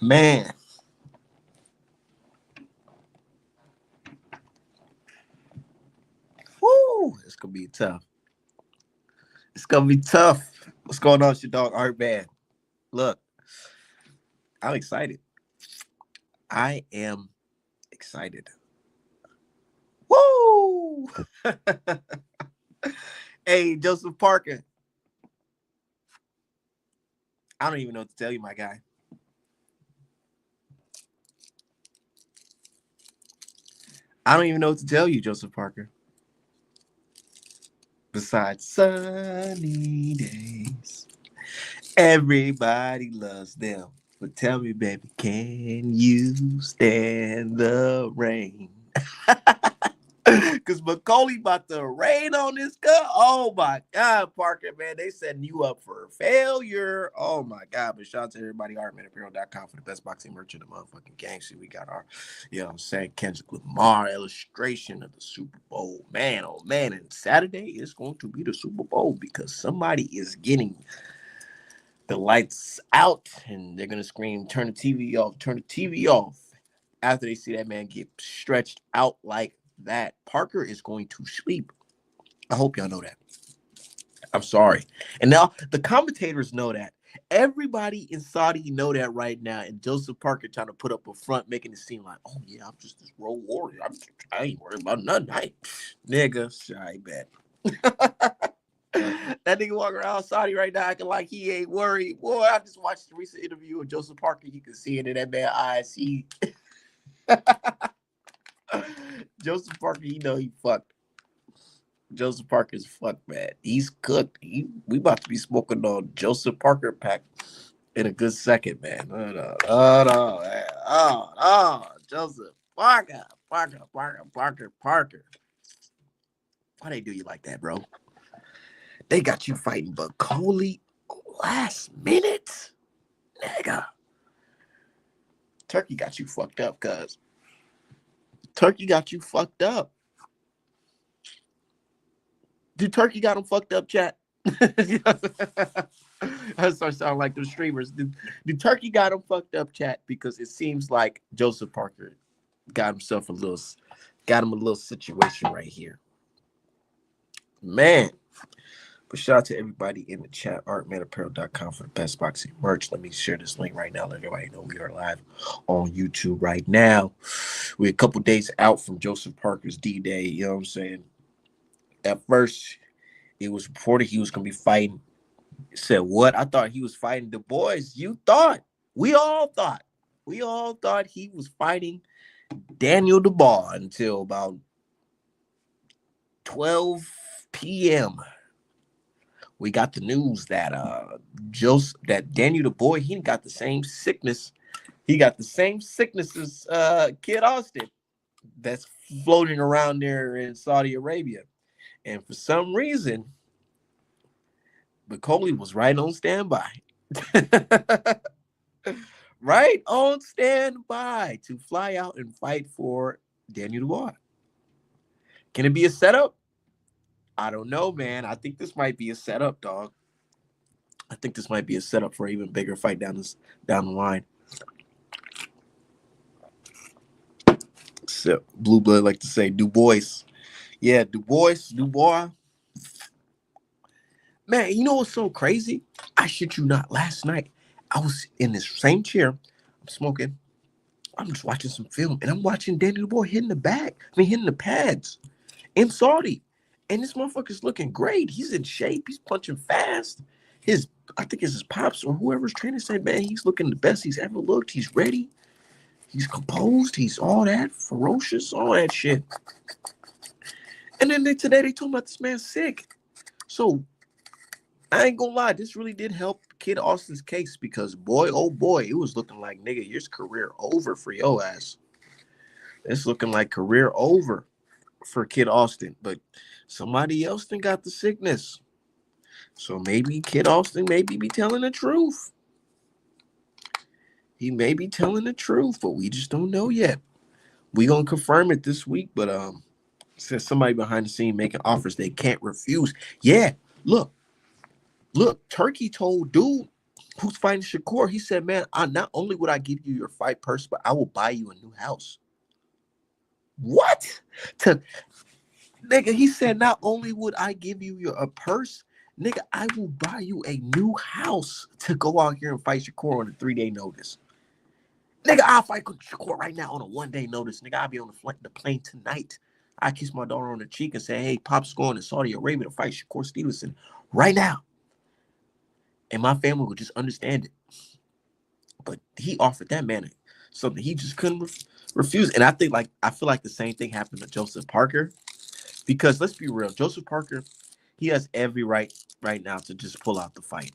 Man, whoo, it's gonna be tough. It's gonna be tough. What's going on, with your dog Art Man? Look, I'm excited. I am excited. Woo! Hey, Joseph Parker. I don't even know what to tell you, my guy. I don't even know what to tell you, Joseph Parker. Besides sunny days, everybody loves them. But tell me, baby, can you stand the rain? Because Bakole about to rain on this cup. Oh my God, Parker, man. They setting you up for failure. Oh my God. But shout out to everybody, artmanapparel.com for the best boxing merch in the motherfucking gang. See, we got our, you know what I'm saying, Kendrick Lamar illustration of the Super Bowl. Man, oh man. And Saturday is going to be the Super Bowl because somebody is getting the lights out and they're going to scream, turn the TV off, turn the TV off after they see that man get stretched out like that. Parker is going to sleep. I hope y'all know that. I'm sorry. And now the commentators know that. Everybody in Saudi know that right now. And Joseph Parker trying to put up a front, making it seem like, oh yeah, I'm just this road warrior. I ain't worried about nothing. Nigga, shy bet. That nigga walking around Saudi right now acting like he ain't worried. Boy, I just watched the recent interview with Joseph Parker. You can see it in that man's eyes. Joseph Parker, you know he fucked. Joseph Parker's fucked, man. He's cooked. We about to be smoking on Joseph Parker pack in a good second, man. Oh, man. Joseph Parker. Why they do you like that, bro? They got you fighting Bakole last minute, nigga. Turkey got you fucked up, cuz. Turkey got you fucked up. Dude, Turkey got him fucked up, chat. I start sounding like those streamers. Did Turkey got him fucked up, chat? Because it seems like Joseph Parker got him a little situation right here. Man. But shout out to everybody in the chat, artmanapparel.com for the best boxing merch. Let me share this link right now. Let everybody know we are live on YouTube right now. We're a couple days out from Joseph Parker's D-Day. You know what I'm saying? At first, it was reported he was going to be fighting. Said what? I thought he was fighting the boys. You thought. We all thought. We all thought he was fighting Daniel Dubois until about 12 p.m. We got the news that Daniel Dubois, he got the same sickness. He got the same sickness as Kid Austin that's floating around there in Saudi Arabia. And for some reason, Bakole was right on standby. Right on standby to fly out and fight for Daniel Dubois. Can it be a setup? I don't know, man. I think this might be a setup, dog. I think this might be a setup for an even bigger fight down the line. So, Blue Blood like to say Dubois. Yeah, Dubois. Man, you know what's so crazy? I shit you not. Last night, I was in this same chair. I'm smoking. I'm just watching some film, and I'm watching Danny Dubois hitting the bag. Hitting the pads in Saudi. And this motherfucker's looking great. He's in shape. He's punching fast. I think it's his pops or whoever's training said, man, he's looking the best he's ever looked. He's ready. He's composed. He's all that ferocious, all that shit. And then today they told me about this man's sick. So I ain't gonna lie, this really did help Kid Austin's case because boy, oh boy, it was looking like nigga, your career over for your ass. It's looking like career over for Kid Austin, but somebody else then got the sickness. So maybe Kid Austin maybe be telling the truth. He may be telling the truth, but we just don't know yet. We gonna confirm it this week, but says somebody behind the scene making offers they can't refuse. Yeah, look, Turkey told dude who's fighting Shakur, he said, man, not only would I give you your fight purse, but I will buy you a new house. What? To Nigga, he said, not only would I give you a purse, nigga, I will buy you a new house to go out here and fight Shakur on a 3-day notice. Nigga, I'll fight Shakur right now on a 1-day notice. Nigga, I'll be on the plane tonight. I kiss my daughter on the cheek and say, hey, Pop's going to Saudi Arabia to fight Shakur Stevenson right now. And my family would just understand it. But he offered that man something he just couldn't refuse. And I feel like the same thing happened to Joseph Parker. Because let's be real, Joseph Parker, he has every right now to just pull out the fight.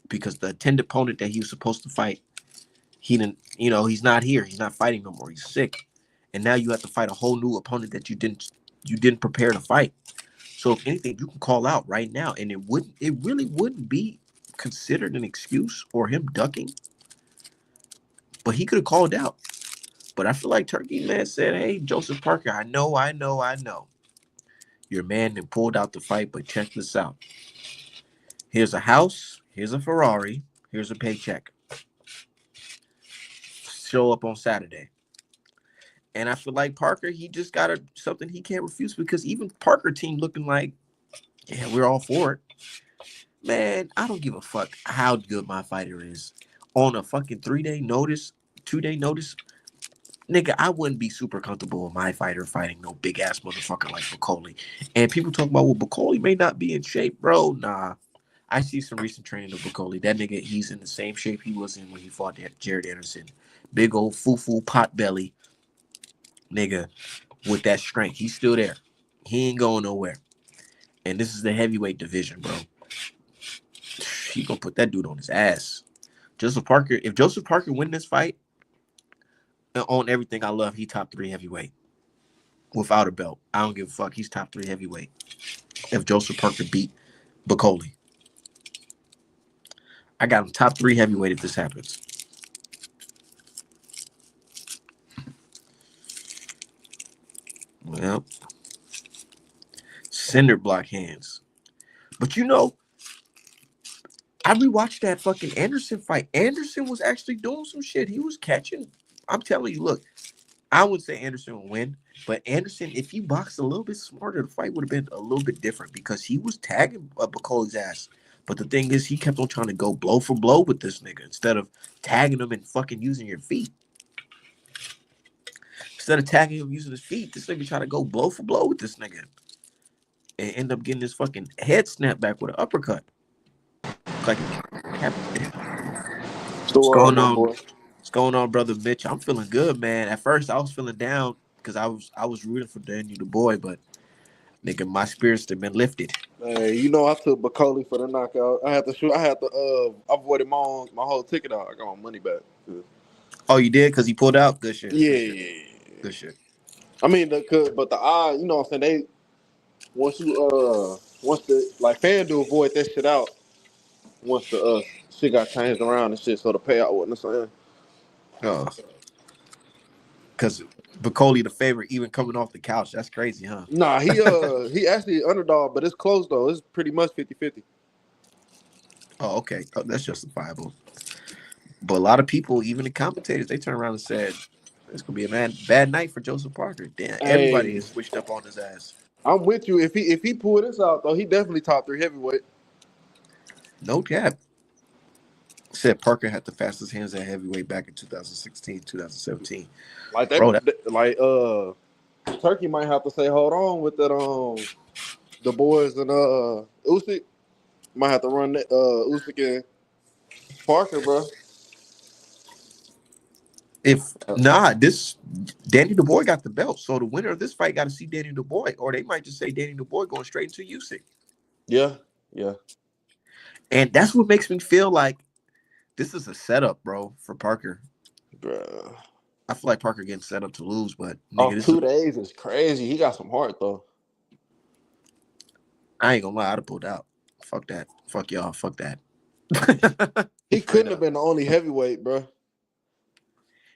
Because the intended opponent that he was supposed to fight, he didn't, he's not here. He's not fighting no more. He's sick. And now you have to fight a whole new opponent that you didn't prepare to fight. So if anything, you can call out right now. And it really wouldn't be considered an excuse or him ducking. But he could have called out. But I feel like Turkey Man said, hey, Joseph Parker, I know. Your man then pulled out the fight, but check this out. Here's a house. Here's a Ferrari. Here's a paycheck. Show up on Saturday. And I feel like Parker, he just got something he can't refuse because even Parker team looking like, yeah, we're all for it. Man, I don't give a fuck how good my fighter is. On a fucking 3-day notice, 2-day notice, nigga, I wouldn't be super comfortable with my fighter fighting no big ass motherfucker like Bakole. And people talk about, well, Bakole may not be in shape, bro. Nah. I see some recent training of Bakole. That nigga, he's in the same shape he was in when he fought Jared Anderson. Big old foo-foo pot belly nigga with that strength. He's still there. He ain't going nowhere. And this is the heavyweight division, bro. He gonna put that dude on his ass. If Joseph Parker win this fight, on everything I love, he top 3 heavyweight. Without a belt. I don't give a fuck. He's top 3 heavyweight. If Joseph Parker beat Bakole. I got him top 3 heavyweight if this happens. Well, cinder block hands. But I rewatched that fucking Anderson fight. Anderson was actually doing some shit. He was catching. I'm telling you, look, I would say Anderson will win. But Anderson, if he boxed a little bit smarter, the fight would have been a little bit different because he was tagging Bacole's ass. But the thing is, he kept on trying to go blow for blow with this nigga instead of tagging him and fucking using your feet. Instead of tagging him using his feet, this nigga tried to go blow for blow with this nigga. And end up getting his fucking head snapped back with an uppercut. Like, what's going on? What's going on, brother Mitch? I'm feeling good, man. At first, I was feeling down because I was rooting for Daniel the boy, but nigga, my spirits have been lifted. Hey, I took Bakole for the knockout. I had to I voided my whole ticket out. I got my money back. Oh, you did? Because he pulled out? Good shit. Yeah. Good shit. I mean, but the odds, what I'm saying, once the FanDuel void that shit out, once the shit got changed around and shit, so the payout wasn't the same. Oh. Because Bakole the favorite, even coming off the couch. That's crazy, huh? Nah, he actually underdog, but it's close though. It's pretty much 50-50. Oh, okay. Oh, that's justifiable. But a lot of people, even the commentators, they turn around and said it's gonna be a bad night for Joseph Parker. Damn, everybody is switched up on his ass. I'm with you. If he pulled this out though, he definitely top 3 heavyweight. No cap. Said Parker had the fastest hands at heavyweight back in 2016, 2017. Like Turkey might have to say, hold on with that the boys and Usyk might have to run that Usyk and Parker, bro. If this Danny the Boy got the belt, so the winner of this fight got to see Danny the Boy, or they might just say Danny the Boy going straight into Usyk. Yeah. And that's what makes me feel like this is a setup, bro, for Parker. Bro. I feel like Parker getting set up to lose, but nigga, 2 days is crazy. He got some heart though. I ain't gonna lie, I'd have pulled out. Fuck that. Fuck y'all. Fuck that. He couldn't have been the only heavyweight, bro.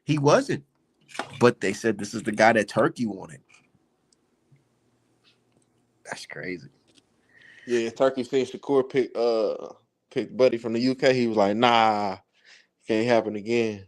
He wasn't. But they said this is the guy that Turkey wanted. That's crazy. Yeah, Turkey said Shakur picked Buddy from the UK. He was like, nah, can't happen again.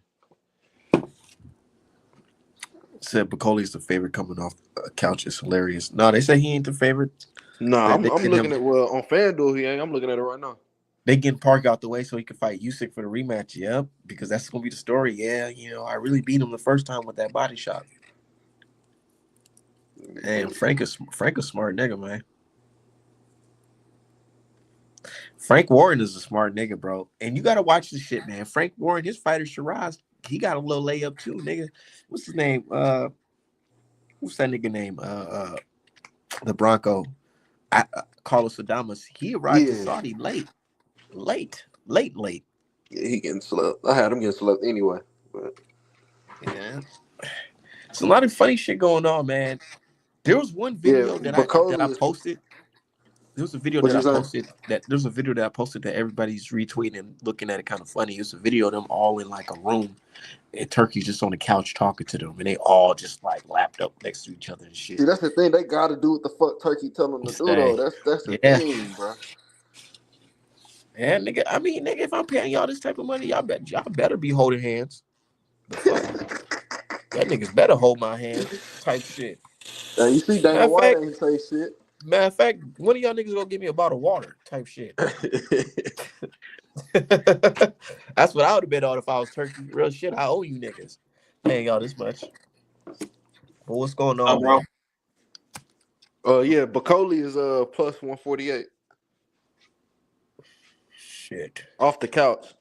Said Bacole's the favorite coming off the couch. It's hilarious. No, they say he ain't the favorite. Nah, They I'm get looking him. at on FanDuel. He ain't. I'm looking at it right now. They getting Park out the way so he can fight Usyk for the rematch. Yep, because that's gonna be the story. Yeah, I really beat him the first time with that body shot. And Frank is a smart nigga, man. Frank Warren is a smart nigga, bro. And you gotta watch this shit, man. Frank Warren, his fighter Shiraz, he got a little layup too, nigga. What's his name? What's that nigga name? The Bronco. Carlos Adamas. He arrived to Yeah, Saudi late. yeah, he getting slept. I had him getting slept anyway. But Yeah. It's a lot of funny shit going on, man. There was one yeah, video that Bakole I is. posted. There was a video What that you I saying? posted that everybody's retweeting and looking at it kind of funny. It was a video of them all in like a room and Turkey's just on the couch talking to them and they all just like lapped up next to each other and shit. See, that's the thing. They got to do what the fuck Turkey tell them to do, though. Dang. That's the Yeah. thing, bro. Yeah, nigga. I mean, nigga, if I'm paying y'all this type of money, y'all better be holding hands. The fuck? Y'all niggas better hold my hand type shit. Now, you see Dana White ain't say shit. Matter of fact, one of y'all niggas gonna give me a bottle of water type shit. That's what I would have been on if I was Turkey. Real shit, I owe you niggas. Paying y'all this much. But what's going on, man? Yeah, Bakole is plus 148 Shit. off the couch.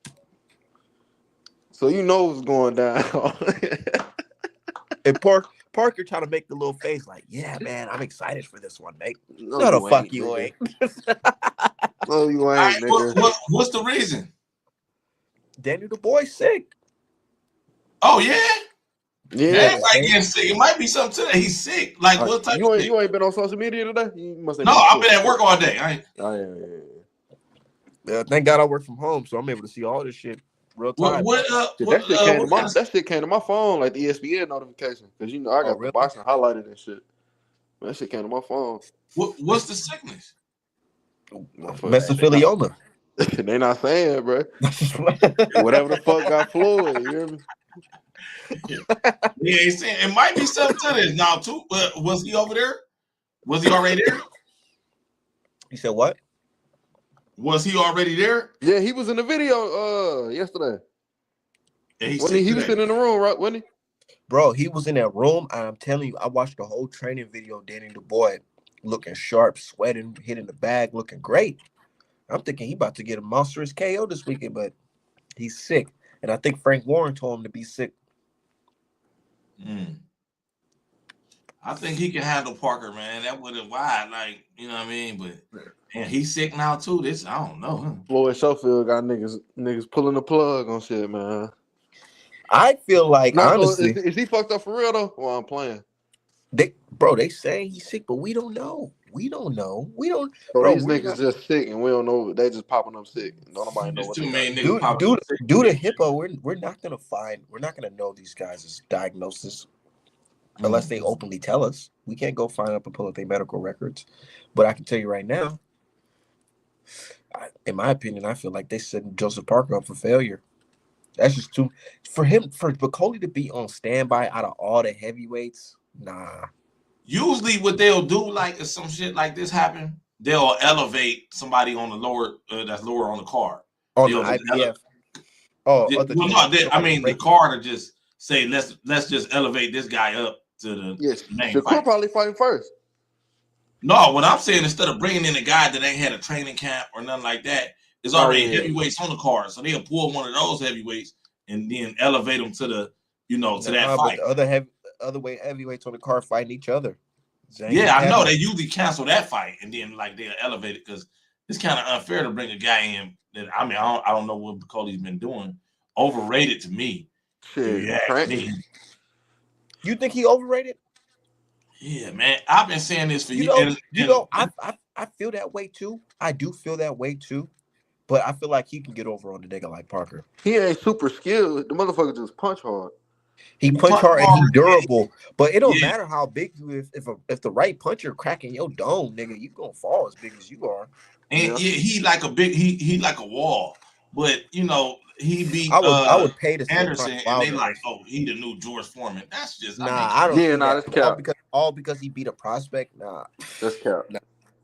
So you know what's going down. And Parker trying to make the little face like, yeah, man, I'm excited for this one, mate. No, No, the you fuck ain't, you nigga. ain't. No, you All ain't, right, nigga. what's the reason? Daniel the boy sick. Oh yeah, Yeah. everybody getting sick. It might be something to that. He's sick. Like what type of sick? You ain't been on social media today? You must have No, been I've sick. been at work all day. I ain't. Oh, yeah. Thank God I work from home, so I'm able to see all this shit real time. Shit, that shit came to what my kind of, that shit came to my phone like the ESPN notification because I Oh, got the really? boxing highlighted and shit. That shit came to my phone. what's the sickness? Mesothelioma. They not saying, bro. Whatever the fuck got fluid, you hear me? Yeah, he's saying it might be something to this now too. Was he over there? Was he already there? You said what? Was he already there? Yeah, he was in the video yesterday. Yeah, he's When sick he was today. sitting in the room, right? Wasn't he? Bro, he was in that room. I'm telling you, I watched the whole training video. Danny the boy looking sharp, sweating, hitting the bag, looking great. I'm thinking he about to get a monstrous KO this weekend, but he's sick. And I think Frank Warren told him to be sick. I think he can handle Parker, man. That would have why, like, you know what I mean? But and he's sick now too. This I don't know. Huh? Floyd Schofield got niggas pulling the plug on shit, man. I feel like, Now, so honestly, is he fucked up for real though? Well, I'm playing. they say he's sick, but we don't know. We don't know. So Bro, these we're niggas not. just sick and we don't know. They just popping up sick. Don't nobody know There's what too they got. many niggas Due, popping due, up sick. due to HIPAA, we're not gonna know these guys' diagnosis unless they openly tell us. We can't go find up and pull up their medical records. But I can tell you right now, in my opinion, I feel like they set Joseph Parker up for failure. That's just too for Bakole to be on standby out of all the heavyweights. Nah. Usually, what they'll do, like if some shit like this happen, they'll elevate somebody on the lower that's lower on the card. On the They'll just IBF. Oh, well, no, I mean the card to just say let's just elevate this guy up to the main Shakur fight. probably fighting first. No, what I'm saying, instead of bringing in a guy that ain't had a training camp or nothing like that, there's already heavyweights on the card, so they'll pull one of those heavyweights and then elevate them to the to that fight. But the other heavyweights on the card fighting each other. Yeah, I know they usually cancel that fight and then like they'll elevate it because it's kind of unfair to bring a guy in that I don't know what Bacole's been doing. Overrated to me. Shit, me. You think he overrated? Yeah, man. I've been saying this for you. I feel that way too. I do feel that way too. But I feel like he can get over on the nigga like Parker. He ain't super skilled. The motherfucker just punch hard. He punch hard and he durable. But it don't matter how big you if the right puncher cracking your dome, nigga, you gonna fall as big as you are. And yeah, he like a big he like a wall. But he beat I would pay to see a Prime Anderson, and they Wilder like, versus. oh, he the new George Foreman. That's just, I Nah, mean, I don't Yeah, see nah, that. that's cap. All because he beat a prospect. Nah, That's cap. nah.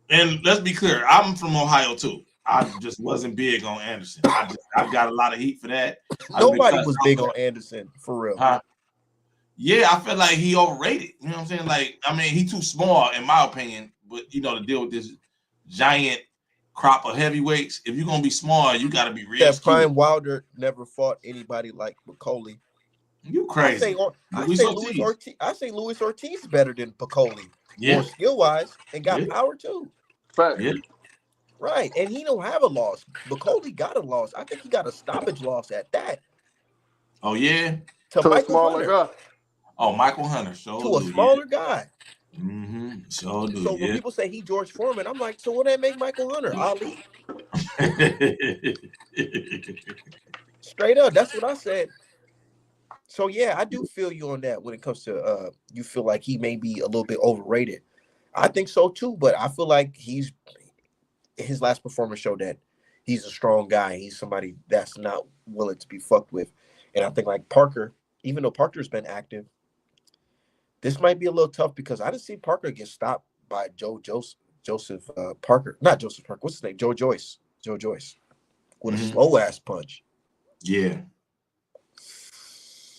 and let's be clear, I'm from Ohio too. I just wasn't big on Anderson. I got a lot of heat for that. I've been Nobody cussing was out big for on that. Anderson for real. Huh? Yeah, I feel like he overrated. You know what I'm saying? Like, I mean, he too small in my opinion. But to deal with this giant crop of heavyweights, if you're gonna be small, you got to be real That skilled. Prime Wilder never fought anybody like Bakole. You I say crazy, I Luis say Luis Ortiz? Ortiz. I say Luis Ortiz is better than Bakole, more Yeah, skill wise and got yeah, power too. Fact. yeah. Right, and he don't have a loss. Bakole got a loss. I think he got a stoppage loss at that Oh yeah. to To a Michael smaller Hunter, guy. Oh, Michael Hunter, sure to a do. Yeah. smaller guy. Sure do. So when Yeah. people say he George Foreman, I'm like, so what that make Michael Hunter? Ali? Straight up, that's what I said. So yeah, I do feel you on that when it comes to you feel like he may be a little bit overrated. I think so too, but I feel like his last performance showed that he's a strong guy. He's somebody that's not willing to be fucked with. And I think like Parker, even though Parker's been active, this might be a little tough because I didn't see Parker get stopped by Joseph Parker. Not Joseph Parker. What's his name? Joe Joyce. Joe Joyce with a Mhm. slow ass punch. Yeah.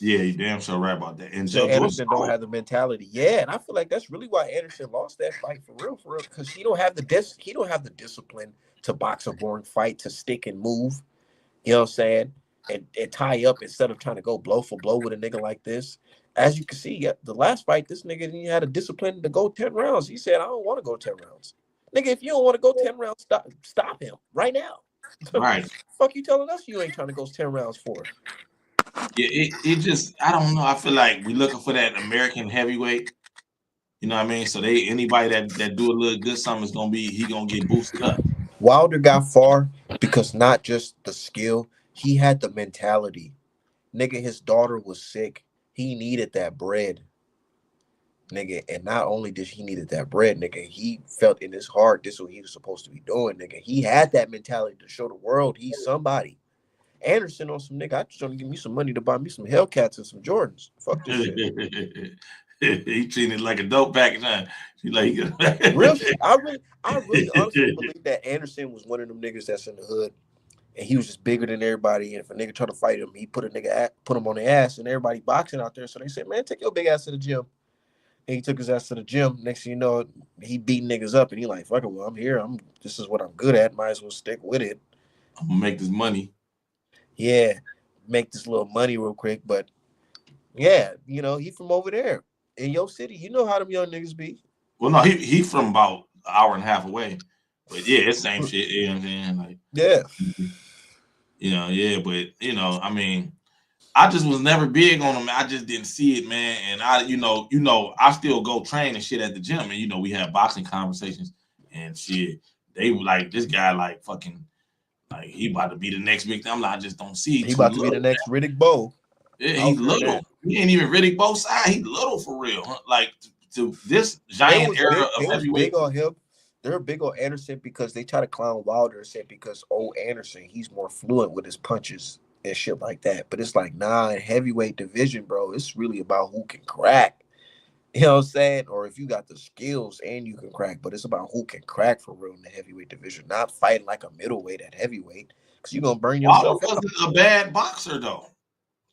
Yeah, you damn sure right about that. And So Joe Joyce, Anderson don't have the mentality. Yeah, and I feel like that's really why Anderson lost that fight for real, because he don't have he don't have the discipline to box a boring fight, to stick and move. You know what I'm saying? And tie up instead of trying to go blow for blow with a nigga like this. As you can see, the last fight, this nigga he had a discipline to go 10 rounds. He said, I don't want to go 10 rounds. Nigga, if you don't want to go 10 rounds, stop him right now. right? Fuck you telling us you ain't trying to go 10 rounds for? Yeah, it just, I don't know. I feel like we looking for that American heavyweight. You know what I mean? So anybody that do a little good something is gonna be, he gonna get boosted up. Wilder got far because not just the skill, he had the mentality. Nigga, his daughter was sick. He needed that bread. Nigga, and not only did he needed that bread, nigga, he felt in his heart this is what he was supposed to be doing, nigga. He had that mentality to show the world he's somebody. Anderson on some nigga, I just want to give me some money to buy me some Hellcats and some Jordans. Fuck this shit. He treated it like a dope package. Huh? She like, Real shit. I really honestly believe that Anderson was one of them niggas that's in the hood and he was just bigger than everybody. And if a nigga tried to fight him, he put him on the ass, and everybody boxing out there. So they said, man, take your big ass to the gym. And he took his ass to the gym. Next thing you know, he beat niggas up, and he like, fuck it, well, I'm here. This is what I'm good at. Might as well stick with it. I'm gonna make this money. Yeah, make this little money real quick. But yeah, he from over there in your city. You know how them young niggas be. Well, no, he from about an hour and a half away. But yeah, it's same shit. You know what I'm saying? Like, Yeah. yeah, but I mean, I just was never big on them. I just didn't see it, man. And I still go train and shit at the gym, and we have boxing conversations and shit. They were like, this guy, like fucking, like he about to be the next big thing. I'm like, I just don't see. He Too about to be the little. next Riddick Bowe. Yeah, I he's was hearing little. that. He ain't even really both sides. He's little for real. Huh? Like to this They giant was era big. of They was heavyweight. big on him. They're big on Anderson because they try to clown Wilder and say because old Anderson, he's more fluent with his punches and shit like that. But it's like, nah, in heavyweight division, bro, it's really about who can crack. You know what I'm saying? Or if you got the skills and you can crack, but it's about who can crack for real in the heavyweight division, not fighting like a middleweight at heavyweight because you're gonna burn Wilder yourself out. wasn't a bad boxer though.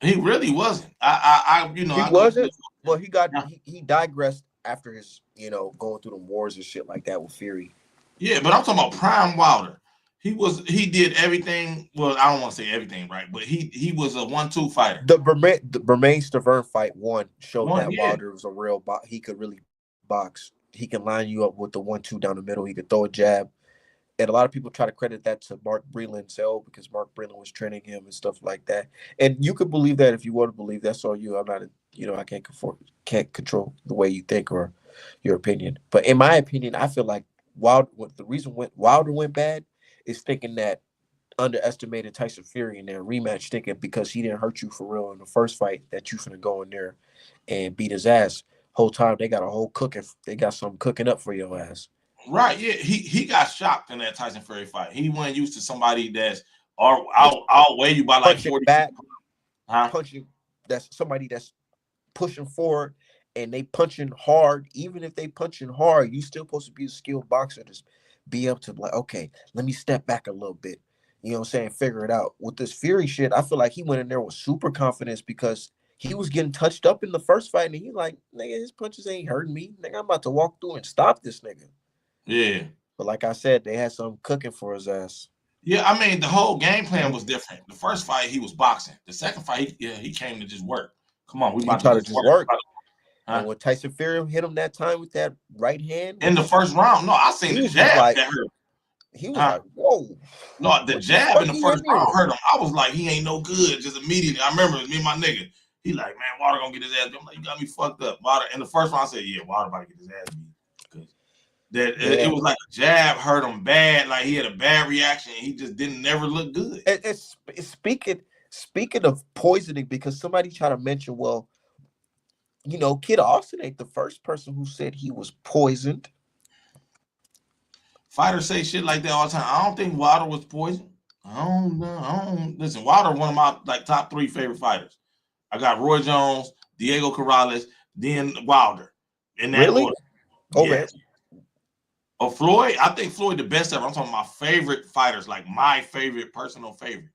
He really wasn't. He I go to wasn't, but he got yeah. he digressed after his, going through the wars and shit like that with Fury. Yeah, but I'm talking about Prime Wilder. He did everything. Well, I don't want to say everything right, but he was a 1-2 fighter. The Bermain Stavern fight one showed One, that yeah. Wilder was a real he could really box. He can line you up with the 1-2 down the middle. He could throw a jab. And a lot of people try to credit that to Mark Breland, say, oh, because Mark Breland was training him and stuff like that. And you could believe that if you want to believe. That's all you. I'm not, I can't control the way you think or your opinion. But in my opinion, I feel like the reason Wilder went bad is thinking that underestimated Tyson Fury in their rematch, thinking because he didn't hurt you for real in the first fight that you finna go in there and beat his ass. Whole time they got a whole cooking, they got something cooking up for your ass. Right, yeah, he got shocked in that Tyson Fury fight. He wasn't used to somebody that's outweigh you by like punching 40. back, Huh? punching. That's somebody that's pushing forward and they punching hard. Even if they punching hard, you still supposed to be a skilled boxer to be able to like, okay, let me step back a little bit. You know what I'm saying? Figure it out. With this Fury shit, I feel like he went in there with super confidence because he was getting touched up in the first fight, and he like, nigga, his punches ain't hurting me. Nigga, I'm about to walk through and stop this nigga. Yeah. But like I said, they had something cooking for his ass. Yeah, I mean the whole game plan was different. The first fight he was boxing. The second fight, he came to just work. Come on, we He about to tried to just just work. work. Huh? And when Tyson Fury hit him that time with that right hand In the first round, no, I seen he the was just jab like, that hurt. he was Huh? like, whoa. No, the What the jab fuck in the he first hit me round with? hurt him. I was like, he ain't no good. Just immediately, I remember it was me and my nigga. He like, man, Water gonna get his ass beat. I'm like, you got me fucked up. Water in the first round, I said, yeah, Water about to get his ass beat. Because it was like a jab hurt him bad. Like he had a bad reaction. He just didn't never look good. It's speaking of poisoning, because somebody tried to mention, well, you know, Kid Austin ain't the first person who said he was poisoned. Fighters say shit like that all the time. I don't think Wilder was poisoned. I don't know. I don't listen. Wilder one of my like top 3 favorite fighters. I got Roy Jones, Diego Corrales, then Wilder in that Really? order. Over Yes. Oh, Floyd, I think Floyd the best ever. I'm talking about my favorite fighters, like my favorite, personal favorite.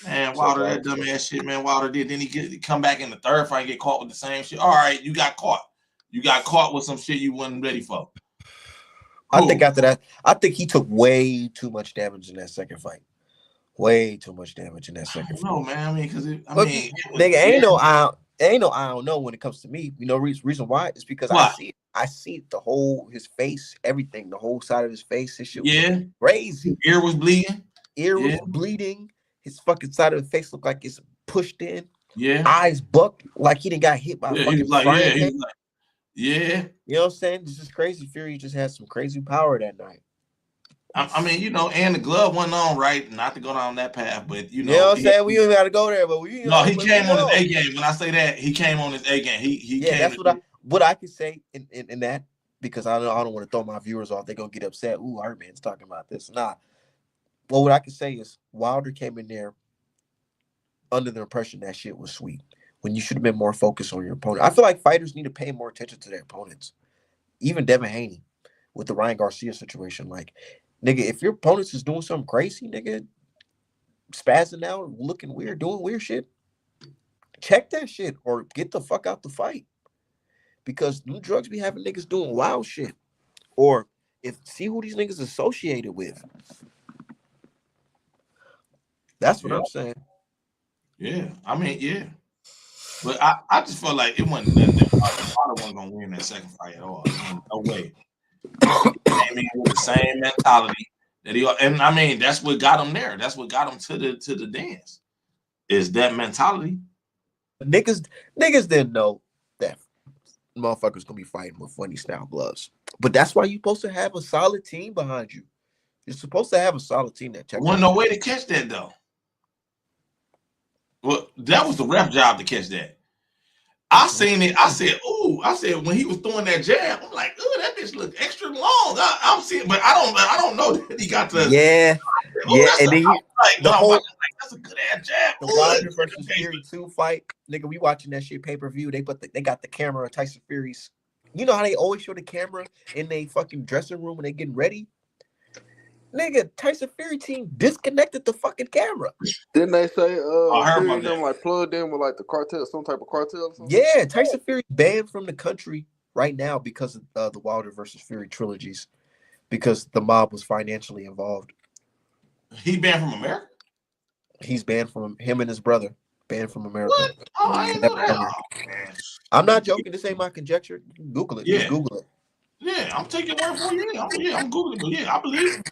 Man, Wilder, that dumbass shit, man. Wilder did. Then he come back in the third fight and get caught with the same shit. All right, you got caught. You got caught with some shit you wasn't ready for. Cool. I think after that, I think he took way too much damage in that second fight. Way too much damage in that second fight. No, man. I mean, because nigga, ain't no I don't know when it comes to me. You know, reason why is because I see the whole his face, everything, the whole side of his face. His shit was crazy. Ear was bleeding. Ear was bleeding. His fucking side of the face looked like it's pushed in. Yeah. Eyes bucked like he done got hit by a fucking frying pan. Yeah. You know what I'm saying? This is crazy. Fury just had some crazy power that night. I mean, you know, and the glove went on right, not to go down that path, but you know, what I'm saying? We don't got to go there, but we. No, he came on his A game. When I say that, he came on his A game. He came. That's what I can say in that, because I don't want to throw my viewers off. They're gonna get upset. Ooh, our man's talking about this. Nah. Well, what I can say is Wilder came in there under the impression that shit was sweet, when you should have been more focused on your opponent. I feel like fighters need to pay more attention to their opponents. Even Devin Haney with the Ryan Garcia situation. Like, nigga, if your opponent is doing something crazy, nigga, spazzing out, looking weird, doing weird shit, check that shit or get the fuck out the fight. Because new drugs be having niggas doing wild shit. Or see who these niggas associated with. That's what I'm saying. Yeah, I mean, yeah. But I just felt like it wasn't nothing that Wilder wasn't gonna win that second fight at all. No way. He came in with the same mentality that and I mean that's what got him there. That's what got him to the dance. Is that mentality? Niggas didn't know that motherfuckers gonna be fighting with funny style gloves. But that's why you're supposed to have a solid team behind you. You're supposed to have a solid team that checks. Wasn't no way to catch that though. Well, that was the ref job to catch that. I seen it. I said, "Ooh!" I said when he was throwing that jab, I'm like, "Ooh, that bitch look extra long." I'm seeing, but I don't know that he got the and then that's a good ass jab. The Wilder versus Fury 2 fight, nigga. We watching that shit pay-per-view. They got the camera on Tyson Fury's. You know how they always show the camera in they fucking dressing room when they getting ready? Nigga, Tyson Fury team disconnected the fucking camera. Didn't they say Fury them like plugged in with like the cartel, some type of cartel or something? Yeah, Tyson Fury banned from the country right now because of the Wilder versus Fury trilogies, because the mob was financially involved. He banned from America? He's banned from him and his brother. Banned from America. What? Oh, I didn't know that. Oh, man. I'm not joking. This ain't my conjecture. Google it. Yeah. Just Google it. Yeah, I'm taking word for you. I'm Googling, but yeah, I believe it.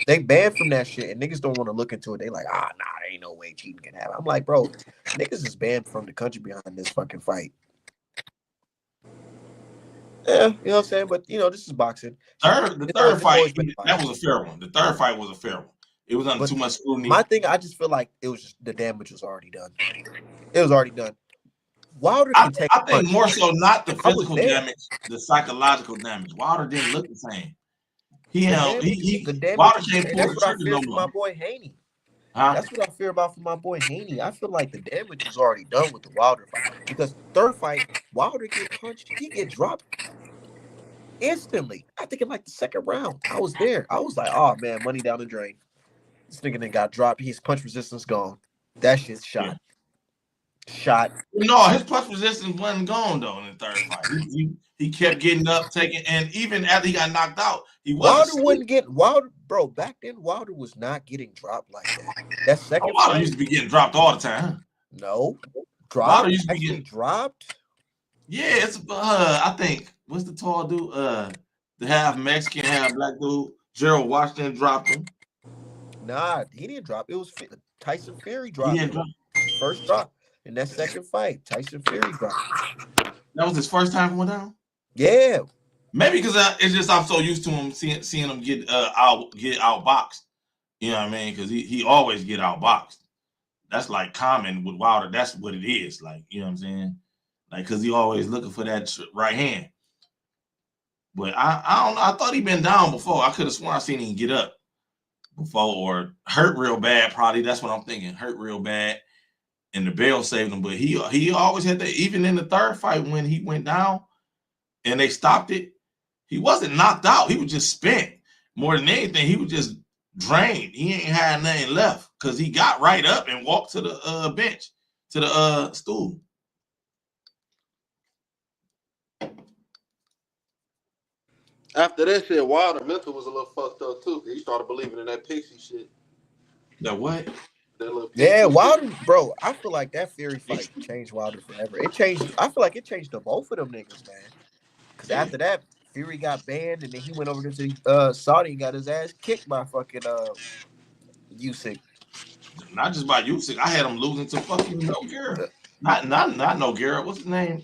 They banned from that shit, and niggas don't want to look into it. They like, nah, there ain't no way cheating can happen. I'm like, bro, niggas is banned from the country behind this fucking fight. Yeah, you know what I'm saying? But, you know, this is boxing. The third fight, that was a fair one. The third fight was a fair one. It was under too much scrutiny. My thing, I just feel like the damage was already done. It was already done. Wilder can take I a think punch. more so not the I was physical there. damage, the psychological damage. Wilder didn't look the same. The damage Wilder is, can't and pull that's the what I trigger fear no for my more. boy Haney. Huh? That's what I fear about for my boy Haney. I feel like the damage was already done with the Wilder fight because third fight, Wilder get punched, he get dropped instantly. I think in like the second round, I was there. I was like, oh man, money down the drain. This nigga then got dropped. His punch resistance gone. That shit's Yeah. shot. No, his punch resistance wasn't gone though in the third fight. He kept getting up, taking, and even after he got knocked out, he wasn't Wilder sleep. wouldn't get Wilder, bro. Back then, Wilder was not getting dropped like that. That Oh, second Wilder fight, used to be getting dropped all the time. no, Wilder dropped. used to be Actually getting. dropped. Yeah, it's I think what's the tall dude? The half Mexican, half black dude. Gerald Washington dropped him. Nah, he didn't drop. It was Tyson Fury He dropped didn't him. drop. First drop in that second fight. Tyson Fury dropped him. That was his first time going down. Yeah. Maybe because it's just I'm so used to him seeing him get outboxed. You know what I mean? Because he always get outboxed. That's like common with Wilder. That's what it is. Like, you know what I'm saying? Like, because he always looking for that right hand. But I don't know. I thought he'd been down before. I could have sworn I seen him get up before or hurt real bad. Probably that's what I'm thinking. Hurt real bad, and the bell saved him. But he always had that. Even in the third fight when he went down and they stopped it, he wasn't knocked out. He was just spent. More than anything, he was just drained. He ain't had nothing left because he got right up and walked to the bench, to the stool. After that shit, Wilder mental was a little fucked up too. He started believing in that pixie shit. That what? That little Yeah, pixie Wilder, shit. bro. I feel like that Fury fight changed Wilder forever. It changed. I feel like it changed the both of them niggas, man. Because after that, Fury got banned, and then he went over to Saudi and got his ass kicked by fucking Usyk. Not just by Usyk. I had him losing to fucking Nogueira. Not Nogueira. What's his name?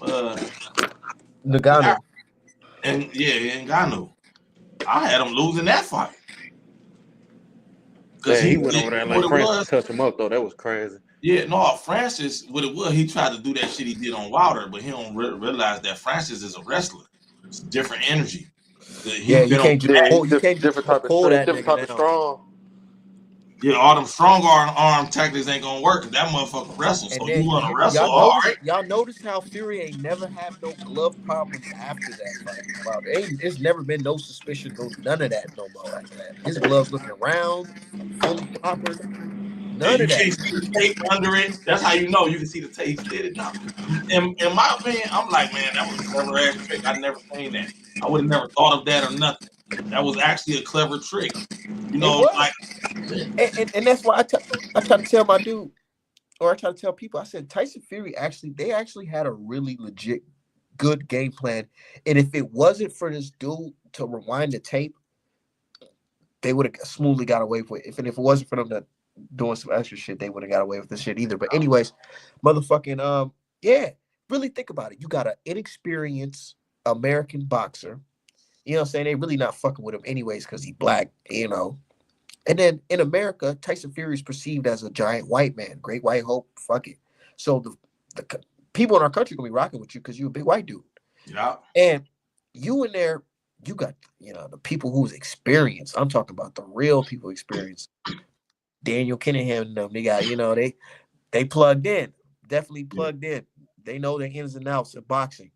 Nagano. And yeah, Ngannou. I had him losing that fight. Because Yeah, he went over there and what like it Francis was. touched him up though. That was crazy. Yeah, no, Francis, what it was, he tried to do that shit he did on Wilder, but he don't realize that Francis is a wrestler. It's a different energy. Yeah, He's you been on can't just Yeah, pull. he's You can't just different type of pull strength, that different nigga type of down. strong. Yeah, all them strong arm tactics ain't gonna work because that motherfucker wrestles. And So then you want to wrestle, all right? y'all notice how Fury ain't never had no glove problems after that fight with Wilder. It's never been no suspicion, none of that no more after that. His gloves looking round, fully proper, And none you of that. can't see the tape under it. That's how you know you can see the tape. He slid it down. In my opinion, I'm like, man, that was a clever ass trick. I never seen that. I would have never thought of that or nothing. That was actually a clever trick. You It know, was, like and that's why I try to tell my dude, or I try to tell people. I said Tyson Fury they actually had a really legit good game plan, and if it wasn't for this dude to rewind the tape, they would have smoothly got away with it. If it wasn't for them to doing some extra shit, they would have got away with this shit either. But anyways, motherfucking yeah, really think about it. You got an inexperienced American boxer. You know what I'm saying? They really not fucking with him anyways because he black, you know. And then in America, Tyson Fury is perceived as a giant white man, great white hope. Fuck it. So the people in our country gonna be rocking with you because you're a big white dude. yeah. And you in there, you got the people who's experienced. I'm talking about the real people experience. Daniel Kinahan and them, they got they plugged in, definitely plugged in. They know the ins and outs of boxing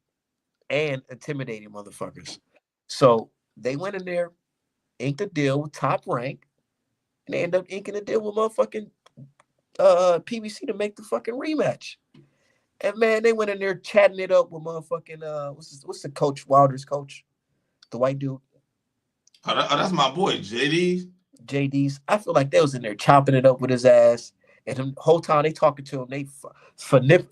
and intimidating motherfuckers. So they went in there, inked a deal with Top Rank, and they end up inking a deal with motherfucking PBC to make the fucking rematch. And man, they went in there chatting it up with motherfucking what's the coach, Wilder's coach, the white dude. That's my boy, JD. JD's. I feel like they was in there chopping it up with his ass. And the whole time they talking to him, they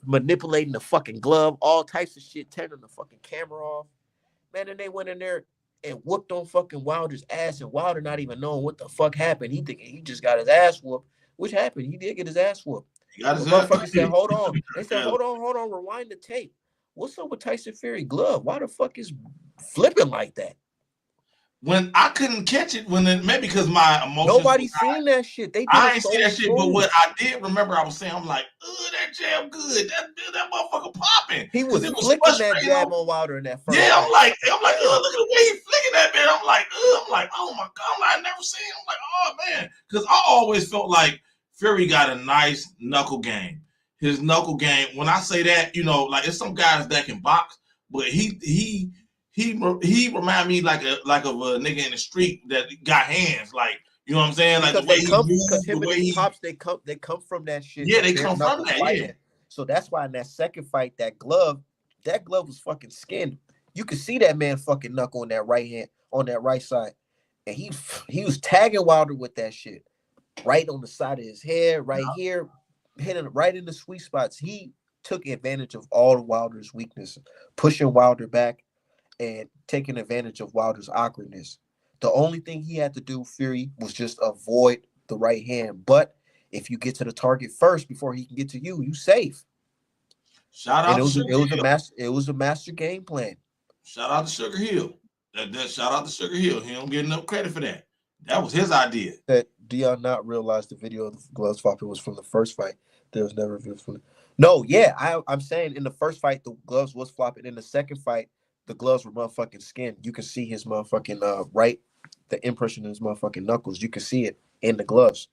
manipulating the fucking glove, all types of shit, turning the fucking camera off. Man, and they went in there and whooped on fucking Wilder's ass, and Wilder not even knowing what the fuck happened. He thinking he just got his ass whooped, which happened. He did get his ass whooped. He got But his ass. motherfucker said, hold on. They said, hold on, rewind the tape. What's up with Tyson Fury glove? Why the fuck is flipping like that? when I couldn't catch it, maybe because my emotions. Nobody seen that shit. They did I it ain't so see that shit, but smooth. what I did remember, I was saying, I'm like, that jab good. That motherfucker popping. He was Because it was flicking that frustrating. jab on Wilder in that first Yeah, fight. I'm like, look at the way he flicking that man. I'm like, oh my god, I never seen. I'm like, oh man, because I always felt like Fury got a nice knuckle game. His knuckle game. When I say that, like it's some guys that can box, but he remind me like of a nigga in the street that got hands. Like, you know what I'm saying? Like the way he moves, because him the and way his he, pops, they come from that shit yeah, of they bare come from knuckle that, yeah. fighting. So that's why in that second fight, that glove was fucking skinned. You could see that man fucking knuckle on that right hand, on that right side, and he was tagging Wilder with that shit right on the side of his head, right here, hitting it right in the sweet spots. He took advantage of all of Wilder's weakness, pushing Wilder back and taking advantage of Wilder's awkwardness. The only thing he had to do, Fury, was just avoid the right hand. But if you get to the target first before he can get to you, you safe. Shout And out to Sugar Hill. it was a master game plan. Shout out to Sugar Hill. Shout out to Sugar Hill. He don't get enough credit for that. That was his idea. That Dion not realized the video of the gloves flopping was from the first fight. There was never a video from No, yeah, I'm saying in the first fight the gloves was flopping. In the second fight, the gloves were motherfucking skinned. You can see his motherfucking right, the impression of his motherfucking knuckles. You can see it in the gloves.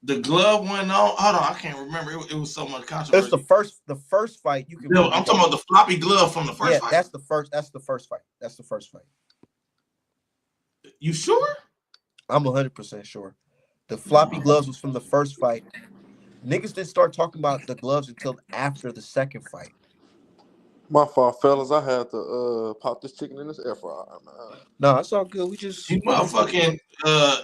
The glove went on. Hold on, I can't remember. It was so much It's controversy. the first fight. You can. No, I'm talking about the floppy glove from the first fight. That's the first. That's the first fight. That's the first fight. You sure? I'm 100% sure. The floppy gloves was from the first fight. Niggas didn't start talking about the gloves until after the second fight. My fault, fellas. I had to pop this chicken in this air fryer, man. No, it's all good. We just He motherfucking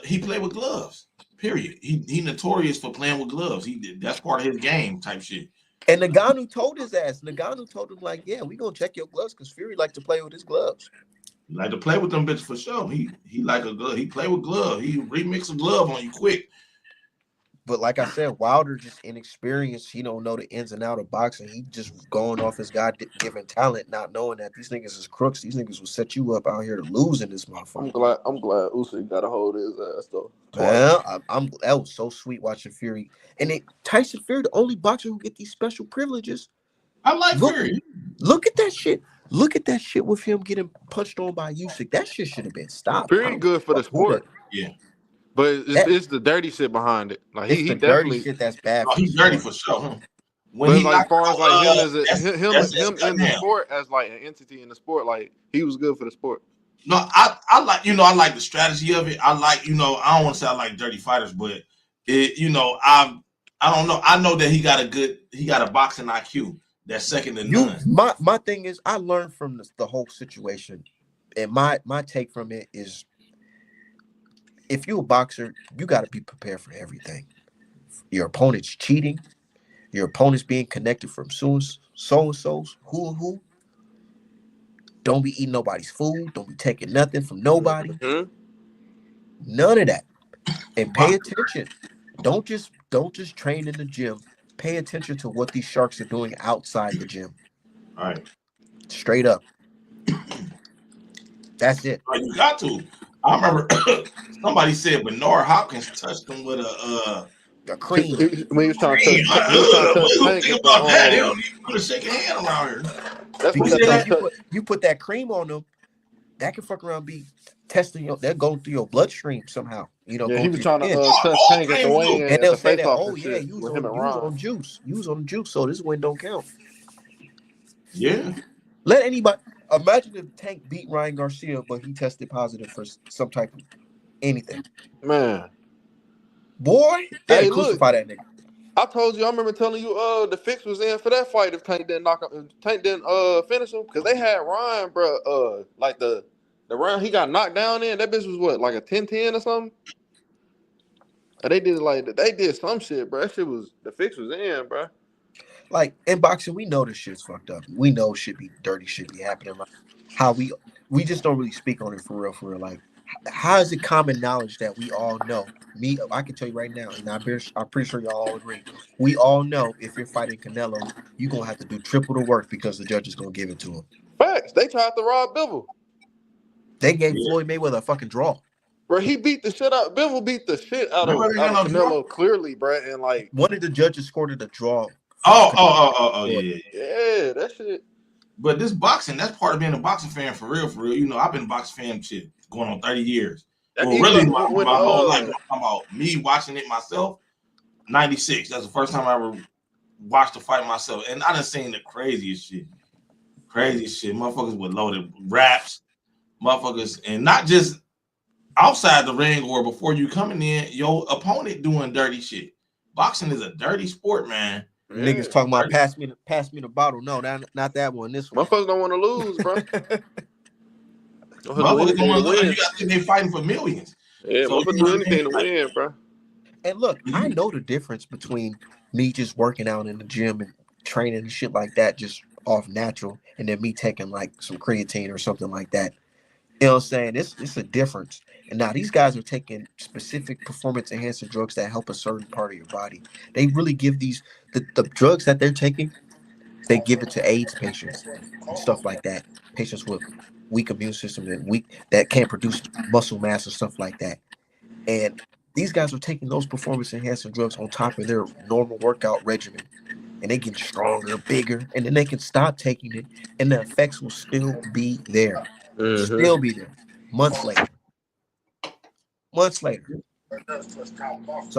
he played with gloves. Period. He notorious for playing with gloves. That's part of his game type shit. And Ngannou told his ass. Ngannou told him like, yeah, we gonna check your gloves because Fury like to play with his gloves. He like to play with them bitches for sure. He like a glove. He play with glove. He remix a glove on you quick. But like I said, Wilder just inexperienced. He don't know the ins and out of boxing. He just going off his God-given talent, not knowing that these niggas is crooks. These niggas will set you up out here to lose in this motherfucker. I'm glad Usyk got a hold of his ass though. Well, that was so sweet watching Fury. And Tyson Fury, the only boxer who get these special privileges. I like Fury. Look at that shit. Look at that shit with him getting punched on by Usyk. That shit should have been stopped. Fury good for the sport. Yeah. But it's the dirty shit behind it. Like he definitely dirty shit that's bad. Oh, he's dirty for sure. Huh? When he like far as like him as him in the sport as like an entity in the sport, like he was good for the sport. No, I like I like the strategy of it. I like I don't want to say I like dirty fighters, but it I don't know. I know that he got a boxing IQ that's second to none. My thing is I learned from the whole situation, and my take from it is, if you're a boxer, you got to be prepared for everything. Your opponent's cheating, your opponent's being connected from so-and-so's, who. Don't be eating nobody's food. Don't be taking nothing from nobody. Mm-hmm. None of that. And pay attention. Don't just train in the gym. Pay attention to what these sharks are doing outside the gym. All right. Straight up. That's it. You got to. I remember somebody said Bernard Hopkins touched him with a cream. When he was trying to touch Tank think about that. They don't even put a shaking hand around here. That's because you put that cream on them, that can fuck around be testing they're going through your bloodstream somehow. Yeah, he was trying to touch Tank at the wing, and they'll say that, you was on juice. You was on juice, so this win don't count. Yeah. Let anybody imagine if Tank beat Ryan Garcia, but he tested positive for some type of anything. Man. Boy, hey, crucify that nigga. I told you, I remember telling you, the fix was in for that fight if Tank didn't finish him, because they had Ryan, bro, like the round he got knocked down in, that bitch was what, like a 10-10 or something? And they did some shit, bro. That shit was, the fix was in, bro. Like in boxing, we know this shit's fucked up. We know shit be dirty, shit be happening. Like how we just don't really speak on it for real. Like, how is it common knowledge that we all know? I can tell you right now, and I'm pretty sure y'all all agree. We all know if you're fighting Canelo, you're gonna have to do triple the work because the judge is gonna give it to him. Facts. They tried to rob Bivol. They gave Floyd Mayweather a fucking draw. Bro, he beat the shit out. Bivol beat the shit out of Canelo clearly, bro. And like one of the judges scored it a draw. Yeah. Yeah, that shit. But this boxing, that's part of being a boxing fan for real, for real. You know, I've been a boxing fan shit going on 30 years. Well, really, my whole life. I'm talking about me watching it myself. 96. That's the first time I ever watched a fight myself, and I done seen the craziest shit. Motherfuckers with loaded raps, motherfuckers, and not just outside the ring or before you coming in, your opponent doing dirty shit. Boxing is a dirty sport, man. Yeah. Niggas talking about pass me the bottle. No, not that one. This one. Motherfuckers don't want to lose, bro. Motherfuckers don't want to lose. You got to think they fighting for millions. Yeah, so motherfuckers do anything to win, bro. And look, I know the difference between me just working out in the gym and training and shit like that, just off natural, and then me taking like some creatine or something like that. You know what I'm saying? It's a difference. And now these guys are taking specific performance enhancing drugs that help a certain part of your body. They really give these the drugs that they're taking, they give it to AIDS patients and stuff like that. Patients with weak immune systems and that can't produce muscle mass and stuff like that. And these guys are taking those performance enhancing drugs on top of their normal workout regimen. And they get stronger, bigger, and then they can stop taking it, and the effects will still be there. Still be there. Months later. So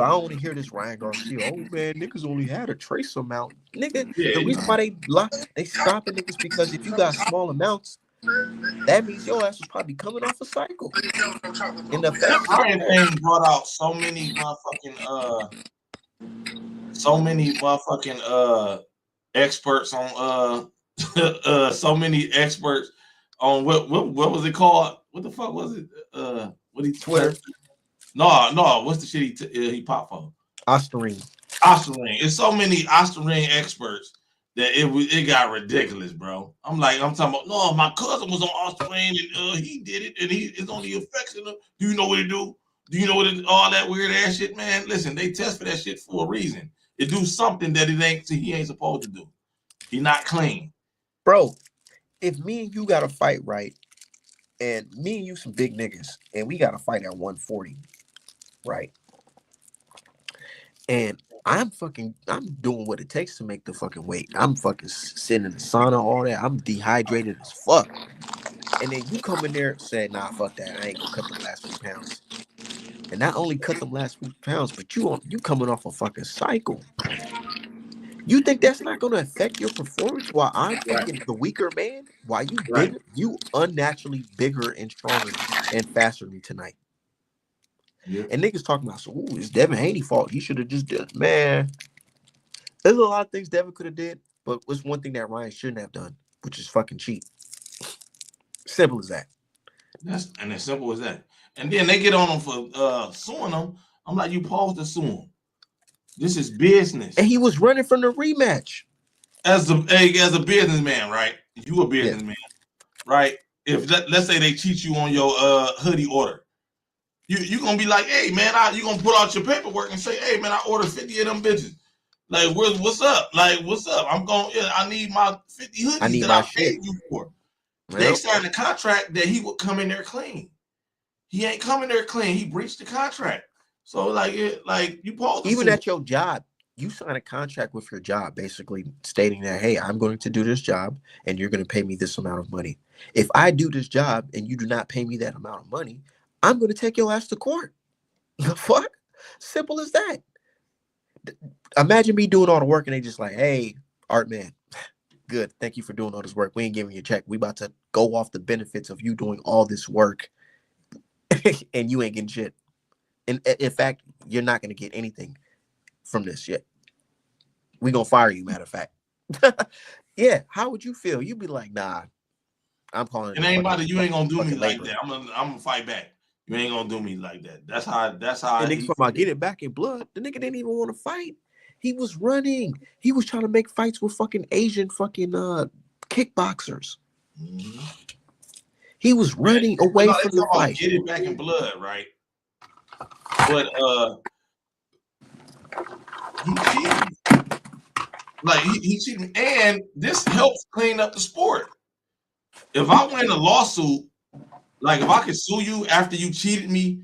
I don't want to hear this Ryan Garcia. Oh man, niggas only had a trace amount. Nigga, the reason why they stopping niggas because if you got small amounts, that means your ass was probably coming off a cycle. And the Ryan thing brought out so many motherfucking experts on so many experts on what was it called? What the fuck was it? What he Twitter? No. What's the shit he popped for? Ostarine. It's so many Ostarine experts that it got ridiculous, bro. I'm talking about no. My cousin was on Ostarine and he did it, and it's only effects in him. Do you know what it do? Do you know what all that weird ass shit, man? Listen, they test for that shit for a reason. It do something that he ain't supposed to do. He not clean, bro. If me and you got to fight, right, and me and you some big niggas, and we got to fight at 140, right, and I'm doing what it takes to make the fucking weight. I'm fucking sitting in the sauna, all that. I'm dehydrated as fuck. And then you come in there and say, nah, fuck that. I ain't gonna cut the last few pounds. And not only cut them last few pounds, but you coming off a fucking cycle. You think that's not gonna affect your performance while I'm fucking the weaker man? While you bigger, you unnaturally bigger and stronger and faster than me tonight. Yeah. And niggas talking about, so it's Devin Haney's fault. He should have just did, man. There's a lot of things Devin could have did, but what's one thing that Ryan shouldn't have done, which is fucking cheat. Simple as that. That's as simple as that. And then they get on him for suing him. I'm like, you paused to sue him. This is business. And he was running from the rematch. As a businessman, right? You a businessman, right? If let's say they cheat you on your hoodie order. You gonna be like, hey man, you gonna pull out your paperwork and say, hey man, I ordered 50 of them bitches. Like, what's up? Like, what's up? I need my 50 hoodies that I paid you for. Well, they signed a contract that he would come in there clean. He ain't coming there clean. He breached the contract. So like you pause. Even at your job, you sign a contract with your job, basically stating that, hey, I'm going to do this job and you're going to pay me this amount of money. If I do this job and you do not pay me that amount of money, I'm going to take your ass to court. The fuck? Simple as that. Imagine me doing all the work and they just like, hey, Art man, good. Thank you for doing all this work. We ain't giving you a check. We about to go off the benefits of you doing all this work and you ain't getting shit. And in fact, you're not going to get anything from this yet. We going to fire you, matter of fact. Yeah, how would you feel? You'd be like, nah, I'm calling it. And you ain't going to do me like that. I'm gonna fight back. You ain't gonna do me like that. That's how. The nigga from I get it back in blood. The nigga didn't even want to fight. He was running. He was trying to make fights with fucking Asian fucking kickboxers. Mm-hmm. He was running away from the fight. Get it back in blood, right? But he cheated. Like he cheated, and this helps clean up the sport. If I win a lawsuit Like if I could sue you after you cheated me,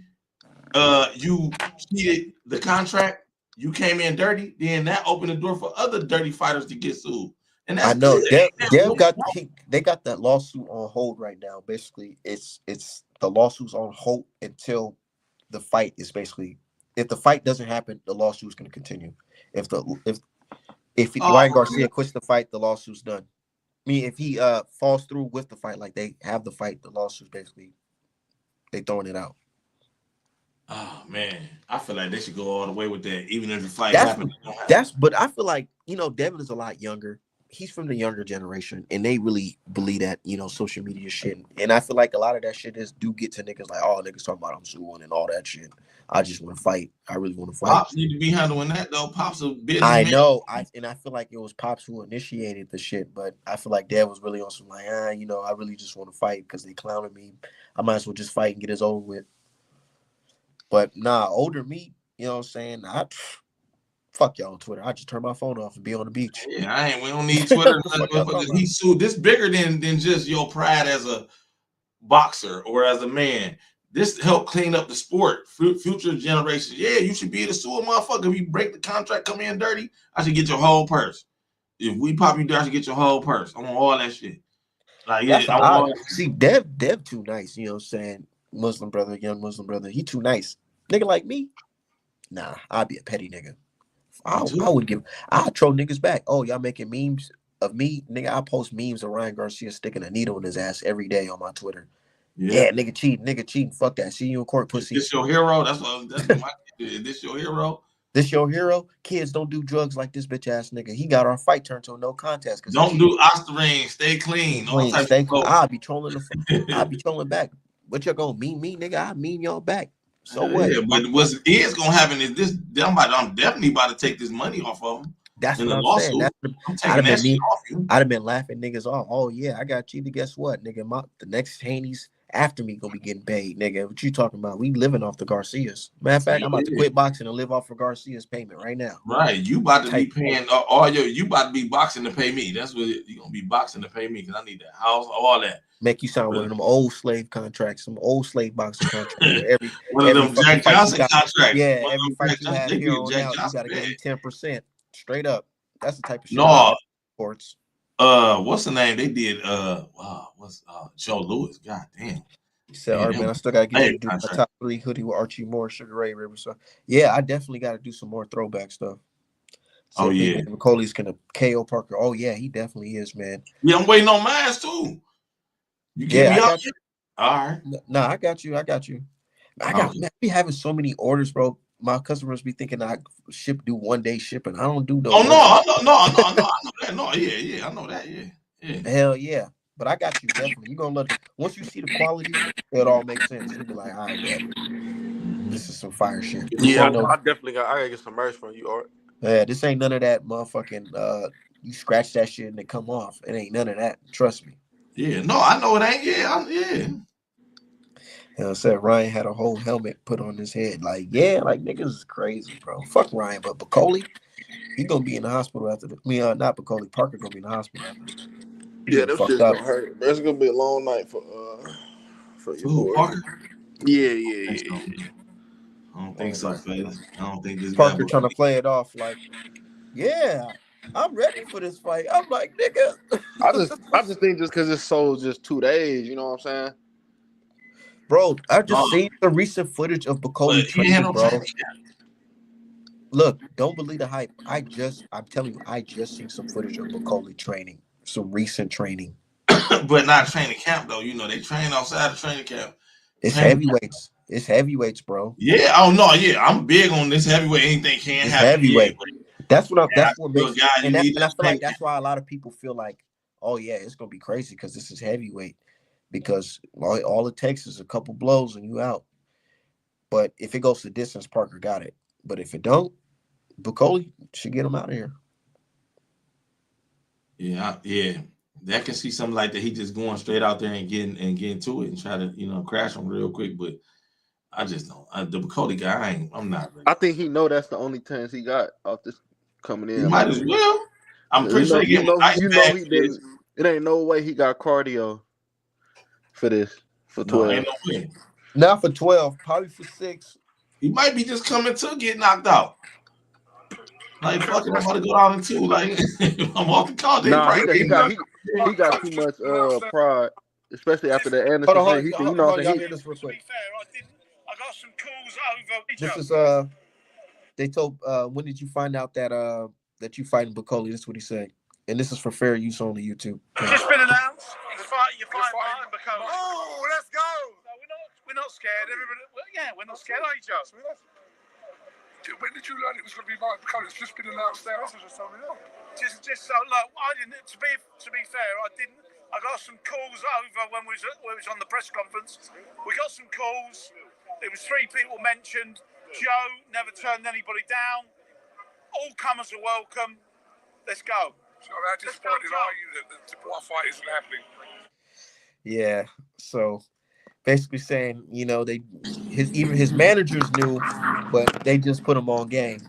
you cheated the contract, you came in dirty, then that opened the door for other dirty fighters to get sued. And I that's know good. Dev, That's Dev no got fault. they got that lawsuit on hold right now. Basically, it's the lawsuit's on hold until the fight is basically. If the fight doesn't happen, the lawsuit's going to continue. If the if Oh, Ryan Garcia quits the fight, the lawsuit's done. I mean, if he falls through with the fight, like they have the fight, the lawsuit's basically they throwing it out. oh man, I feel like they should go all the way with that, even if the fight That's happens. It don't happen. that's. But I feel like Devin is a lot younger. He's from the younger generation, and they really believe that social media shit. And I feel like a lot of that shit do get to niggas like, oh, niggas talking about I'm suing and all that shit. I just want to fight. I really want to fight. Pops need to be handling that though. Pops a I businessman. know. I feel like it was Pops who initiated the shit, but I feel like Dad was really on some like, I really just want to fight because they clowning me. I might as well just fight and get this over with. But nah, older me, you know what I'm saying? Fuck y'all on Twitter. I just turn my phone off and be on the beach. Yeah, we don't need Twitter. Fuck y'all talking about? He sued. This bigger than just your pride as a boxer or as a man. This help clean up the sport. Future generations. Yeah, you should be able to sue a motherfucker. If you break the contract, come in dirty, I should get your whole purse. If we pop you there, I should get your whole purse. I want all that shit. Like, yeah, That's I want odd. all that shit. See, Dev too nice, you know what I'm saying? Muslim brother, young Muslim brother. He too nice. Nigga like me? Nah, I'd be a petty nigga. I would give. I'll throw niggas back. Oh, y'all making memes of me, nigga? I post memes of Ryan Garcia sticking a needle in his ass every day on my Twitter. Yeah, nigga cheating. Fuck that. See you in court, pussy. Is this your hero? That's my. Is this your hero? This your hero? Kids don't do drugs like this bitch ass nigga. He got our fight turned to a no contest because Don't do Osterine. Stay clean. All types stay of clean. stuff. I'll be trolling I'll be trolling back. What y'all gonna mean me, nigga? I mean y'all back. So what? Yeah, but what is gonna happen is this. I'm definitely about to take this money off of him. That's in what the I'm lawsuit. saying. I'm taking that shit off you. I'd have been laughing niggas off. Oh yeah, I got cheated. Guess what, nigga? The next Haney's after me gonna be getting paid, nigga. What you talking about? We living off the Garcias. Matter of fact, I'm about to quit boxing and live off of Garcia's payment right now. Right, you about to be paying all your. You about to be boxing to pay me. That's what you gonna be boxing to pay me because I need that house, all that. Make you sound one of them old slave contracts, some old slave boxing contracts. Where one of them Jack Johnson contracts. Yeah, every fight you have here on out, you gotta give me 10%. Straight up. That's the type of shit. No, sports. What's the name? They did what's Joe Lewis. God damn. He said, all right, man, I still gotta get you to do my top 3 hoodie with Archie Moore, Sugar Ray River. So yeah, I definitely gotta do some more throwback stuff. So yeah. Bakole's gonna KO Parker. Oh yeah, he definitely is, man. Yeah, I'm waiting on mine too. You get me up? All right. No, I got you. Man, I be having so many orders, bro. My customers be thinking I do 1 day shipping. I don't do those. Oh no, I know that. No, yeah, I know that. Yeah. Hell yeah. But I got you definitely. You gonna look once you see the quality, it all makes sense. You'll be like, all right, man, this is some fire shit. Yeah, I definitely gotta get some merch from you, Art. Yeah, this ain't none of that motherfucking you scratch that shit and it come off. It ain't none of that. Trust me. Yeah, no, I know it ain't. Yeah. I said Ryan had a whole helmet put on his head. Like niggas is crazy, bro. Fuck Ryan, but Bakole, he gonna be in the hospital after not Bakole, Parker gonna be in the hospital after this. Yeah, that shit's gonna hurt. It's gonna be a long night for your boy. Parker? Yeah. I don't think so, fellas. I don't think this Parker trying to play it off like, yeah, I'm ready for this fight. I'm like, nigga. I just think just because it's just 2 days, you know what I'm saying? Bro, I just seen the recent footage of Bakole training, bro. Look, don't believe the hype. I'm telling you, I just seen some footage of Bakole training, some recent training. But not training camp though. You know, they train outside of training camp. It's heavyweights. It's heavyweights, bro. Yeah. Oh no. Yeah, I'm big on this heavyweight. Anything can happen. Heavyweight. That's what makes. And I feel like that's why a lot of people feel like, oh yeah, it's gonna be crazy because this is heavyweight. Because all it takes is a couple blows and you out. But if it goes to distance, Parker got it. But if it don't, Bakole should get him out of here. Yeah. That can see something like that. He just going straight out there and getting to it and try to crash him real quick. But I just don't. The Bakole guy, I'm not ready. I think he know that's the only chance he got off this coming in. He might as well. I'm pretty sure he didn't. It ain't no way he got cardio for for No, 12. ain't no way. Not for 12, probably for 6. He might be just coming to get knocked out. Like fucking, I'm about to go down in 2. Like I'm off the call. They Nah, probably he got too much pride, especially after the Hold Anderson on, thing. hold on, y'all hear this real quick. I got some calls over. This is they told when did you find out that that you fighting Bakole? This is what he said. And this is for fair use on the YouTube. Just been announced. You're fighting Martin Bakole. Oh, let's go. No, we're not scared. Everybody, we're not scared, are you, Joe? When did you learn it was going to be Martin Bakole? It's just been announced there. Just so we know. Just so look, I didn't. To be fair, I didn't. I got some calls over when we was on the press conference. We got some calls. There was 3 people mentioned. Joe never turned anybody down. All comers are welcome. Let's go. So how disappointed are you that the what fight isn't happening? Yeah. So basically saying, you know, even his managers knew, but they just put him on game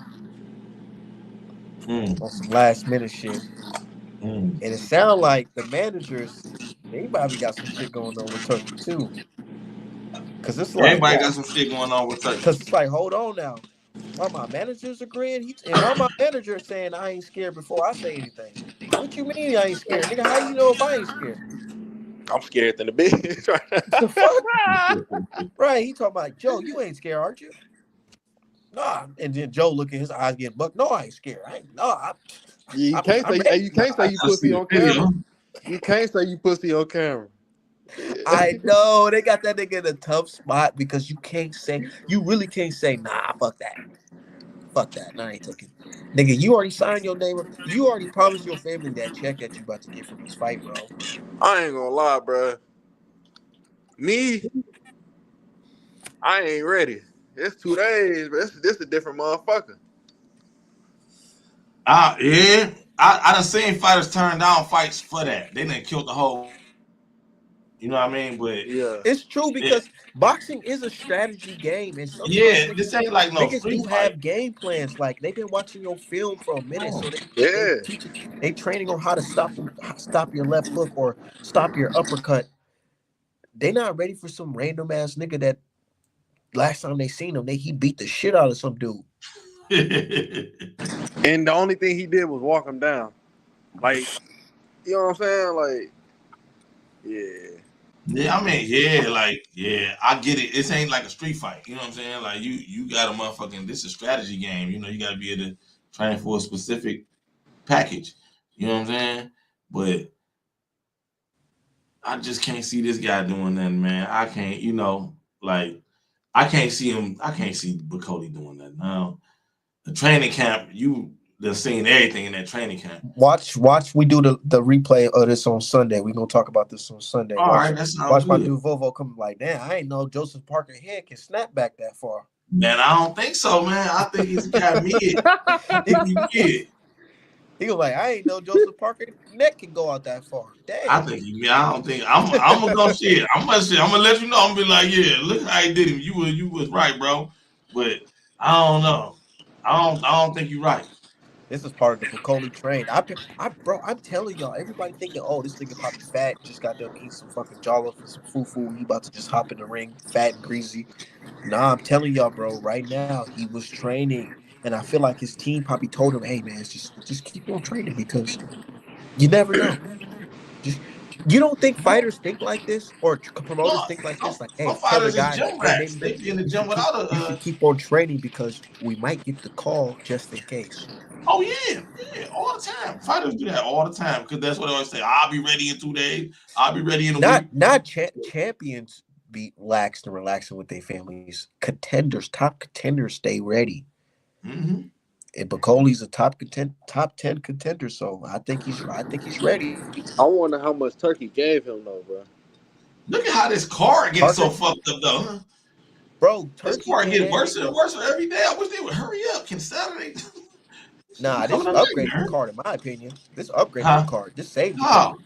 on some last minute shit. And it sounded like the managers, they probably got some shit going on with Turkey too. Cause it's like everybody got some shit going on with Turkey. Cause it's like, hold on now. While my manager's agreeing, and while my manager is saying I ain't scared before I say anything. What you mean I ain't scared, nigga? How you know if I ain't scared? I'm scared than the bitch. The fuck? Right? He talking about Joe. You ain't scared, aren't you? Nah. And then Joe looking, his eyes getting bucked. No, I ain't scared. You can't say you pussy on camera. You can't say you pussy on camera. I know they got that nigga in a tough spot because you really can't say, nah, fuck that. Fuck that. Nah, I ain't taking. Nigga, you already signed your name. You already promised your family that check that you about to get from this fight, bro. I ain't gonna lie, bro. I ain't ready. It's 2 days, but this a different motherfucker. Yeah. I done seen fighters turn down fights for that. They done killed the whole. You know what I mean? But yeah, it's true because boxing is a strategy game, and sometimes this ain't like no niggas street do fight. have game plans. Like they've been watching your film for a minute, so they yeah. teaching, they training on how to stop your left hook or stop your uppercut. They not ready for some random ass nigga that last time they seen him, he beat the shit out of some dude. And the only thing he did was walk him down. Like, you know what I'm saying? Like, yeah. Yeah, I mean, I get it. It ain't like a street fight. You know what I'm saying? Like you got a motherfucking this is a strategy game. You know, you gotta be able to train for a specific package. You know what I'm saying? But I just can't see this guy doing nothing, man. I can't, I can't see Bakole doing that. Now, the training camp, they're seeing everything in that training camp. Watch. We do the replay of this on Sunday. We're gonna talk about this on Sunday. All right, that sounds watch good. my dude Vovo come like, damn, I ain't know Joseph Parker head can snap back that far. Man, I don't think so, man. I think he's got mid. I think he's mid. He was like, I ain't know Joseph Parker neck can go out that far. Damn. I don't think I'm gonna go shit. I'm gonna let you know. I'm gonna be like, yeah, look how he did him. You was right, bro. But I don't know. I don't think you're right. This is part of the Bakole train. I'm telling y'all, everybody thinking, oh, this nigga probably fat, just got done eating some fucking jollof and some fufu. He about to just hop in the ring, fat and greasy. Nah, I'm telling y'all, bro, right now he was training. And I feel like his team probably told him, hey man, just keep on training because you never know. You don't think fighters think like this or promoters think like this? Like, hey, some tell the fighters is guy, gym hey, rats. maybe They be in the you gym without should keep on training because we might get the call just in case. Oh yeah, all the time. Fighters do that all the time because that's what they always say. I'll be ready in 2 days. I'll be ready in a week. Not champions be laxed and relaxing with their families. Top contenders stay ready. Mm-hmm. And Bakole's a top 10 contender, so I think he's ready. I wonder how much Turkey gave him though, bro. Look at how this card getting so fucked up though, huh? Bro, this card getting worse and worse every day. I wish they would hurry up. Can Saturday? Nah, this upgraded the card in my opinion. This upgraded the card. This saved the card.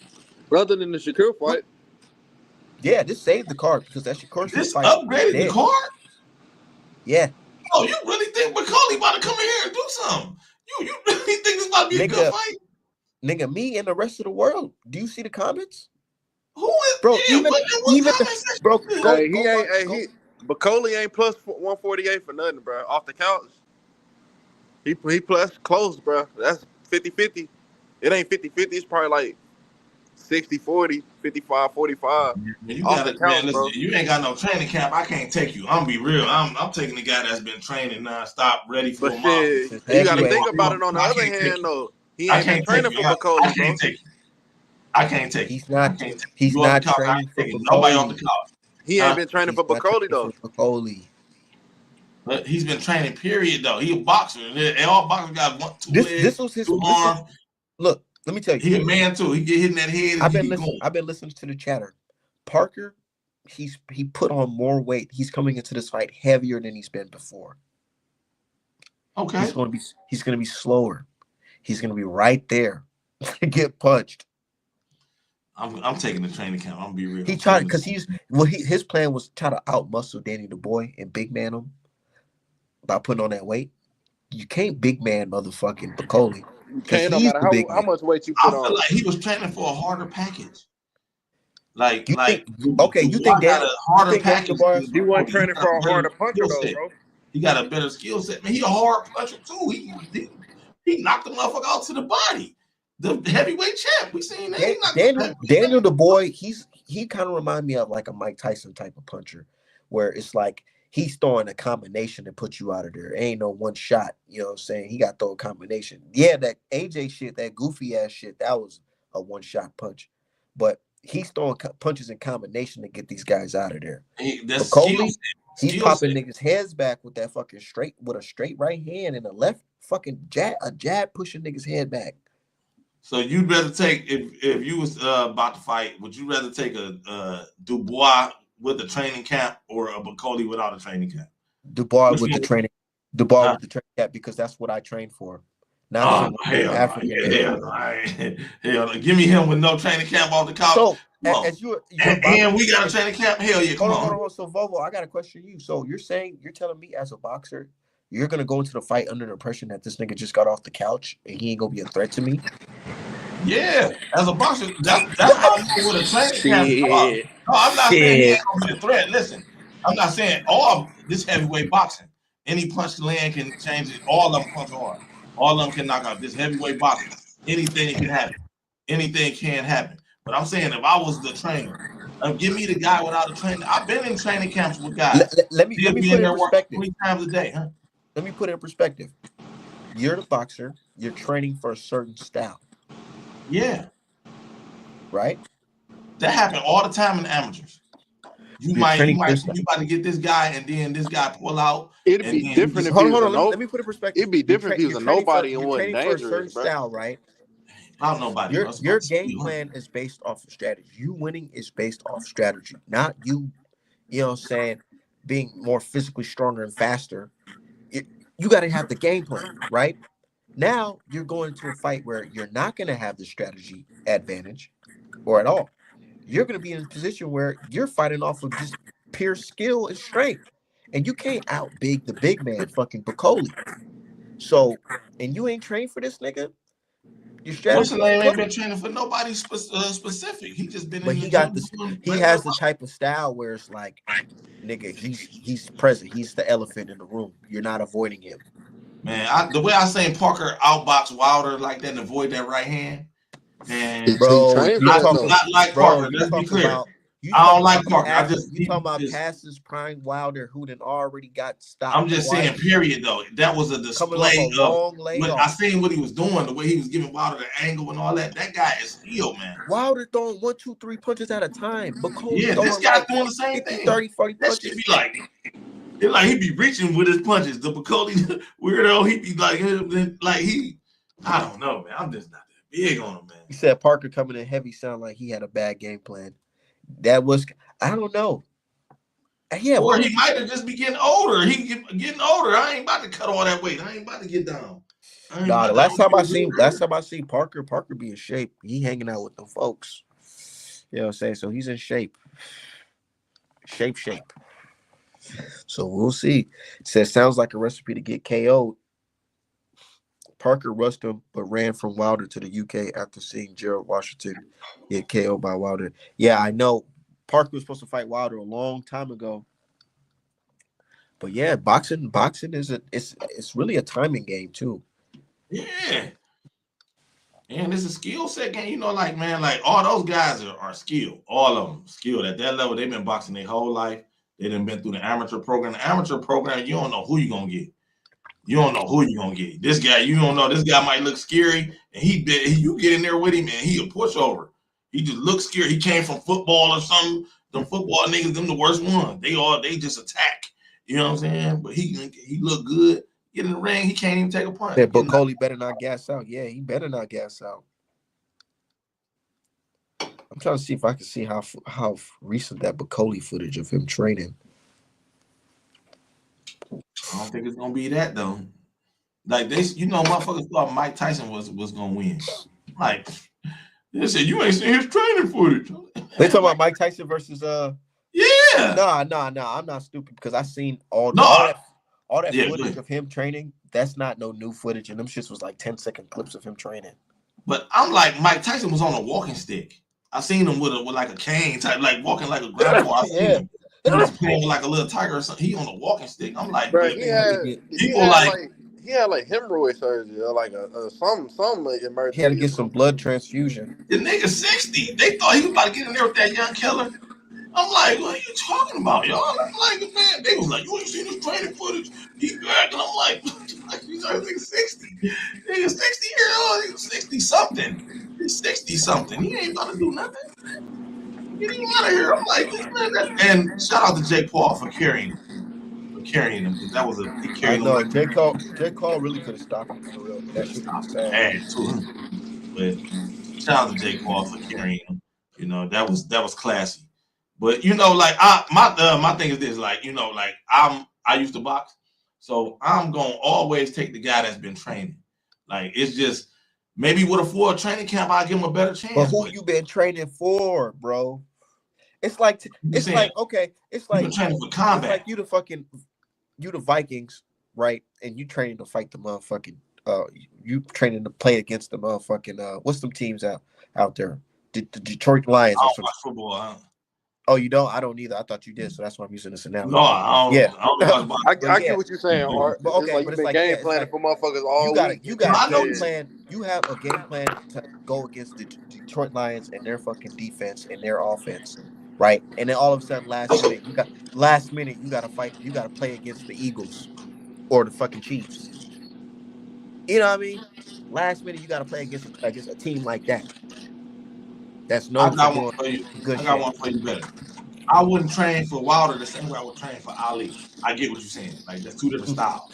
Rather than the Shakur fight. Yeah, this saved the card because that Shakur this fight upgraded the card. Yeah. Oh, you really think Bakole about to come in here and do something? You really think this about to be a good fight? Nigga, me and the rest of the world. Do you see the comments? Who is bro. yeah, Even what comment section bro, is this? go Hey, he ain't. watch. Hey, he Bakole ain't plus 148 for nothing, bro. Off the couch, he plus close, bro. That's 50-50. It ain't 50-50. It's probably like 60-40, 55-45 Man, you off got the it, man. couch, Listen, bro. you ain't got no training camp. I can't take you. I'm gonna be real. I'm taking the guy that's been training nonstop, ready But for a mile. This shit, is you got to heavyweight. think about it. On the I other can't take hand, you. though, he I ain't been can't take training you. for I Bakole, can't bro. take you. I can't take you. He's I not. can't take He's you off the not couch. I training ain't for taking nobody off the Bakole. couch. He ain't Huh? been training He's for not Bakole training though. for Bakole. But he's been training. Period. Though he a boxer. And all boxers got two This legs, was his. two This is arms. look. Let me tell you. He a man too. He get hit in that head and he going. I've been listening to the chatter. Parker, he put on more weight. He's coming into this fight heavier than he's been before. Okay. He's gonna be slower. He's gonna be right there to get punched. I'm taking the training camp. I'm gonna be real. He I'm tried taking because his plan was try to outmuscle Danny the Boy and big man him by putting on that weight. You can't big man motherfucking Bakole You because can't, no he's matter the big how man. much weight you I put feel on. like he was training for a harder package. Like You think like okay? Dubois got a You harder think Danny the package Boy? than He wasn't Bakole. He training got for a a better harder puncher skill though, set. bro. He got a better skill set. Man, he a hard puncher too. He knocked the motherfucker out to the body. The heavyweight champ. We seen that. He knocked the heavyweight Daniel champ. the Boy, he kind of remind me of like a Mike Tyson type of puncher, where it's like he's throwing a combination to put you out of there. Ain't no one shot. You know what I'm saying? He got to throw a combination. Yeah, that AJ shit, that goofy ass shit, that was a one shot punch. But he's throwing punches in combination to get these guys out of there. That's But skill Coley, set. he's Skill popping set. niggas' heads back with that fucking with a straight right hand and a left fucking jab pushing niggas' head back. So you'd rather take if you was about to fight, would you rather take a Dubois with a training camp or a Bakole without a training camp? Dubois Which with the one? training, Dubois Huh? with the training cap because that's what I trained for, not Oh some hell no! African Hell nigga. no! Hell no! Give me him with no training camp off the couch. So Come on. as you're a And boxer, we got a training camp. Hell yeah! Come hold on. on. So Vovo, I got a question for you. So you're telling me as a boxer, you're gonna go into the fight under the impression that this nigga just got off the couch and he ain't gonna be a threat to me? Yeah, as a boxer, that's how What? I know what a training camp is about. Shit, No, I'm not saying he ain't shit. gonna be a threat. Listen, I'm not saying all this heavyweight boxing. Any punch land can change it. All of them punch hard. All of them can knock out. This heavyweight boxing, anything can happen. Anything can happen. But I'm saying if I was the trainer, give me the guy without a trainer. I've been in training camps with guys. Let They'll me be put in it in there working perspective. 3 times a day, huh? Let me put it in perspective. You're the boxer. You're training for a certain style, Yeah, right? that happened all the time in amateurs. You You're might training for think this style. you about to get this guy, and then this guy pull out, It'd and be then you different just if he was Hold a on. no. Let me put it in perspective. It'd be different if he was a nobody and You're wasn't training for a dangerous, certain bro. style, right? about nobody, bro. It's Your about game skill. plan is based off of strategy. You winning is based off strategy, not you. You know what I'm saying? Being more physically stronger and faster. You got to have the game plan, right? Now you're going into a fight where you're not going to have the strategy advantage or at all. You're going to be in a position where you're fighting off of just pure skill and strength. And you can't out big the big man, fucking Bakole. So, and you ain't trained for this nigga, your What's the strategy is name? Ain't fluid. been training for nobody specific. He just been But in the he got gym this, doing he regular. has the type of style where it's like, nigga, he's present. He's the elephant in the room. You're not avoiding him. Man, the way I seen Parker outbox Wilder like that and avoid that right hand, and So he Bro, trained for you're that talking, though. not like bro, Parker. Let's be clear. you I don't talking like about Parker. I past just you he talking about just past his prime Wilder who done already got stopped I'm just saying, twice, period, though. That was a coming off a display of long what I layoff. seen what he was doing, the way he was giving Wilder the angle and all that. That guy is skilled, man. Wilder throwing 1, 2, 3 punches at a time. Bakole Yeah, this throwing guy's like doing the same 50, thing. 30, 40 That should punches. be like, it's like he be reaching with his punches. The Bakole weirdo, he be like he, I don't know, man. I'm just not that big on him, man. He said Parker coming in heavy sound like he had a bad game plan. That was, I don't know. Yeah, Or he might have just be getting older. Getting older. I ain't about to cut all that weight. I ain't about to get down. I ain't nah, about the to. I'm gonna get last older. time I seen Parker be in shape. He hanging out with them folks. You know what I'm saying? So he's in shape. Shape. So we'll see. Says sounds like a recipe to get KO'd. Parker rushed him, but ran from Wilder to the UK after seeing Gerald Washington get KO'd by Wilder. Yeah, I know. Parker was supposed to fight Wilder a long time ago. But yeah, boxing is it's really a timing game too. Yeah. And it's a skill set game. You know, like, man, like all those guys are skilled. All of them skilled at that level. They've been boxing their whole life. They done been through the amateur program. The amateur program, you don't know who you're gonna get. You don't know who you're gonna get. This guy, you don't know. This guy might look scary, and you get in there with him, and he a pushover. He just looks scary. He came from football or something. Them football niggas, them the worst ones. They just attack. You know what I'm saying? But he look good. Get in the ring, he can't even take a punch. Yeah, Bakole better not gas out. Yeah, he better not gas out. I'm trying to see if I can see how recent that Bakole footage of him training. I don't think it's gonna be that though. Like this, motherfuckers thought Mike Tyson was gonna win. Like they said, you ain't seen his training footage. They talking about Mike Tyson versus Yeah. Nah. I'm not stupid because I seen all that footage of him training. That's not no new footage, and them shits was like 10-second clips of him training. But I'm like, Mike Tyson was on a walking stick. I seen him with like a cane type, like walking like a grandpa. I seen him. He was playing with like a little tiger or something. He on a walking stick. I'm like, bro, he had like hemorrhoid surgery or like some emergency. He had to get some blood transfusion. The nigga 60. They thought he was about to get in there with that young killer. I'm like, what are you talking about, y'all? I'm like, man, they was like, you ain't seen this training footage. He back, and I'm like, he's only 60. He's 60 years old. He's 60 something. He's 60 something. He ain't about to do nothing. Get him out of here. I'm like, this man. And shout out to Jake Paul for carrying him because that was he carried him. I know Jake Paul really could have stopped him for real, but that shit was sad too. But shout out to Jake Paul for carrying him. That was classy. But like my thing is this, like like I used to box, so I'm gonna always take the guy that's been training. Like it's just maybe with a full training camp, I'll give him a better chance. But who you been training for, bro? It's like okay, it's like training for combat. It's like you the Vikings, right? And you training to fight the motherfucking you training to play against the motherfucking what's them teams out there? The Detroit Lions. I don't watch football. Huh? Oh, you don't? I don't either. I thought you did, so that's why I'm using this analogy. No, I don't. Yeah, I get what you're saying, Art. But okay, it's like game planning for motherfuckers all week. You got a game plan. You have a game plan to go against the Detroit Lions and their fucking defense and their offense, right? And then all of a sudden, last minute, you got to fight. You got to play against the Eagles or the fucking Chiefs. You know what I mean? Last minute, you got to play against a team like that. That's no. I got one for you. One for you better. I wouldn't train for Wilder the same way I would train for Ali. I get what you're saying. Like that's two different styles.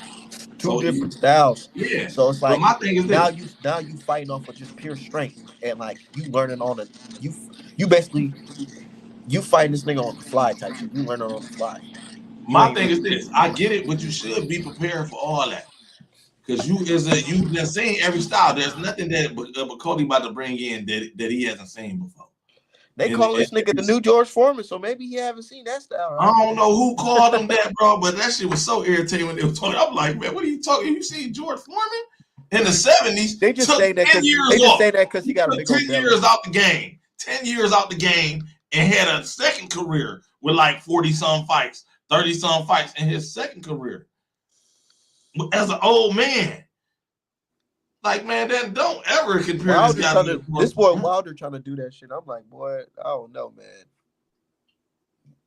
Different styles. Yeah. So it's like my thing is now you fighting off of just pure strength and like you learning on you basically fighting this nigga on the fly type shit. You learning on the fly. My thing is this. I get it, but you should be prepared for all that. Because you've been seeing every style. There's nothing that Bakole about to bring in that he hasn't seen before. They call this nigga the new George Foreman, so maybe he haven't seen that style. Right? I don't know who called him that, bro, but that shit was so irritating when they were talking. I'm like, man, what are you talking? You see George Foreman in the 70s? They just say that because he got a big 10 years out the game. 10 years out the game and had a second career with like 40-some fights, 30-some fights in his second career. As an old man, like, man, then don't ever compare this guy to this boy Wilder trying to do that shit. I'm like, boy, I don't know, man.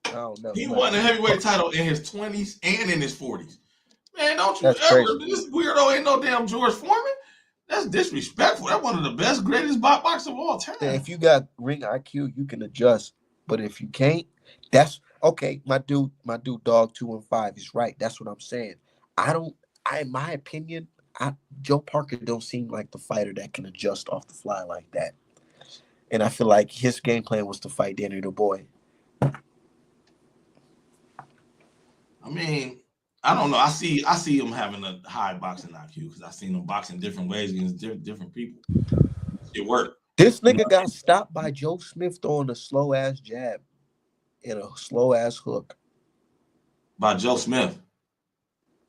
I don't know. He won a heavyweight title in his 20s and in his 40s. Man, don't you That's ever? Crazy. This weirdo ain't no damn George Foreman. That's disrespectful. That's one of the best, greatest boxers of all time. If you got ring IQ, you can adjust. But if you can't, that's okay. My dude, dog 2-5 is right. That's what I'm saying. In my opinion, Joe Parker don't seem like the fighter that can adjust off the fly like that. And I feel like his game plan was to fight Danny the Boy. I mean, I don't know. I see him having a high boxing IQ because I've seen him boxing different ways against different people. It worked. This nigga got stopped by Joe Smith throwing a slow ass jab and a slow ass hook. By Joe Smith.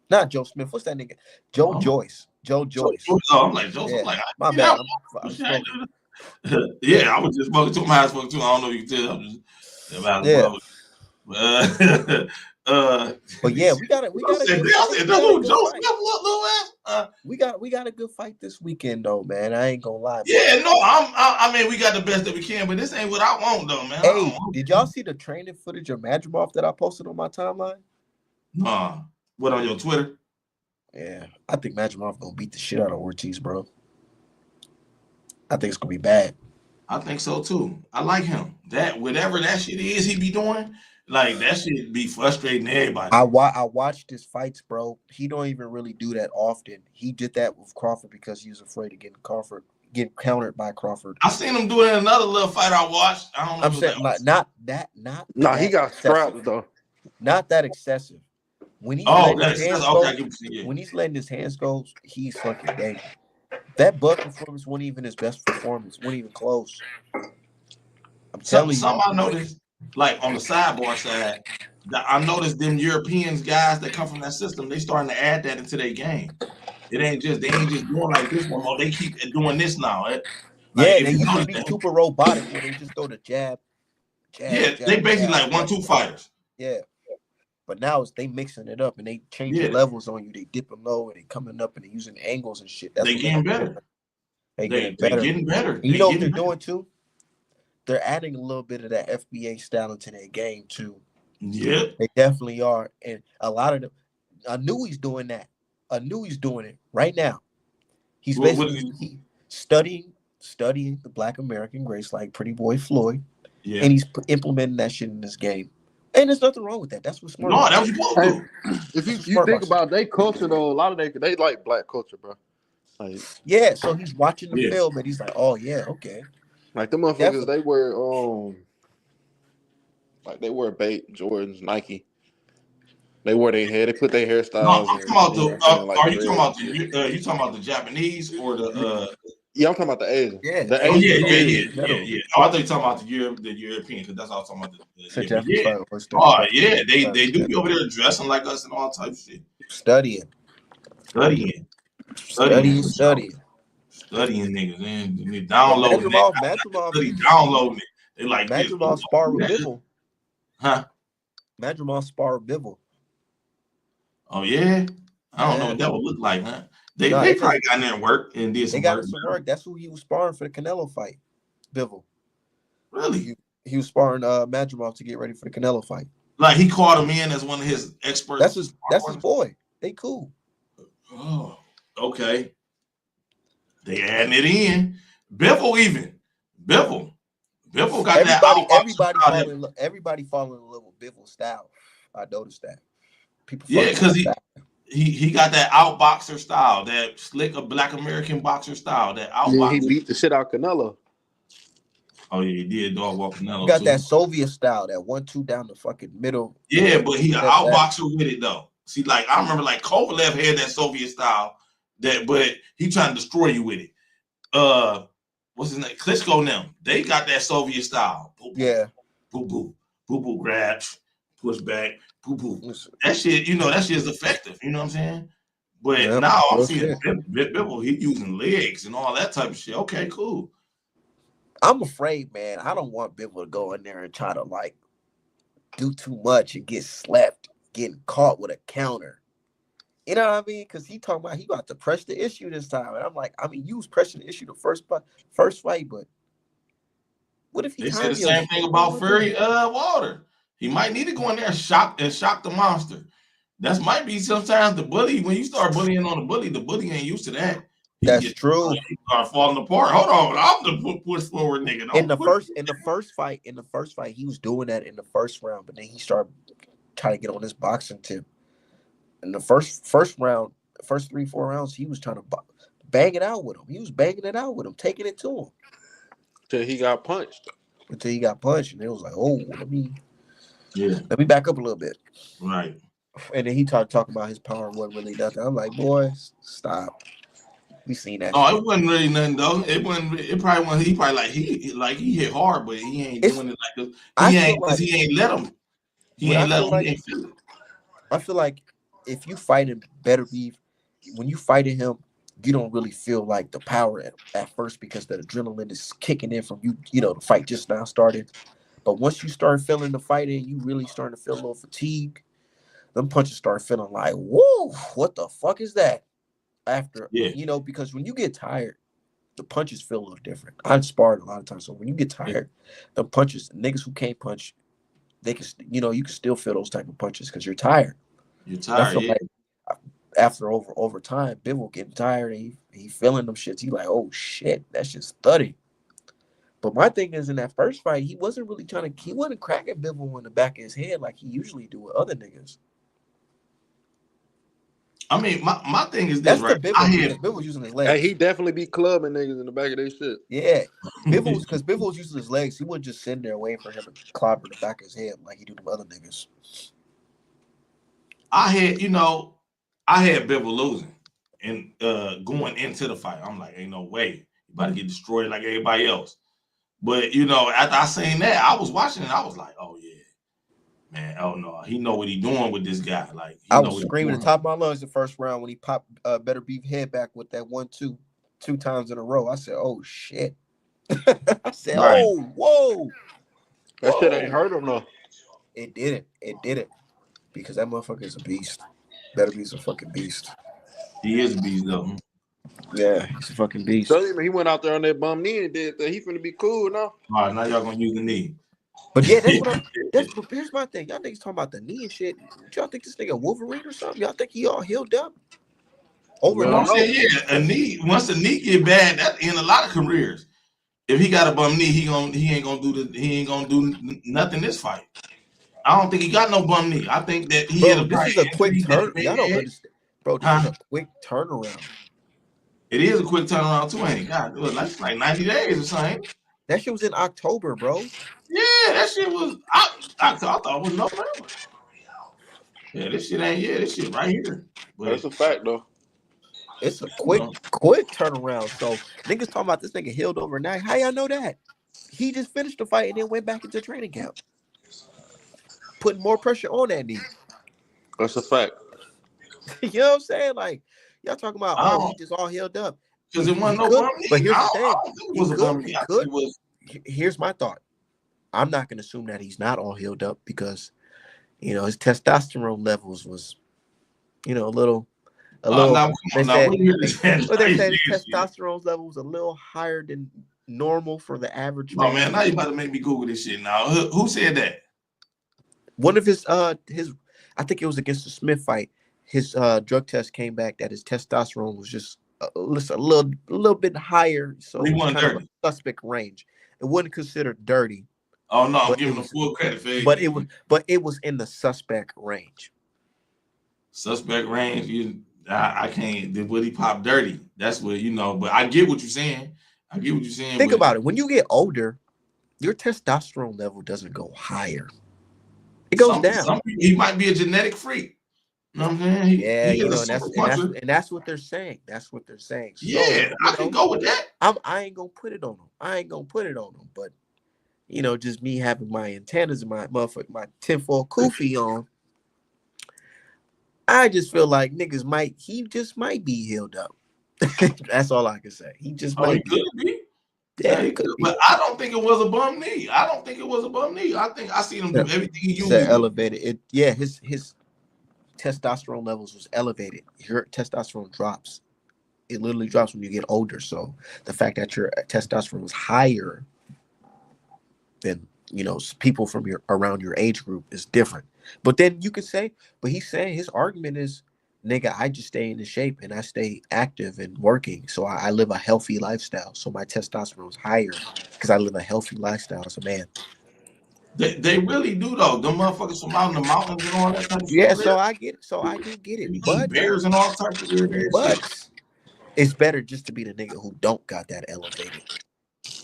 Not Joe Smith. What's that nigga? Joe Joyce. Joe Joyce. Oh, I'm like Joe. Yeah. I'm like, My I bad. that I'm one. smoking. Yeah, I was just smoking too. I smoking too. I don't know if you can tell. I'm just about Yeah. But yeah, we got a good Joe fight. Smith, little ass. We got a good fight this weekend though, man. I ain't gonna lie, man. Yeah, no, I mean, we got the best that we can, but this ain't what I want though, man. Hey, did y'all see the training footage of Madrimov that I posted on my timeline? Nah, what on your Twitter? Yeah, I think Madrimov gonna beat the shit out of Ortiz, bro. I think it's gonna be bad. I think so too. I like him. That whatever that shit is he be doing, like that shit be frustrating everybody. I watched his fights, bro. He don't even really do that often. He did that with Crawford because he was afraid of getting countered by Crawford. I seen him do it in another little fight I watched. I don't know. I'm saying not that. Nah, he got excessive. scrapped though. Not that excessive. When he's when he's letting his hands go, he's fucking dangerous. That Bud performance wasn't even his best performance. Wasn't even close. I'm telling you. Something I noticed, like on the sidebar side, that I noticed them Europeans guys that come from that system, they starting to add that into their game. They ain't just doing like this no more. They keep doing this now. They used to be super robotic where they just throw the jab. They basically like 1-2 fighters. Yeah. But now they mixing it up and they changing levels on you. They dipping low and they coming up and they using angles and shit. They getting better. They getting better. You know what they're doing too? They're adding a little bit of that FBA style into their game too. Yeah, they definitely are. And a lot of them, I knew he's doing that. I knew he's doing it right now. He's basically studying the Black American grace like Pretty Boy Floyd. Yeah, and he's implementing that shit in this game. And there's nothing wrong with that. That's what smart. No, that's what you supposed to do. If you think about their culture though, a lot of they like black culture, bro. Like, yeah, so he's watching the film and he's like, oh yeah, okay. Like the motherfuckers, they wear Bait, Jordans, Nike. They wear their hair. They put their hairstyles. No, I'm talking about are you talking about the Japanese or the? Yeah, I'm talking about the Asian. Yeah. The Asian. Yeah. Oh, I thought you were talking about the European because that's all I'm talking about. They do be over there dressing like us and all types of shit. Studying niggas, man. Downloading it. Downloading it. They like Madrimov spar with Bivol. Huh? Madrimov spar with Bivol. Oh yeah? I don't know what that would look like, huh? They probably got in there and worked and did some work. They got some work. That's who he was sparring for the Canelo fight. Bivol. Really? He was sparring Madrimov to get ready for the Canelo fight. Like he called him in as one of his experts. That's his boy. They cool. Oh, okay. They adding it in. Bivol got that. Everybody falling in love with Bivol style. I noticed that. People because he got that outboxer style, that slick Black American boxer style. That outboxer. Yeah, he beat the shit out Canelo. Oh yeah, he did dog walk Canelo. He got that Soviet style, that 1-2 down the fucking middle. Yeah, but he an outboxer with it though. See, like I remember, like Kovalev had that Soviet style, but he trying to destroy you with it. What's his name? Klitschko and them. They got that Soviet style. Boo, yeah. Boo, grabs, push back, boo. That shit, that shit is effective. You know what I'm saying? But now I'm seeing Bivol, he using legs and all that type of shit. Okay, cool. I'm afraid, man. I don't want Bivol to go in there and try to like do too much and get slapped, getting caught with a counter. You know what I mean? Because he talking about he about to press the issue this time, and I'm like, you was pressing the issue the first fight, but what if he? They said the same thing about Fury Wilder. He might need to go in there and shock the monster. That might be sometimes the bully. When you start bullying on the bully ain't used to that. That's true. He start falling apart. Hold on, I'm the push forward nigga. In the first fight, he was doing that in the first round, but then he started trying to get on this boxing tip. In the first round, first 3-4 rounds, he was trying to bang it out with him. He was banging it out with him, taking it to him. Until he got punched. And it was like, oh, let me back up a little bit. Right. And then he talking about his power wasn't really nothing. I'm like, boy, stop. We seen that. Oh, it wasn't really nothing though. It wasn't. It probably wasn't. He probably he hit hard, but he ain't doing it like this. He ain't let him. He ain't feel it. I feel like if you fight him, better be when you fighting him, you don't really feel like the power at first because the adrenaline is kicking in from you. You know, the fight just now started. But once you start feeling the fight in, you really starting to feel a little fatigue. Them punches start feeling like, whoa, what the fuck is that? After, Yeah, because when you get tired, the punches feel a little different. I've sparred a lot of times. So when you get yeah. tired, the punches, niggas who can't punch, they can, you can still feel those type of punches because you're tired. You're And I tired. feel Yeah. like after over time, Bivol getting tired and he feeling them shits. He like, oh shit, that shit's thuddy. But my thing is, in that first fight, he wasn't really he wasn't cracking Bivol in the back of his head like he usually do with other niggas. I mean, my thing is this, That's the right? I Bivol because had Bivol's using his Hey, legs. he definitely be clubbing niggas in the back of their shit. Yeah. Bivol's using his legs. He wasn't just sitting there waiting for him to clobber the back of his head like he do to other niggas. I had Bivol losing and going into the fight. I'm like, ain't no way. You about to get destroyed like everybody else. But after I seen that, I was watching it. I was like, oh yeah, man. Oh no, he know what he doing with this guy. Like he I know was what he screaming at doing. the top of my lungs the first round when he popped Better Beef head back with that 1-2 two times in a row. I said, oh shit. I said, Right. oh, whoa. That shit ain't Whoa. hurt him though. It didn't. It didn't. Because that motherfucker is a beast. Better Beef's a fucking beast. He is a beast though. Yeah, he's a fucking beast. So he went out there on that bum knee and did that. He finna be cool now. All right, now y'all gonna use the knee. But yeah, but here's my thing. Y'all niggas talking about the knee and shit. Y'all think this nigga Wolverine or something? Y'all think he all healed up? We No, I'm don't Overnight? know. saying, yeah, a knee. Once the knee get bad, that in a lot of careers. If he got a bum knee, he ain't gonna do nothing this fight. I don't think he got no bum knee. I think that he had Bro, a this prior is a quick injury that turn. he Y'all don't had. understand. Bro, this is Huh? a quick turnaround. It is a quick turnaround too, ain't it? God, it was like 90 days or something. That shit was in October, bro. Yeah, that shit was. I thought it was November. Yeah, this shit ain't. Yeah, this shit right here. That's But a fact though. It's a you know, quick turnaround. So niggas talking about this nigga healed overnight. How y'all know that? He just finished the fight and then went back into training camp, putting more pressure on that knee. That's a fact. You know what I'm saying? Like, y'all talking about, I oh, he don't just all healed up. because it He wasn't no could, bum but knee. here's the I thing. don't think it He was a could, bum knee. he I think could. it was. Here's my thought. I'm not gonna assume that he's not all healed up because his testosterone levels was, a little Now come they on. Now said we hear this man well, they're like saying his this shit. testosterone levels a little higher than normal for the average No man. man, now you about to make me Google this shit. Now who said that? One of his I think it was against the Smith fight. His drug test came back that his testosterone was just a little bit higher, so Well, he it was wasn't kind of a dirty. suspect range. It wasn't considered dirty, Oh no, I'm but it giving him was full credit for but it everything. was but it was in the suspect range. Suspect range. I can't. Did Woody pop dirty? That's what But I get what you're saying. I get what you're saying. Think But about it. When you get older, your testosterone level doesn't go higher. It goes down. some people, he might be a genetic freak. You know what I'm saying? Yeah, He is a and super puncher. that's what they're saying. That's what they're saying. So, Yeah, I can go with that. I ain't gonna put it on them. I ain't gonna put it on them. But just me having my antennas and my motherfucker, my tinfoil kufi on, I just feel like he just might be healed up. That's all I can say. He just Oh, he might be. could be. Yeah, Yeah, he he could could. be. But I don't think it was a bum knee. I don't think it was a bum knee. I think I seen him do everything he It's usually do. elevated. His testosterone levels was elevated. Your testosterone drops. It literally drops when you get older. So the fact that your testosterone was higher than people from around your age group is different. But then you could say, but he's saying his argument is, nigga, I just stay in shape and I stay active and working, so I live a healthy lifestyle. So my testosterone is higher because I live a healthy lifestyle as a man. They really do though. Them motherfuckers from out in the mountains and all that type of shit. Yeah, so I get it. So I do get They it. be eating But bears and all types of weird ass shit. it's better just to be the nigga who don't got that elevated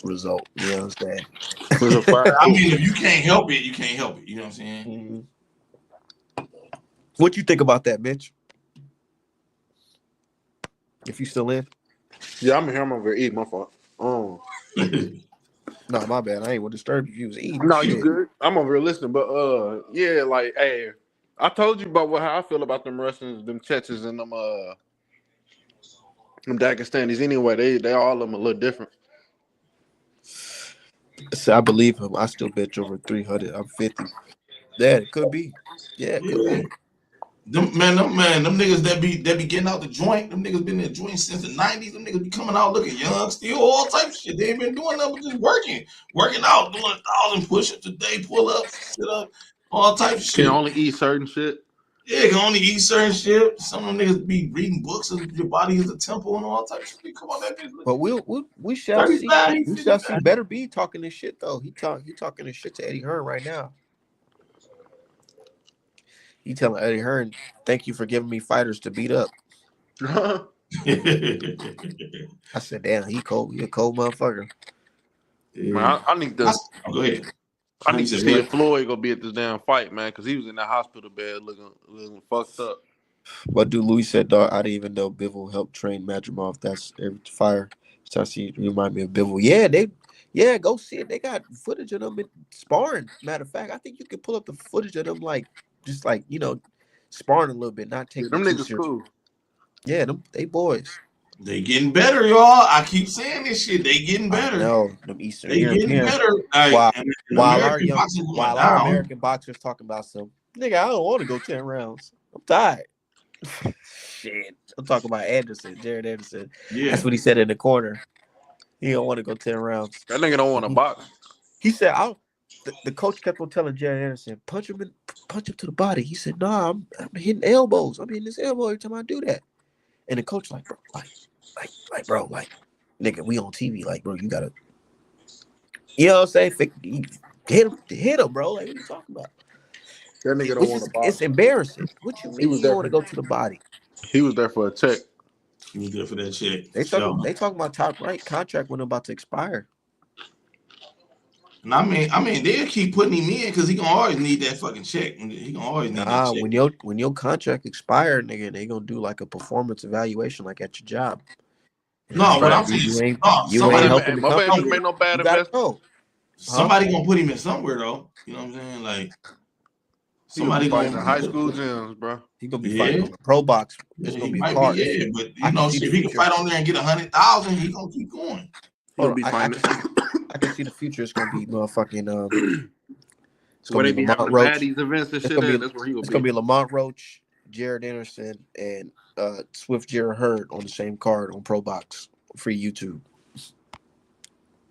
result. You know what I'm saying? It's a fact. I mean, if you can't help it, you can't help it. You know what I'm saying? Mhm. What you think about that, Mitch? If you still in? Yeah, I'm here. I'm over here eating. My fault. No, my bad. I ain't want to disturb you if you was eating. No, you Shit. good. I'm over here listening, but yeah, like, hey, I told you about how I feel about them Russians, them Chechens, and them Them Dagestanis anyway, they all of them a little different. So I believe him. I still bet you over 300. I'm 50. Yeah, it could be. Yeah, it could Yeah. be. Them niggas that be getting out the joint, them niggas been in the joint since the 90s. Them niggas be coming out looking young, still all type of shit. They ain't been doing nothing but just working out, doing 1,000 push-ups a day, pull-ups, sit-up, all type of Can shit. only eat certain shit. Yeah, you can only eat certain shit. Some of them niggas be reading books of your body is a temple and all type of shit. Come on, that bitch But looking we shall see. 35, We he's shall see. 55. Better be talking this shit though. He talking this shit to Eddie Hearn right now. He telling Eddie Hearn, "Thank you for giving me fighters to beat up." I said, "Damn, he cold. He a cold motherfucker." Yeah. I need to. Oh, go ahead. I You need to said see what? if Floyd gonna be at this damn fight, man, because he was in that hospital bed looking fucked up. What do Louis said, dog? I didn't even know Bivol helped train Madrimov. That's every fire. So I see, remind me of Bivol. Yeah, go see it. They got footage of them in sparring. Matter of fact, I think you could pull up the footage of them, like just like sparring a little bit, not Yeah, taking them it too niggas serious. cool. Yeah, they boys. They getting better, y'all. I keep saying this shit. They getting I better. know them Eastern They getting European. better. While And while our American young boxing going while our down. American boxers talking about some nigga, I don't want to go 10 rounds. I'm tired. Shit. I'm talking about Anderson, Jared Anderson. That's Yeah. what he said in the corner. He don't want to go 10 rounds. That nigga don't want to box. He said, the coach kept on telling Jared Anderson, punch him to the body. He said, nah, I'm hitting elbows. I'm hitting his elbow every time I do that. And the coach like, bro, bro, nigga, we on TV. Like, bro, you gotta, you know what I'm saying? Hit him, bro. Like, what are you talking about? That nigga don't Which want is, to it's box. embarrassing. What you He mean was you there. want to go to the body? He was there for a check. He was there for that check. They For sure. talking about Top Right contract when about to expire. And I mean, they'll keep putting him in because he gonna always need that fucking check. He gonna always need that Nah, check. when your contract expired, nigga, they gonna do like a performance evaluation, like at your job. And if No, you what gotta I'm do, saying is, you ain't helping the My man company, just made no bad you gotta investment. go, huh? somebody gonna put him in somewhere though. You know what I'm saying? Like He gonna be somebody fighting gonna in high school gyms, bro. He gonna be fighting yeah. on the pro box. It's Yeah, gonna he be a might be, card. yeah, but I you can know, see shit, the if he can future. fight on there and get 100,000, he gonna keep going. He Hold gonna on, be fighting. I can see the future. It's gonna be motherfucking it's Where gonna they be be Lamont having the Roach. baddies events and It's shit gonna at, be that's where he gonna it's gonna be. be Lamont Roach, Jared Anderson, and Swift Jared Hurd on the same card on Pro Box. Free YouTube.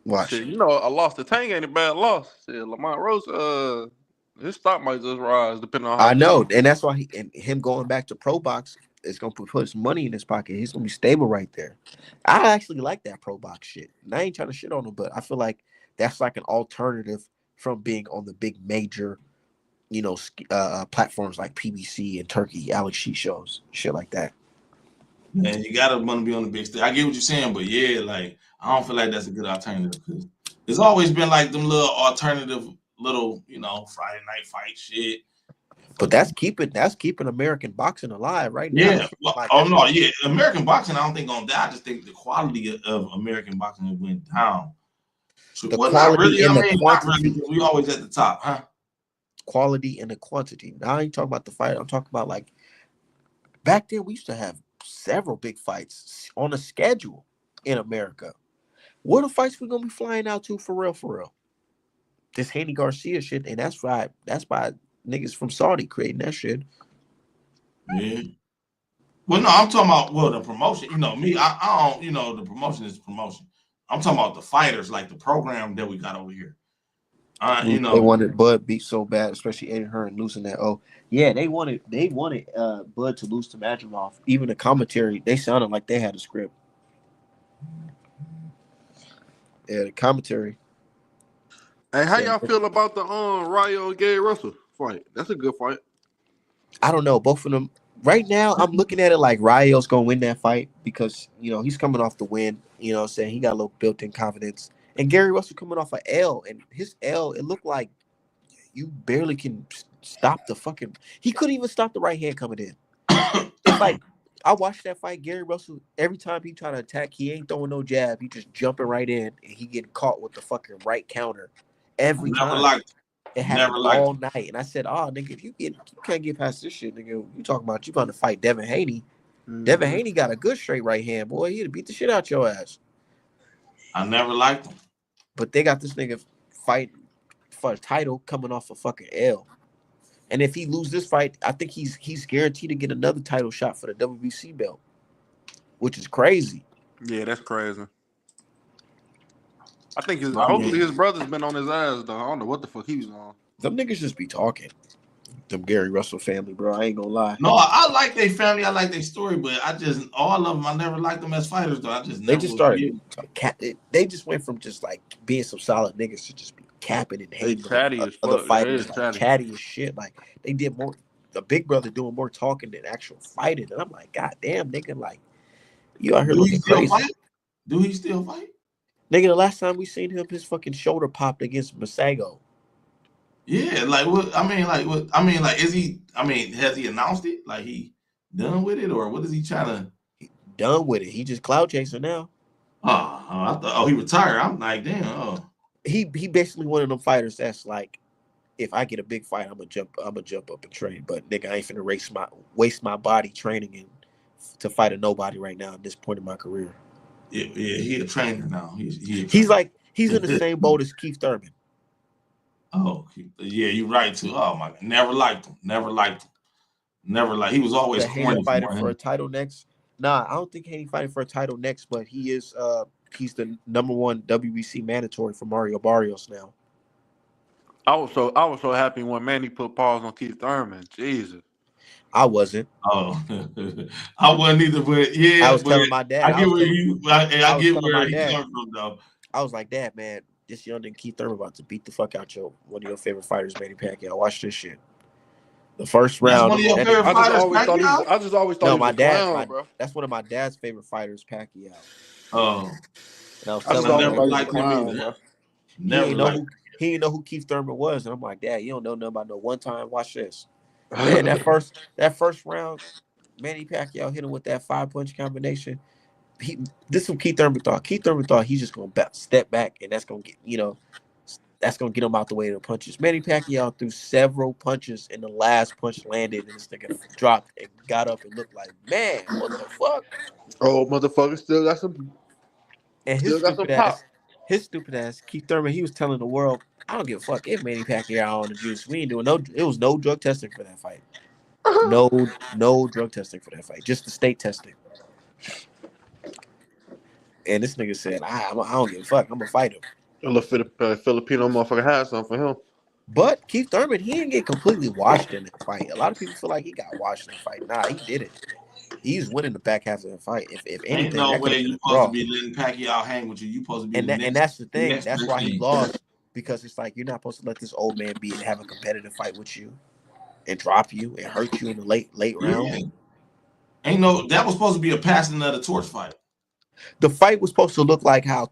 Watch. Shit, a loss to Tank ain't a bad loss. Shit, Lamont Rose, his stock might just rise depending on how I he know, do. and that's why him going back to Pro Box is gonna put some money in his pocket. He's gonna be stable right there. I actually like that Pro Box shit. And I ain't trying to shit on him, but I feel like that's like an alternative from being on the big major, platforms like PBC and Turkey, Alex Sheet shows, shit like that. And you gotta want to be on the big stage. I get what you're saying, but yeah, like I don't feel like that's a good alternative because it's always been like them little alternative little, Friday night fight shit. But that's keeping American boxing alive right now. Yeah. That's Well, like oh no, yeah. American boxing, I don't think gonna die. I just think the quality of American boxing went down. So, the well, not quality really. I and the mean, not really, quantity. because we always at the top, huh? Quality and the quantity. Now I ain't talking about the fight. I'm talking about like back then we used to have several big fights on a schedule in America. What are fights we gonna be flying out to for real, for real? This Haney Garcia shit, and that's by niggas from Saudi creating that shit. Yeah. Well, no, I'm talking about the promotion. Me, I don't. The promotion is promotion. I'm talking about the fighters, like the program that we got over here. They wanted Bud beat so bad, especially Eddie Hearn losing that. Oh yeah, they wanted Bud to lose to Madrimov. Even the commentary, they sounded like they had a script. Yeah, the commentary. Hey, how y'all feel about the Ryo Gary Russell fight? That's a good fight. I don't know. Both of them. Right now, I'm looking at it like Ryo's gonna win that fight because he's coming off the win. You know what I'm saying? He got a little built-in confidence. And Gary Russell coming off an L, and his L, it looked like you barely can stop the fucking. He couldn't even stop the right hand coming in. It's like I watched that fight. Gary Russell, every time he try to attack, he ain't throwing no jab. He just jumping right in, and he getting caught with the fucking right counter every never time. liked It never happened liked all night, and I said, "Oh, nigga, if you can't get past this shit, nigga, you talking about you about to fight Devin Haney? Devin Haney got a good straight right hand, boy. He'd beat the shit out your ass. I never liked him. But they got this nigga fighting for a title coming off a fucking L. And if he loses this fight, I think he's guaranteed to get another title shot for the WBC belt, which is crazy. Yeah, that's crazy. I think So, I hopefully mean, his brother's been on his ass though. I don't know what the fuck he was on. Them niggas just be talking. Them Gary Russell family, bro. I ain't gonna lie. no, I like their family. I like their story, but all of them. I never liked them as fighters, though. They just started they just went from just like being some solid niggas to just be capping and hating chatty as other fuck. fighters, Yeah, like chatty as shit. Like they did more. The Big Brother doing more talking than actual fighting, and I'm like, God damn, nigga, like you out here Do he looking still crazy. fight? Do he still fight? Nigga, the last time we seen him, his fucking shoulder popped against Masago. Yeah, like what? I mean, like what? I mean, like is he? I mean, has he announced it? Like he done with it, or what is he trying to? He done with it. He just cloud chaser now. I thought. Oh, he retired. I'm like, damn. Oh, He basically one of them fighters that's like, if I get a big fight, I'm gonna jump up and train. But nigga, I ain't finna waste my body training and to fight a nobody right now at this point in my career. yeah, he a trainer now. He's in the same boat as Keith Thurman. Oh, yeah, you're right too. Oh my God, never liked him. Never liked him. Never like he was always corny. Fighting for a title next. Nah, I don't think Haney fighting for a title next, but he is. He's the #1 WBC mandatory for Mario Barrios now. I was so happy when Manny put pause on Keith Thurman. Jesus. I wasn't. Oh, I wasn't either, but yeah, I was telling my dad. I get where he dad, coming from, though. I was like, Dad, man, this young nigga Keith Thurman about to beat the fuck out one of your favorite fighters, Manny Pacquiao. Watch this shit. The first round. That's one of your favorite fighters, I just always thought he was a clown, bro. That's one of my dad's favorite fighters, Pacquiao. Oh, and I was telling him, never liked him either. He didn't know who Keith Thurman was, and I'm like, Dad, you don't know nothing about no one time. Watch this. Man, that first round, Manny Pacquiao hit him with that 5-punch combination. This is what Keith Thurman thought. Keith Thurman thought he's just gonna step back, and that's gonna get him out the way of the punches. Manny Pacquiao threw several punches, and the last punch landed, and this nigga dropped and got up and looked like, man, what the fuck? Oh, motherfucker, still got some. And his stupid ass, Keith Thurman, he was telling the world, I don't give a fuck if Manny Pacquiao on the juice. We ain't doing it was no drug testing for that fight. No drug testing for that fight. Just the state testing. And this nigga said, I don't give a fuck. I'm gonna fight him. A little Filipino motherfucker had something for him. But Keith Thurman, he didn't get completely washed in that fight. A lot of people feel like he got washed in the fight. Nah, he didn't. He's winning the back half of the fight. If anything, ain't no way you supposed to be letting Pacquiao hang with you. You supposed to be and that's the thing. That's why he lost, because it's like you're not supposed to let this old man be and have a competitive fight with you and drop you and hurt you in the late round. Ain't no, that was supposed to be a passing of the torch fight. The fight was supposed to look like how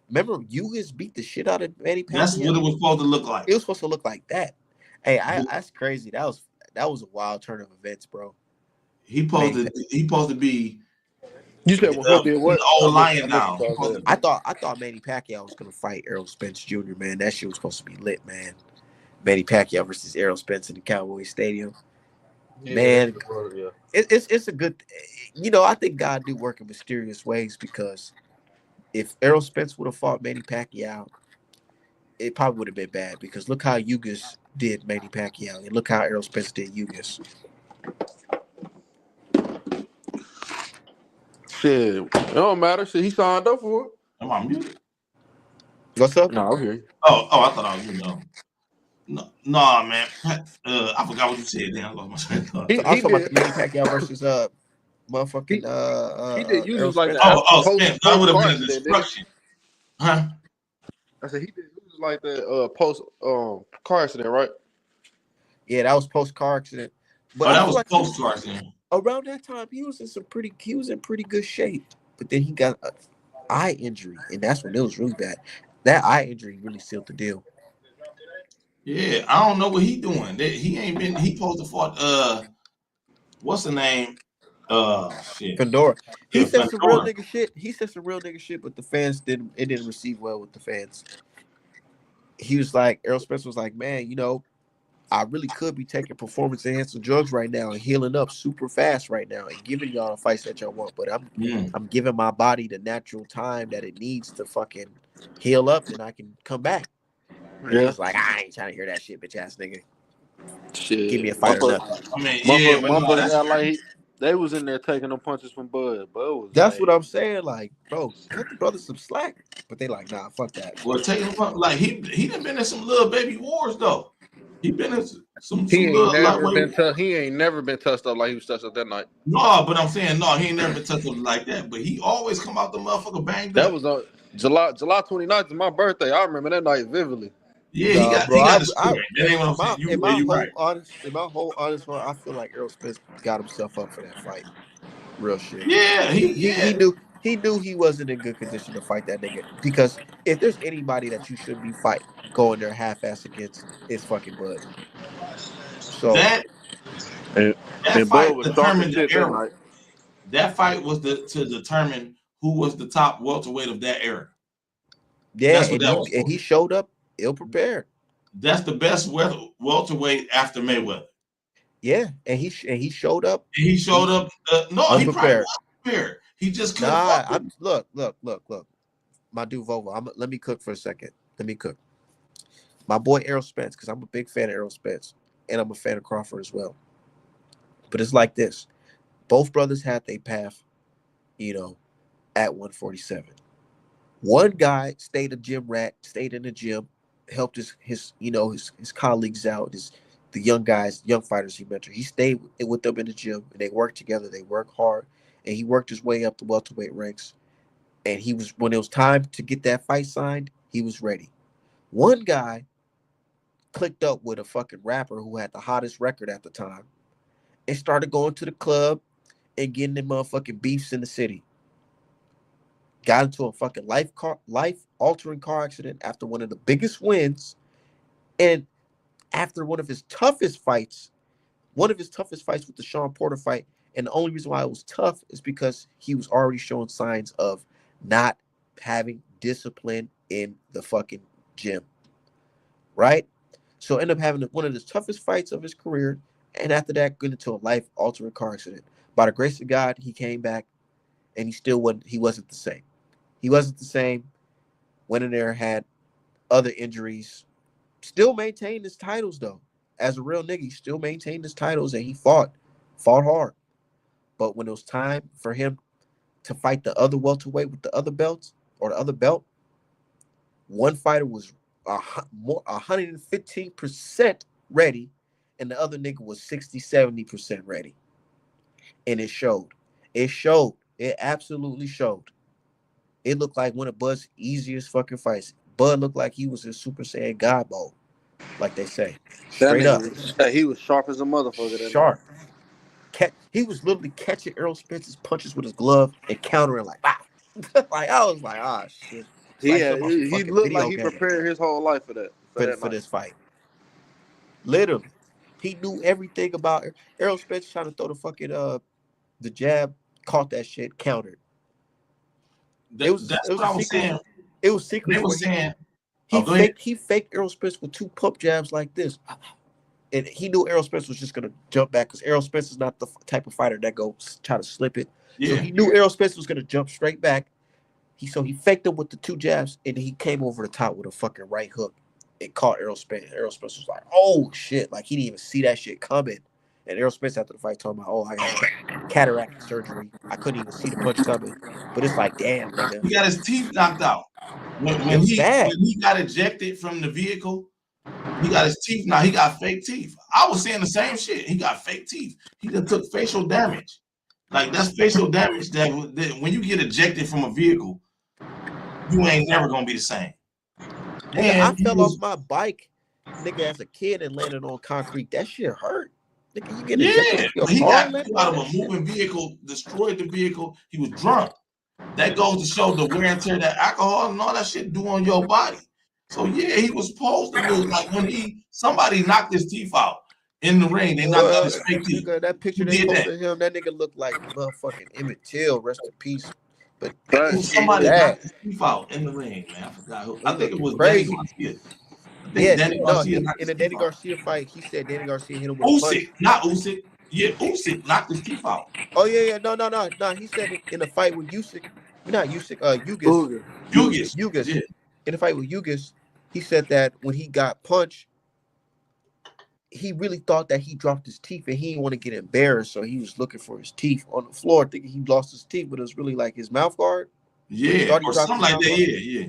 remember Ugas beat the shit out of Manny Pacquiao? That's what it was supposed to look like. It was supposed to look like that. Hey, that's crazy. That was a wild turn of events, bro. He supposed to be. You said what did what? Old lion now. I thought Manny Pacquiao was gonna fight Errol Spence Jr. Man, that shit was supposed to be lit, man. Manny Pacquiao versus Errol Spence in the Cowboy Stadium. Yeah, man, it's a good. I think God do work in mysterious ways, because if Errol Spence would have fought Manny Pacquiao, it probably would have been bad, because look how Ugas did Manny Pacquiao, and look how Errol Spence did Ugas. Shit, it don't matter. Shit, he signed up for it. Am I muted? What's up? No, I'm here. Oh, I thought I was, No, man. I forgot what you said. Then I lost my train of thought. I was talking about the Manny Pacquiao versus motherfucking he did use like that. Spence. That would have been a destruction. Huh? I said he did use like that post car accident, right? Yeah, that was post car accident. But that was post car accident. Around that time, he was in pretty good shape. But then he got an eye injury, and that's when it was really bad. That eye injury really sealed the deal. Yeah, I don't know what he doing. He ain't been. He supposed to fought. What's the name? Shit. Pandora. He said some real nigga shit. But the fans didn't receive well with the fans. He was like, Errol Spence was like, man, I really could be taking performance enhancing drugs right now and healing up super fast right now and giving y'all the fights that y'all want. But I'm giving my body the natural time that it needs to fucking heal up, and I can come back. And Yeah. niggas like, I ain't trying to hear that shit, bitch ass nigga. Shit. Give me a fight or nothing. I mean, yeah, but no, Motherfuckers that's act like they was in there taking them punches from Bud. Bud was That's what like, I'm saying. Like, bro, cut the brother some slack. But they like, nah, fuck that. well, taking like he done been in some little baby wars though. He been in some he ain't little never been lightweight. touched. He ain't never been touched up like he was touched up that night. No, but I'm saying no, he ain't never been touched up like that. But he always come out the motherfucker banged That up. was on July 29th is my birthday. I remember that night vividly. Yeah, Nah, bro. he got the spirit. That ain't what I'm saying. In You right. my whole honest one, I feel like Errol Spence got himself up for that fight. Real shit. Yeah, He knew he wasn't in good condition to fight that nigga. Because if there's anybody that you shouldn't be going there half ass against, it's fucking Bud. So that And, that and Bud fight was sharp as determined the shit that era. night. That fight was to determine who was the top welterweight of that era. yeah, That's what that was for. he showed up ill prepared. That's the best welterweight after Mayweather. Yeah, and he showed up. And he showed up. No, he probably Unprepared. was prepared. He just couldn't Nah, fuck with him. look. My dude Vova. Let me cook for a second. Let me cook. My boy Errol Spence, because I'm a big fan of Errol Spence, and I'm a fan of Crawford as well. But it's like this: both brothers had their path, at 147. One guy stayed a gym rat, stayed in the gym, helped his colleagues out, the young guys, young fighters he mentored. He stayed with them in the gym, and they worked together. They worked hard, and he worked his way up the welterweight ranks. And when it was time to get that fight signed, he was ready. One guy clicked up with a fucking rapper who had the hottest record at the time and started going to the club and getting them motherfucking beefs in the city. Got into a fucking life-altering car accident after one of the biggest wins, and after one of his toughest fights with the Sean Porter fight. And the only reason why it was tough is because he was already showing signs of not having discipline in the fucking gym. Right? So ended up having one of the toughest fights of his career. And after that, got into a life-altering car accident. By the grace of God, he came back, and he wasn't the same. He wasn't the same. Went in there, had other injuries. Still maintained his titles, though. As a real nigga, he still maintained his titles, and he fought hard. But when it was time for him to fight the other welterweight with the other belts, or the other belt, one fighter was 115% ready, and the other nigga was 60-70% ready. And it showed. It absolutely showed. It looked like one of Bud's easiest fucking fights. Bud looked like he was in Super Saiyan God mode, like they say. That Straight up. nigga, he was sharp as a motherfucker that night. Sharp. He was literally catching Errol Spence's punches with his glove and countering like, ah. Like, I was like, ah, shit. It's like something off a He fucking looked like video he game prepared his whole life for that for night. this fight. Literally. He knew everything about Errol Spence trying to throw the fucking the jab, caught that shit, countered. That's what I was saying. It was secrets They were where saying, he faked Errol Spence with 2 pump jabs like this. And he knew Errol Spence was just going to jump back because Errol Spence is not the type of fighter that goes try to slip it. yeah. So he knew Errol Spence was going to jump straight back. So he faked him with the 2 jabs, and then he came over the top with a fucking right hook and caught Errol Spence. Errol Spence was like, oh, shit. Like, he didn't even see that shit coming. And Errol Spence after the fight told him, oh, I got cataract surgery. I couldn't even see the punch coming. But it's like, damn, nigga. He got his teeth knocked out. When he got ejected from the vehicle, he got his teeth knocked. He got fake teeth. I was saying the same shit. He got fake teeth. He done took facial damage. Like, that's facial damage that when you get ejected from a vehicle, you ain't never gonna be the same. Nigga, I fell off my bike, nigga, as a kid and landed on concrete. That shit hurt. Nigga, you get ejected from he your car, got out of a moving vehicle, destroyed the vehicle. He was drunk. That goes to show the wear and tear that alcohol and all that shit do on your body. So yeah, he was supposed to lose. Like when somebody knocked his teeth out in the ring, they knocked out his fake teeth. Nigga, that picture they posted him, that nigga looked like motherfucking Emmett Till, rest in peace. But somebody knocked his teeth out in the ring, man. I forgot who. I think it was Danny Garcia. I think Yeah, Danny no, Garcia knocked in his the Danny teeth out. Garcia fight, he said Danny Garcia hit him with a punch. Usyk, not Usyk. Yeah, Usyk knocked his teeth out. Oh yeah, no. He said it in the fight with Usyk, not Usyk, Ugas, Uga. Hughes. Ugas. Yeah. In the fight with Ugas, he said that when he got punched, he really thought that he dropped his teeth and he didn't want to get embarrassed, so he was looking for his teeth on the floor, thinking he lost his teeth, but it was really like his mouth guard. He Yeah, thought he or dropped something his like mouth that. guard, Yeah.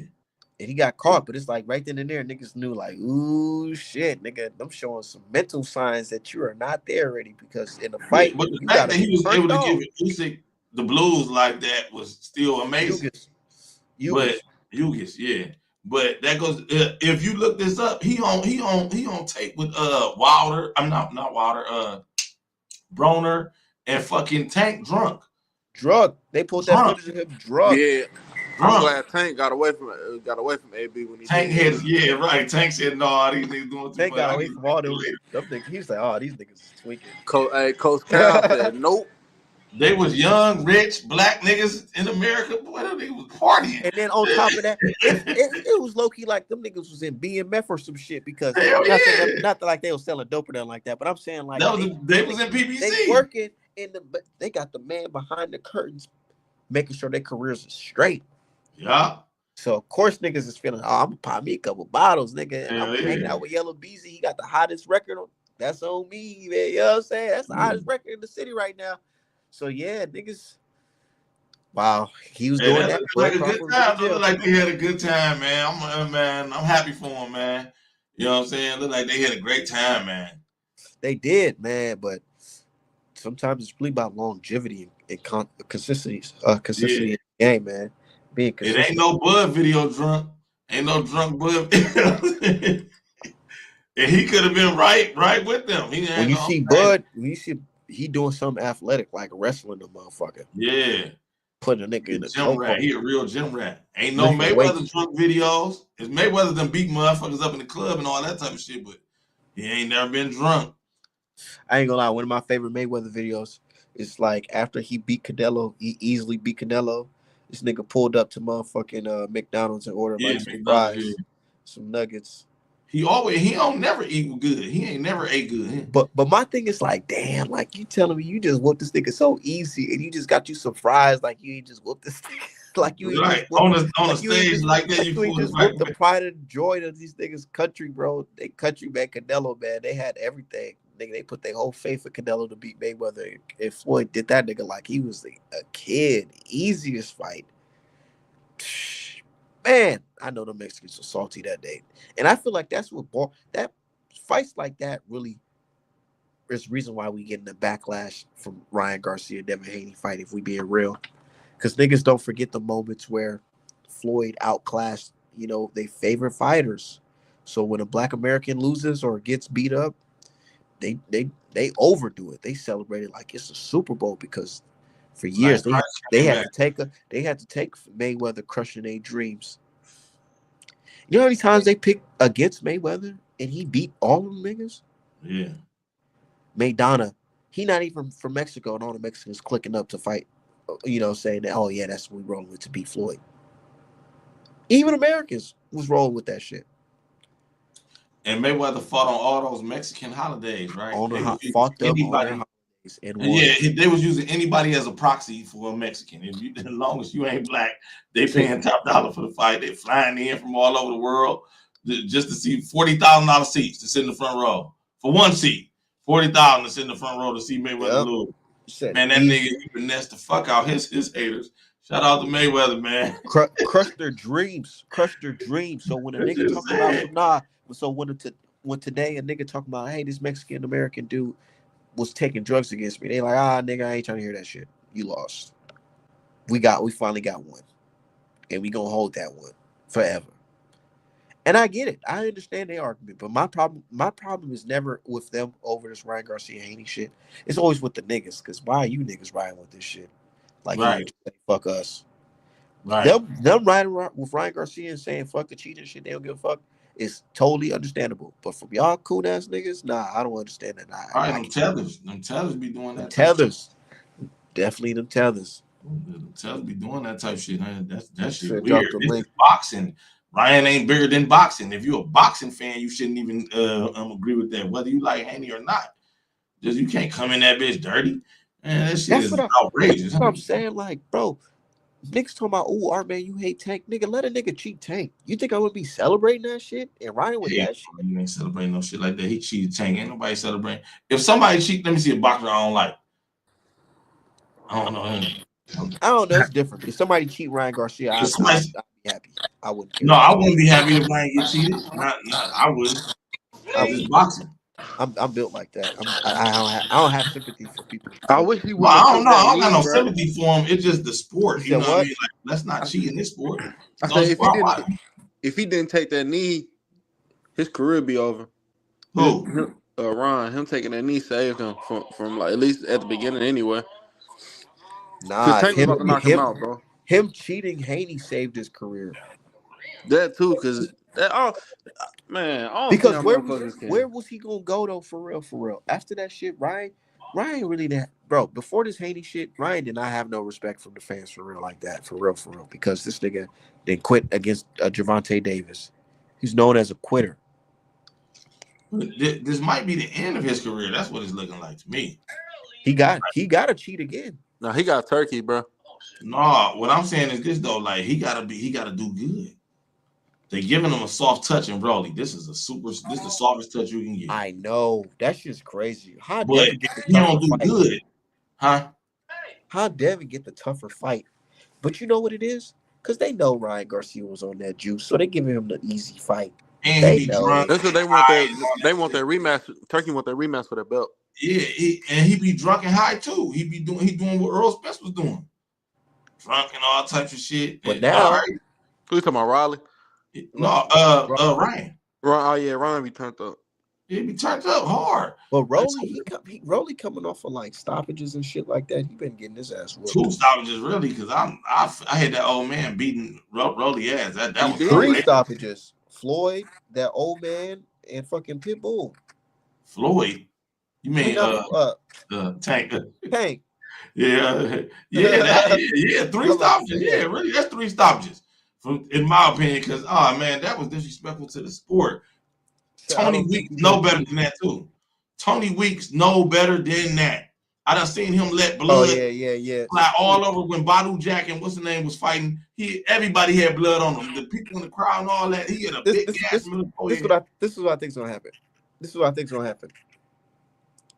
and he got caught. But it's like right then and there, niggas knew like, ooh shit, nigga, I'm showing some mental signs that you are not there already because in the Yeah. fight But the you fact gotta that he be was able turned to give off. Usyk the blues like that was still amazing. Ugas, But Ugas, Hughes, yeah. But that goes. If you look this up, he on tape with Wilder. I'm not Wilder. Broner and fucking Tank drunk. drug. They pulled that Drunk. footage of him drug. Yeah, I'm Drunk. glad Tank got away from AB when he Tank did. had, yeah, right. Tank said, no, these niggas doing too They much. got I away get from all it them. later. Them niggas. He was like, oh, these niggas is tweaking. Coach Cal said, nope. They was young, rich, black niggas in America. Boy, them niggas was partying. And then on top of that, it was low key like them niggas was in BMF or some shit because Hell not saying that, yeah. not that like they was selling dope or nothing like that, but I'm saying like They was in PBC. they working in the but they got the man behind the curtains making sure their careers are straight. Yeah. So of course niggas is feeling, oh, I'm gonna pop me a couple bottles, nigga, and I'm Hell hanging yeah. out with Yellow Beezy. He got the hottest record on. That's on me, man. You know what I'm saying? That's the hottest record in the city right now. So yeah, niggas. Wow, he was Hey, doing that that. looked like Black a good Crawford was in time. They jail. look like they had a good time, man. I'm happy for them, man. You know what I'm saying? Look like they had a great time, man. They did, man, but sometimes it's really about longevity and consistency. Consistency Yeah. in the game, man. Being It ain't consistent. no Bud video drunk. Ain't no drunk Bud. And he could have been right with them. He When ain't you gonna see say, Bud, when you see he doing something athletic like wrestling the motherfucker, yeah. putting a nigga He a in a gym rat. chokehold, He a real gym rat. Ain't no lifting Mayweather weights. drunk videos. It's Mayweather done beat motherfuckers up in the club and all that type of shit, but he ain't never been drunk. I ain't gonna lie, one of my favorite Mayweather videos is like after he beat Canelo, he easily beat Canelo. This nigga pulled up to motherfucking McDonald's and ordered Yeah, like some McDonald's, yeah. fries, some nuggets. He don't never eat good. He ain't never ate good. But my thing is like, damn, like you telling me you just whooped this nigga so easy, and you just got you some fries, like you ain't just whooped this nigga, like you ain't Right. just whooped, On the like you ain't stage just like that, like you you ain't fool the just right whooped the way. pride and joy of these niggas' country, bro. They country man Canelo, man, they had everything. Nigga, they put their whole faith in Canelo to beat Mayweather. And Floyd did that nigga like he was a kid. Easiest fight. Man, I know the Mexicans were salty that day, and I feel like that's what that fights like that really. There's the reason why we getting the backlash from Ryan Garcia, Devin Haney fight, if we being real. Because niggas don't forget the moments where Floyd outclassed, they favorite fighters. So when a black American loses or gets beat up, they overdo it. They celebrate it like it's a Super Bowl because for Like years Christ they came had back. to take Mayweather crushing their dreams. You know how many times they picked against Mayweather and he beat all of them niggas? Yeah. Maidana, he not even from Mexico, and all the Mexicans clicking up to fight, saying that, oh yeah, that's what we rolling with to beat Floyd. Even Americans was rolling with that shit. And Mayweather fought on all those Mexican holidays, right? They was using Fought them on their anybody. holidays and And won. yeah, they was using anybody as a proxy for a Mexican. As long as you ain't black, they See, paying top dollar for the fight. They flying in from all over the world just to see $40,000 seats to sit in the front row for one seat. 40,000 to sit in the front row to see Mayweather yep. lose. Said Man, that nigga he finessed the fuck out his haters. Shout out to Mayweather, man. crush their dreams. Crush their dreams. So when a That's nigga just talking about sad. when today a nigga talking about, hey, this Mexican American dude was taking drugs against me, they like, nigga, I ain't trying to hear that shit. You lost. We finally got one. And we gonna hold that one forever. And I get it. I understand their argument, but my problem is never with them over this Ryan Garcia Haney shit. It's always with the niggas. Cause why are you niggas riding with this shit? Like he Right, would say, fuck us. right. Them riding with Ryan Garcia and saying fuck the cheating shit, they don't give a fuck. Is totally understandable. But from y'all cool ass niggas, nah, I don't understand that. All right, I them can't. tethers. Them tethers be doing Them that type of shit. tethers, definitely them tethers. Them tethers be doing that type of shit. Man. That shit Should drop weird. the It's link. just boxing. Ryan ain't bigger than boxing. If you're a boxing fan, you shouldn't even agree with that, whether you like Haney or not. Just you can't come in that bitch dirty. Man, that shit is outrageous. That's what I'm saying. Like, bro, niggas talking about, oh, our man, you hate Tank. Nigga, let a nigga cheat Tank. You think I would be celebrating that shit and riding with that shit? You ain't celebrating no shit like that. He cheated Tank. Ain't nobody celebrating. If somebody cheat, let me see a boxer I don't like. I don't know him. I don't know. It's different. If somebody cheat Ryan Garcia, I'd be happy. I wouldn't care. No, I wouldn't be happy if Ryan get cheated. Not. I wouldn't. I It's boxing. I'm built like that. I don't have sympathy for people. I wish he Well, wouldn't I have don't took know. that I don't got knee, no bro. sympathy for him. It's just the sport. You You said know what I what? mean? Like, let's not cheat in this sport. I said if he didn't take that knee, his career be over. Who? Ron, him taking that knee saved him from like at least at the beginning anyway. Because Nah, Tank was about to knock him out, bro. Him cheating Haney saved his career. That too, because man, I don't Because see how motherfuckers can. where was he gonna go though? For real. After that shit, Ryan really didn't, bro. Before this Haney shit, Ryan did not have no respect from the fans for real like that. For real. Because this nigga didn't quit against Javante Davis. He's known as a quitter. This might be the end of his career. That's what it's looking like to me. He got to cheat again. No, he got turkey, bro. No, what I'm saying is this though. Like he gotta do good. They're giving him a soft touch in Broly. This is the softest touch you can get. I know. That's just crazy. How But Devin get the he don't tougher do fight? good. Huh? How Devin get the tougher fight? But you know what it is? Because they know Ryan Garcia was on that juice, so they giving him the easy fight. And They he be know. drunk. That's what they want. They want that rematch. Turkey want that rematch for that belt. Yeah, he be drunk and high too. He doing what Earl Spence was doing, drunk and all types of shit. But And, now, who you talking about, Riley? No, Ryan. Oh yeah, Ryan be turned up. He be turned up hard. But Rolly, Rolly coming off of like stoppages and shit like that. He been getting his ass whooped. 2 stoppages really, because I had that old man beating Rolly ass. That was 3 stoppages. Floyd, that old man, and fucking Pitbull. Floyd. You mean Tank? Tank. Yeah, 3 stoppages. Yeah, really, that's 3 stoppages. In my opinion, because man, that was disrespectful to the sport. Tony Weeks no better than that too. Tony Weeks no better than that. I done seen him let blood fly all over when Badu Jack and what's the name was fighting. Everybody had blood on him. The people in the crowd and all that. He had a big gas. This is what I think is gonna happen.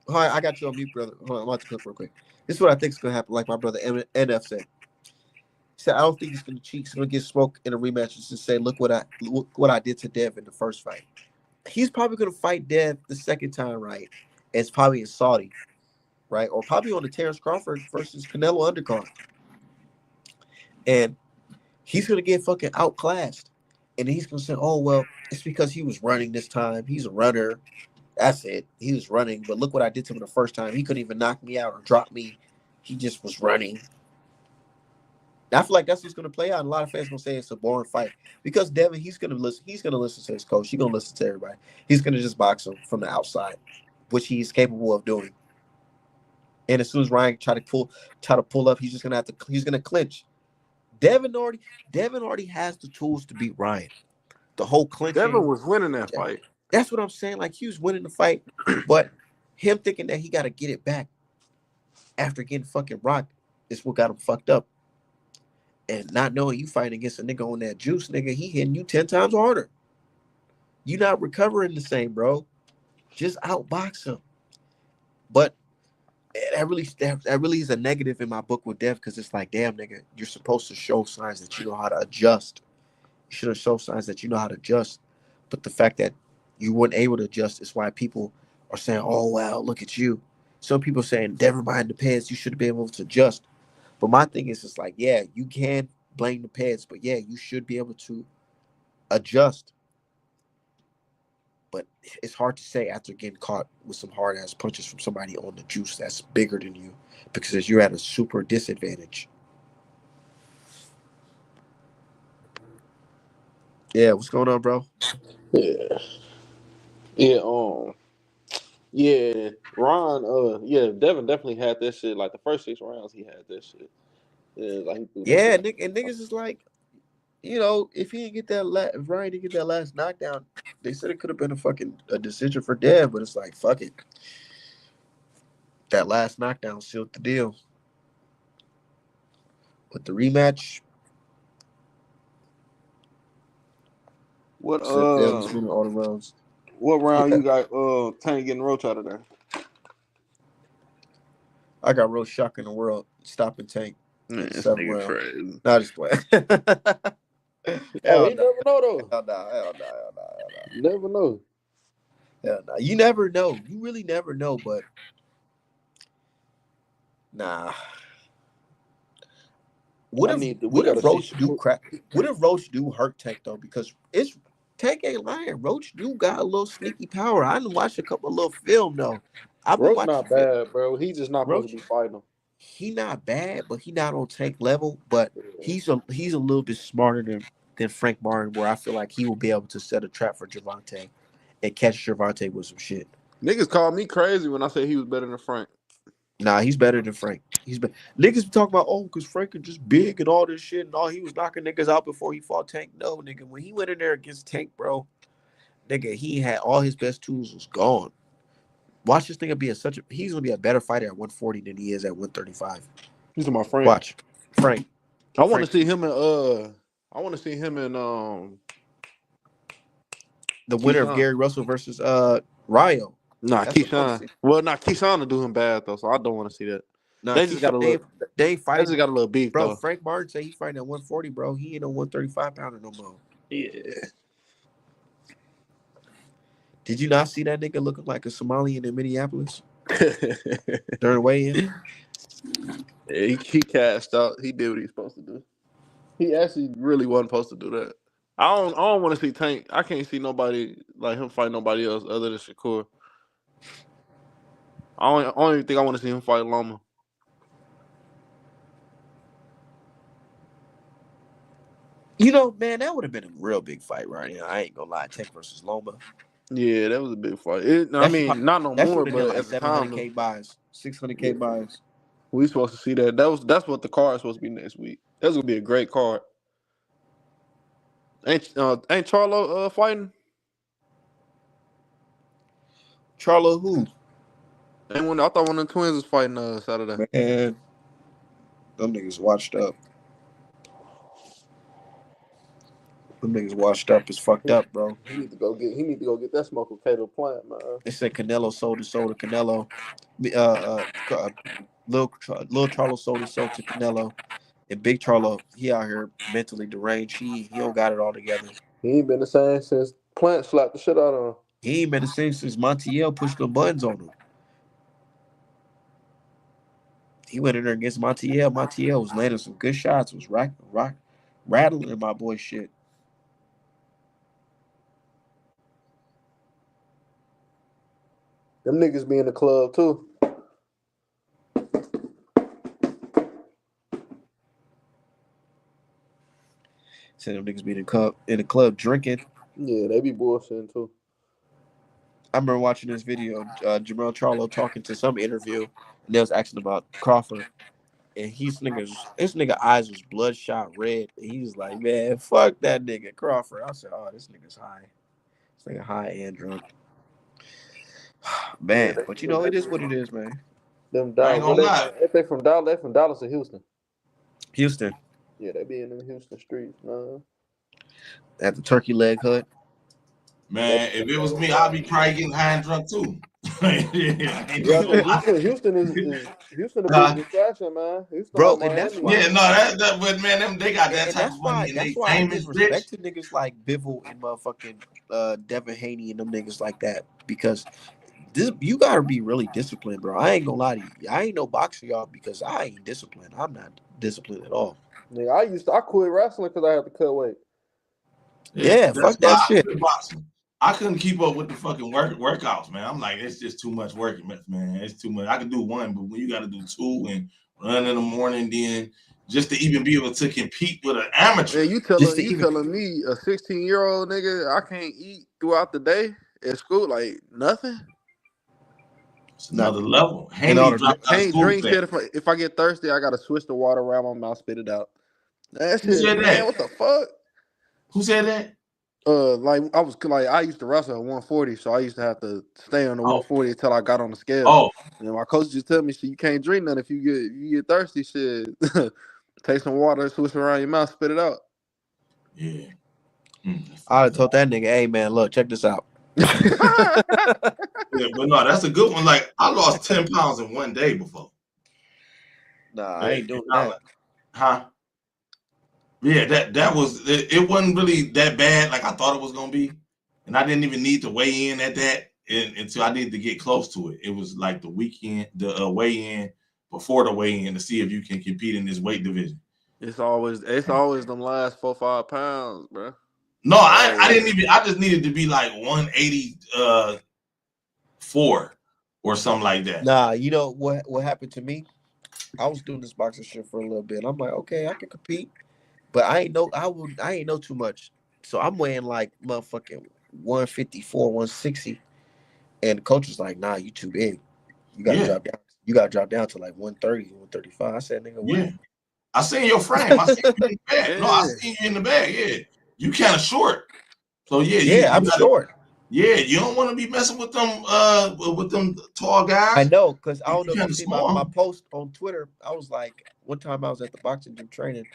All right, I got you on mute, brother. Hold on, I'm about to cook real quick. This is what I think is gonna happen. Like my brother NF said. He said, I don't think he's gonna cheat. He's gonna get smoked in a rematch and just say, look what I did to Dev in the first fight. He's probably gonna fight Dev the second time, right? It's probably in Saudi, right? Or probably on the Terrence Crawford versus Canelo undercard. And he's gonna get fucking outclassed. And he's gonna say, oh well, it's because he was running this time. He's a runner. That's it. He was running, but look what I did to him the first time. He couldn't even knock me out or drop me. He just was running. I feel like that's what's going to play out. And a lot of fans going to say it's a boring fight because Devin, he's going to listen. He's going to listen to his coach. He's going to listen to everybody. He's going to just box him from the outside, which he's capable of doing. And as soon as Ryan try to pull up, he's just going to have to. He's going to clinch. Devin already has the tools to beat Ryan. The whole clinching. Devin was winning that fight. That's what I'm saying. Like he was winning the fight, but him thinking that he got to get it back after getting fucking rocked is what got him fucked up. And not knowing you fighting against a nigga on that juice, nigga, he hitting you 10 times harder. You not recovering the same, bro. Just outbox him. But that really is a negative in my book with Dev because it's like, damn, nigga, you're supposed to show signs that you know how to adjust. You should have shown signs that you know how to adjust. But the fact that you weren't able to adjust is why people are saying, oh, wow, look at you. Some people saying, never mind the pads, you should have been able to adjust. But my thing is, it's like, yeah, you can blame the pads, but yeah, you should be able to adjust. But it's hard to say after getting caught with some hard-ass punches from somebody on the juice that's bigger than you because you're at a super disadvantage. Yeah, what's going on, bro? Yeah, Ron, Devin definitely had that shit. Like the first 6 rounds, he had that shit. Yeah, like and niggas is like, You know, if he didn't get if Ryan didn't get that last knockdown, they said it could have been a decision for Dev, but it's like fuck it. That last knockdown sealed the deal. But the rematch, What said Dev's winning all the rounds. what round Yeah, you got Tank getting Roach out of there? I got real shock in the world. Stopping Tank Man, in the this 7th nigga round. crazy. Not just playing. Oh, Hell you no. never know though. Hell no. Hell no. Hell no. Hell no. You never know. Hell no. You never know. You really never know. But nah. What if We gotta see Roach do Shakur. crap? What if Roach do hurt Tank though? Because it's Tank ain't lying. Roach do got a little sneaky power. I done watched a couple of little film though. I've been Roach watching not bad, bro. He just not supposed to Roach. be fighting him. He not bad, but he not on Tank level. But Yeah. he's a little bit smarter than Frank Martin, where I feel like he will be able to set a trap for Gervonta and catch Gervonta with some shit. Niggas called me crazy when I said he was better than Frank. Nah, he's better than Frank. Niggas be talking about because Frank is just big and all this shit and all. He was knocking niggas out before he fought Tank. No, nigga, when he went in there against Tank, bro, nigga, he had all his best tools was gone. Watch this nigga he's gonna be a better fighter at 140 than he is at 135. He's my friend. Watch, Frank. I want to Frank, see him in the winner of Keyshawn. Gary Russell versus Ryo. Nah, That's what I want to Keyshawn. see. Well, Keyshawn will do him bad though, so I don't want to see that. Nah, They just got a Keyshawn, little. they ain't They just fighting, got a little beef bro. though. Frank Martin say he fighting at 140, bro. He ain't a 135 pounder no more. Yeah. Did you not see that nigga looking like a Somalian in Minneapolis during the weigh-in? Yeah, he cashed out. He did what he's supposed to do. He actually really wasn't supposed to do that. I don't want to see Tank. I can't see nobody like him fight nobody else other than Shakur. I don't even think I want to see him fight Loma. You know, man, that would have been a real big fight right now. I ain't gonna lie. Tank versus Loma. Yeah, that was a big fight. Not no That more, should have been but like at the time, 700K buys, 600K yeah, buys. we supposed to see that. That's what the card is supposed to be next week. That's gonna be a great card. Ain't Charlo fighting? Charlo who? I thought one of the twins was fighting Saturday. Man, them niggas washed up. Them niggas washed up is fucked up, bro. He need to go get that smoke with Cato Plant, man. They said Canelo sold his soul to Canelo. Lil Charlo sold his soul to Canelo. And Big Charlo, he out here mentally deranged. He don't got it all together. He ain't been the same since Plant slapped the shit out of him. He ain't been the same since Montiel pushed the buttons on him. He went in there against Montiel. Montiel was landing some good shots. Was rattling my boy shit. Them niggas be in the club too. Said them niggas be in the club drinking. Yeah, they be bullshitting too. I remember watching this video, Jamel Charlo talking to some interview, and they was asking about Crawford. And his nigga eyes was bloodshot red. And he was like, man, fuck that nigga Crawford. I said, oh, this nigga's high. This nigga high and drunk. Man, Yeah, but you know, it is what it is, man. them I ain't Dallas. gonna lie. If they from Dallas, they from Dallas or Houston. Houston Yeah, they be in them Houston streets, man. at the Turkey Leg Hut. Man, if it was me, I'd be probably getting high and drunk too. Yeah, I ain't Yeah, gonna lie. Houston is Houston a Huh? big distraction, man. Houston Bro, like and that's Miami. why Yeah, no, but man, they got that and type that's of why money and that's they why I famous, give rich. respect to niggas like Bivol and motherfucking Devin Haney and them niggas like that, because you gotta be really disciplined, bro. I ain't gonna lie to you. I ain't no boxer, y'all, because I ain't disciplined. I'm not disciplined at all. Nigga, I quit wrestling because I had to cut weight. Yeah, That's fuck why that I shit. quit boxing. I couldn't keep up with the fucking workouts, man. I'm like, it's just too much work, man. It's too much. I could do one, but when you got to do two and run in the morning, then just to even be able to compete with an amateur. Man, Just to you even telling me a 16-year-old nigga I can't eat throughout the day at school like nothing? It's not another level. in Haney order. dropped out of Can't school drink for that. shit if I get thirsty. I gotta switch the water around my mouth, spit it out. That Who shit, said man. that? What the fuck? Who said that? Like I used to wrestle at 140, so I used to have to stay on the Oh, 140 until I got on the scale. oh, And my coach just tell me, "Shit, you can't drink nothing if you get thirsty. Shit, take some water, switch it around your mouth, spit it out." yeah. I would told that nigga, hey man, look, check this out. Yeah, but no, that's a good one. Like I lost 10 pounds in one day before. Nah, I ain't doing Not that. like, huh? Yeah, that was it. Wasn't really that bad like I thought it was gonna be, and I didn't even need to weigh in at that until I needed to get close to it. It was like the weekend, the weigh in before the weigh in to see if you can compete in this weight division. It's always them last 4-5 pounds, bro. No, I Always. didn't even. I just needed to be like 184 or something like that. Nah, you know what happened to me? I was doing this boxing shit for a little bit. I'm like, okay, I can compete, but I ain't know too much. So I'm weighing like motherfucking 154, 160, and the coach was like, nah, you too big. You gotta Yeah, drop down. You gotta drop down to like 130, 135. I said, nigga, what? yeah. I seen your frame. I seen you in the bag. No, I Yeah. seen you in the bag. Yeah, you kind of short. So yeah, Yeah, you I'm gotta. short. Yeah, you don't want to be messing with them tall I guys. know, because I You don't know if kind you of see my small. post on Twitter. I was like, one time I was at the boxing gym training,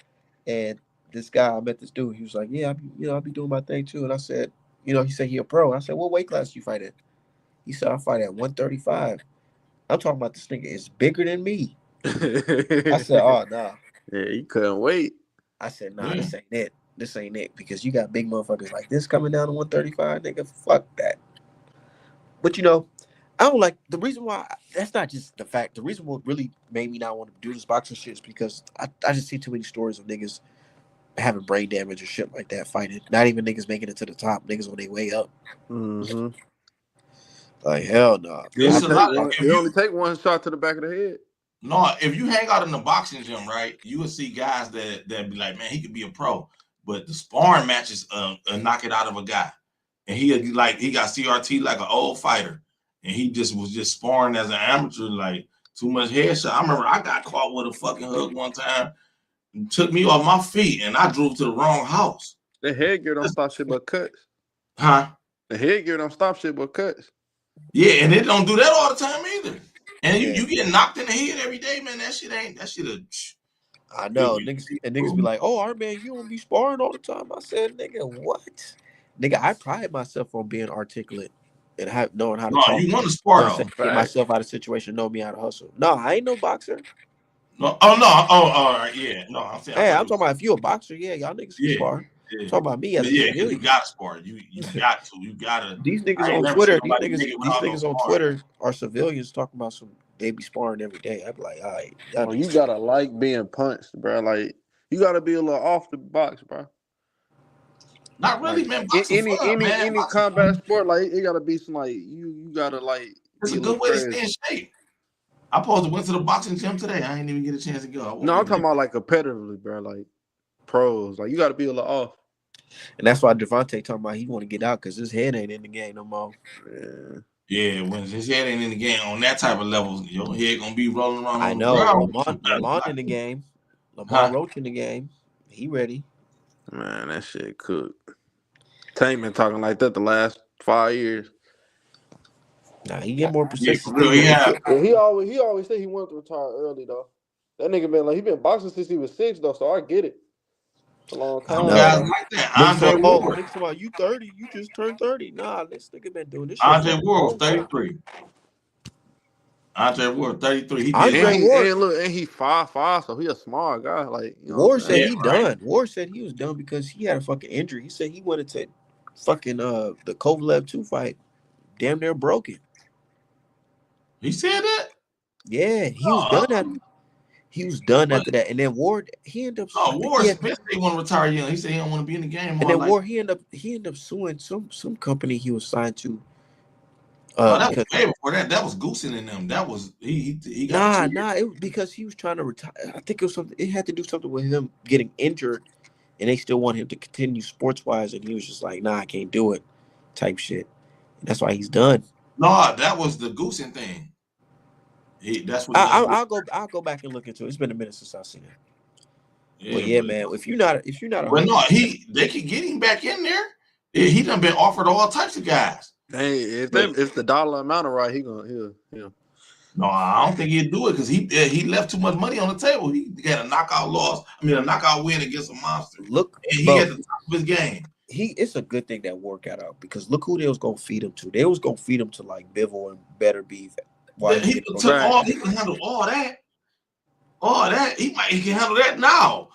and this guy, I met this dude. He was like, yeah, I be doing my thing too. And I said, he said he a pro. I said, what weight class you fight in? He said, I fight at 135. I'm talking about this nigga is bigger than me. I said, oh, nah. Yeah, you couldn't wait. I said, nah, Yeah. this ain't it. This ain't it. Because you got big motherfuckers like this coming down to 135, nigga. Fuck that. But I don't like the reason why. That's not just the fact. The reason what really made me not want to do this boxing shit is because I just see too many stories of niggas having brain damage or shit like that fighting. Not even niggas making it to the top. Niggas on their way up. Mm-hmm. Like hell no. It's a lot. It only take one shot to the back of the head. No, if you hang out in the boxing gym, right, you will see guys that be like, man, he could be a pro, but the sparring matches knock it out of a guy, and he got CRT like an old fighter, and he just was just sparring as an amateur, like too much headshot. I remember I got caught with a fucking hook one time, and took me off my feet, and I drove to the wrong house. The headgear don't stop shit but cuts. Huh? The headgear don't stop shit but cuts. Yeah, and it don't do that all the time either. And Yeah. you get knocked in the head every day, man. That shit. I know niggas be like, oh, our man, you don't be sparring all the time. I said, nigga, what? Nigga, I pride myself on being articulate and knowing how to No, talk. you want to You spar know what I'm though. saying? Get myself out of situation, know me how to hustle. No, I ain't no boxer. No, oh no, oh, all right, yeah. No, I'm saying I Hey, thought I'm it was talking about if you a boxer, yeah, y'all niggas can yeah, spar. yeah. Talking about me as But a yeah, because you civilian. gotta spar. You got to. You gotta. These niggas I ain't on never seen Twitter, nobody make it these without no niggas on sparring. Twitter are civilians talking about they be sparring every day. I be like, all right, y'all Well, you niggas. gotta like being punched, bro. Like you gotta be a little off the box, bro. Not really, Like man. Boxing fun, man. any Boxing combat fun. sport, like it gotta be some like you gotta like It's be a a little good way to stay crazy. in shape. I supposed to went to the boxing gym today. I ain't even get a chance to go. I No, won't I'm be talking back. about like competitively, bro. Like pros, like you gotta be a little off. And that's why Devontae talking about he want to get out because his head ain't in the game no more. Yeah. Yeah, when his head ain't in the game on that type of level, your head gonna be rolling around I on the know ground. Lamont in the game. Lamont Huh? Roach in the game. He ready. Man, that shit cooked. Tank been talking like that the last 5 years. Nah, he get more Yeah, for persistence real. too. Yeah, he always said he wanted to retire early though. That nigga he been boxing since he was 6 though, so I get it. It's a long I Some time, guys know. bro. like that. Niggas Andre talking, Ward. niggas talking about you 30, you just turned 30. Nah, this nigga been doing this shit for Andre a Ward was long time. 33. Andre Ward, 33. He did Andre like Ward And he 5'5", so he a smart guy. Like, you know what Ward I'm said saying? yeah, he right. done. Ward said he was done because he had a fucking injury. He said he wanted to fucking the Kovalev 2 fight. Damn near broken. He said that? Yeah, No, he was done but after that. And then Ward, he ended up I no, think Ward Smith said he want to retire young. He said he don't want to be in the game and all then like Ward he ended up suing some company he was signed to no, that was because way before that. That was Goosen and them. That was he got nah 2 years. it was because he was trying to retire. I think it was something, it had to do something with him getting injured and they still want him to continue sports wise and he was just like, nah, I can't do it type shit. And that's why he's done. No, that was the Goosen thing. That's what he got. I'll go back and look into it. It's been a minute since I've seen it. Well, yeah, man. If you're not But no, 100%, they could get him back in there. He done been offered all types of guys. Hey, if the dollar amount are right, he'll. No, I don't think he'd do it because he left too much money on the table. He had a knockout win against a monster. look, And he bro, at the top of his game. It's a good thing that work got out because look who they was gonna feed him to. They was gonna feed him to like Bivol and Better Beef. He can handle all that. All that he can handle that now.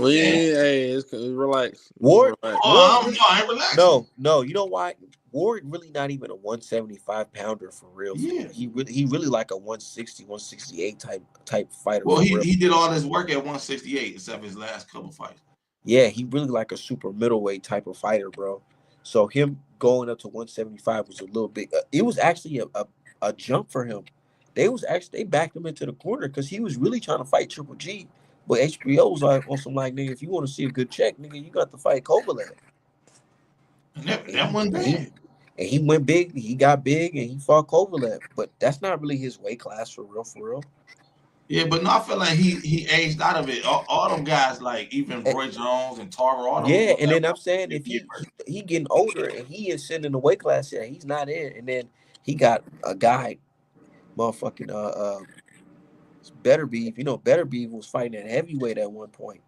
It's relax. Ward. Relax. I ain't relaxing. No. You know why? Ward really not even a 175 pounder for real. Yeah. He really like a 160, 168 type fighter. Well, he did all his work at 168 except his last couple fights. Yeah, he really like a super middleweight type of fighter, bro. So him going up to 175 was a little bit. It was actually a jump for him. They backed him into the corner because he was really trying to fight Triple G. But HBO was like on some like, nigga, if you want to see a good check, nigga, you got to fight Kovalev. And that wasn't bad. And he went big. He got big and he fought Kovalev. But that's not really his weight class for real. Yeah, but no, I feel like he aged out of it. All them guys, like even Roy Jones and Tarver, all them. Yeah, and then I'm saying if he getting older and he is sitting in the weight class, yeah, he's not in. And then he got a guy, motherfucking Better Beef. You know, Better Beef was fighting at heavyweight at one point.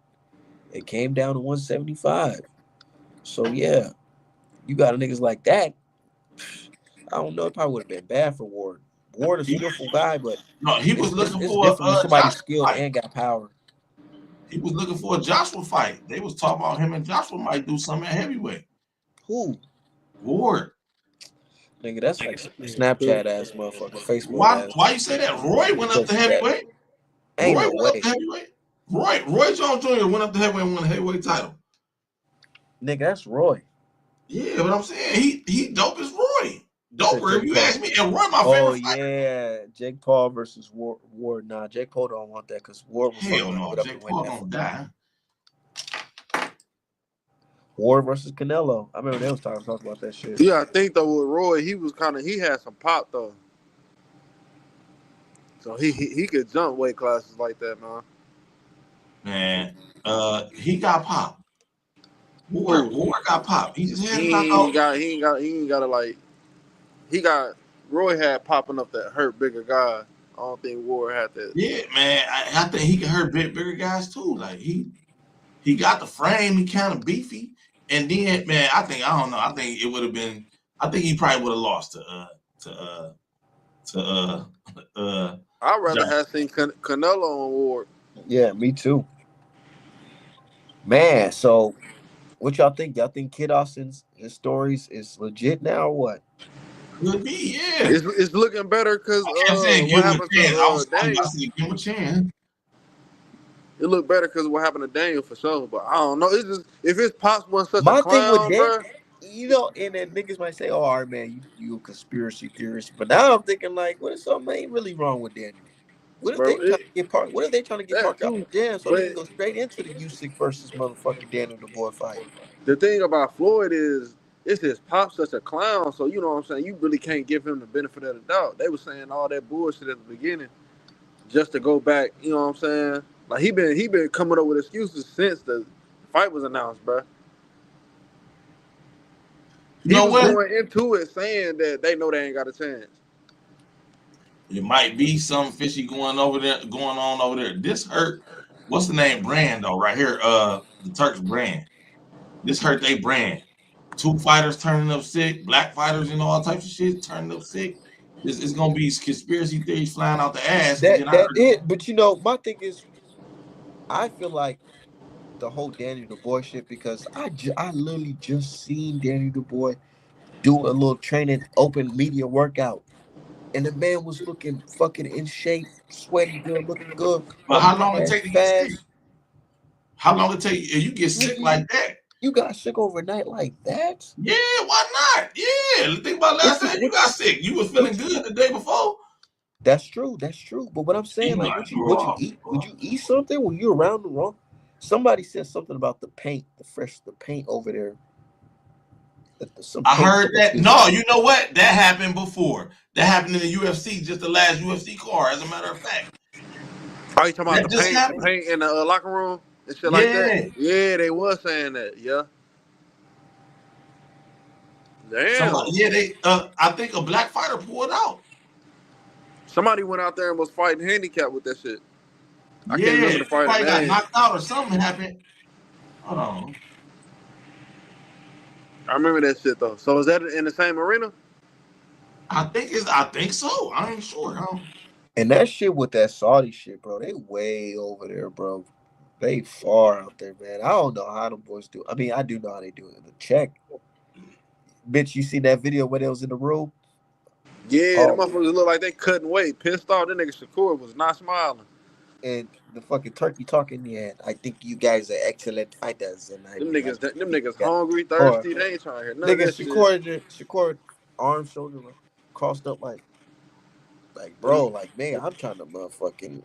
It came down to 175. So yeah, you got niggas like that. I don't know. It probably would have been bad for Ward. Ward is a skillful guy, but no, he was looking it's for different when somebody skilled fight. and got power. He was looking for a Joshua fight. They was talking about him and Joshua might do something at heavyweight. Who? Ward. Nigga, that's like Snapchat ass motherfucker. Facebook ass. Why you say that? Roy went up to heavyweight. Ain't no way. Roy Jones Jr. went up to heavyweight and won a heavyweight title. Nigga, that's Roy. Yeah, but I'm saying he dope as Roy. Doper, if you ask me, and Roy my favorite fighter. Yeah, Jake Paul versus Ward. Nah, Jake Paul don't want that because Ward was hell no. Jake Paul gonna die. Ward versus Canelo. I remember they was talking about that shit. Yeah, I think though with Roy, he had some pop though. So he could jump weight classes like that, man. Man, he got pop. Ward got pop. He just had Roy had popping up that hurt bigger guy. I don't think Ward had that. Yeah, man. I think he can hurt bigger guys too. Like he got the frame. He kind of beefy. And then, man, I don't know. I think it would have been. I think he probably would have lost to I'd rather have seen Canelo on Ward. Yeah, me too. Man, so what y'all think? Y'all think Kid Austin's his stories is legit now or what? Could be, yeah. It's looking better because what happened to Daniel? Give him a chance. It looked better because what happened to Daniel for sure, but I don't know. It's just if his pops wasn't such My a clown, thing with you know, and then niggas might say, "Oh, all right, man, you a conspiracy theorist," but now I'm thinking like, what if something ain't really wrong with Daniel? What if they trying to get Park? What if they trying to get Park out of jail so they can go straight into the Usyk versus motherfucking Daniel the Boy fight? The thing about Floyd is it's his pop such a clown, so you know what I'm saying. You really can't give him the benefit of the doubt. They were saying all that bullshit at the beginning just to go back. You know what I'm saying? Like he been coming up with excuses since the fight was announced, bro. He was going into it saying that they know they ain't got a chance. It might be some fishy going on over there. This hurt. What's the name brand though? Right here, the Turks brand. This hurt they brand. 2 fighters turning up sick, black fighters and all types of shit turning up sick. It's gonna be conspiracy theories flying out the ass. But you know, my thing is, I feel like the whole Daniel the Boy shit because I literally just seen Daniel the Boy do a little training open media workout. And the man was looking fucking in shape, sweaty good, looking good. But how long it take to get sick? How long it take you get sick like that? You got sick overnight like that? Yeah, why not? Yeah, think about last time you got sick. You was feeling good the day before. That's true. But what I'm saying, like, would you eat? Would you eat something when you around the wrong? Somebody said something about the paint over there. I heard that. No, you know what? That happened before. That happened in the UFC, just the last UFC card, as a matter of fact. Oh, you talking about That just the happened. paint in the locker room and shit like that? Yeah. Yeah, they was saying that. Yeah. Somebody, Damn. yeah, they I think a black fighter pulled out. Somebody went out there and was fighting handicap with that shit. I can't Yeah, remember the he fighter probably got name. knocked out or something happened. Hold on. I remember that shit though. So is that in the same arena? I think so. I ain't sure. I don't, And that shit with that Saudi shit, bro, they way over there, bro. They far out there, man. I don't know how them boys do. I mean, I do know how they do it. The check, bitch. You see that video where they was in the room? Yeah, the Oh, motherfuckers look like they couldn't wait. Pissed off. That nigga Shakur was not smiling. and the fucking turkey talking. Yeah, I think you guys are excellent fighters, and I Them would like niggas, to them see niggas you guys hungry, more. thirsty. They ain't trying to hear none of Nigga, that shit. Shakur, arms shoulder crossed up like Them, bro, like man, I'm trying to motherfucking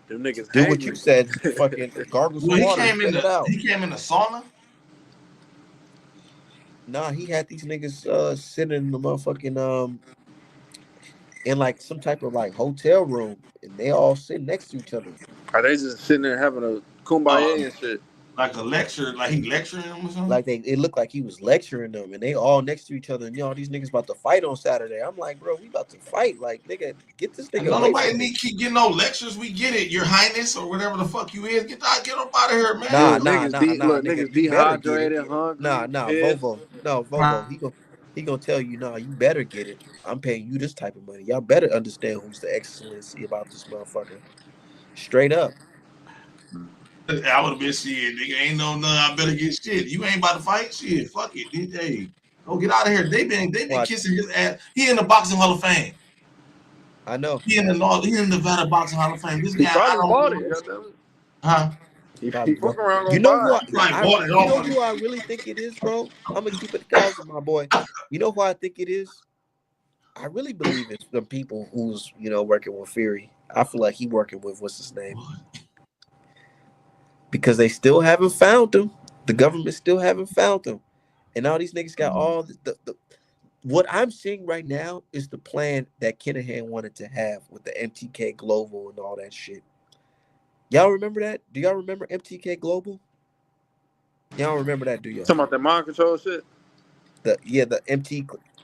them niggas do what you hangry. said. Fucking gargle some well, water and spit it out. he came in the sauna. Nah, he had these niggas sitting in the motherfucking in like some type of like hotel room, and they all sitting next to each other. Are they just sitting there having a Uh, kumbaya and shit? like a lecture, like he lecturing them or something. Like it looked like he was lecturing them, and they all next to each other. And these niggas about to fight on Saturday. I'm like, bro, we about to fight. Like, nigga, get this And nigga don't away nobody from need me. keep getting no lectures. We get it, Your Highness or whatever the fuck you is. Get up out of here, Nah, man. Look, nah, nah, nah, look, nigga, niggas you better get it. dehydrated, Nah, hungry, nah, pissed. Vovo, no, Vovo. He gonna tell you, nah, you better get it. I'm paying you this type of money. Y'all better understand who's the excellency about this motherfucker. Straight up. I would have been shit, nigga. Ain't no none. I better get shit. You ain't about to fight shit. Fuck it, DJ. Go get out of here. They been Watch. kissing his ass. He in the boxing hall of fame. I know. He in the North. He in the Nevada boxing hall of fame. This He guy, I probably don't bought know. it. Goddamn it. Huh? He Probably fuck bro. around You gonna know buy who it. I, He probably bought it you off know of who I really think it is, bro? I'm gonna keep it 1,000, my boy. You know who I think it is? I really believe it's the people who's working with Fury. I feel like he working with what's his name, because they still haven't found him. The government still haven't found him, and all these niggas got all the what I'm seeing right now is the plan that Kinahan wanted to have with the MTK Global and all that shit. Y'all remember that? Do y'all remember MTK Global? Y'all don't remember that, do y'all? Talking about that mind control shit. The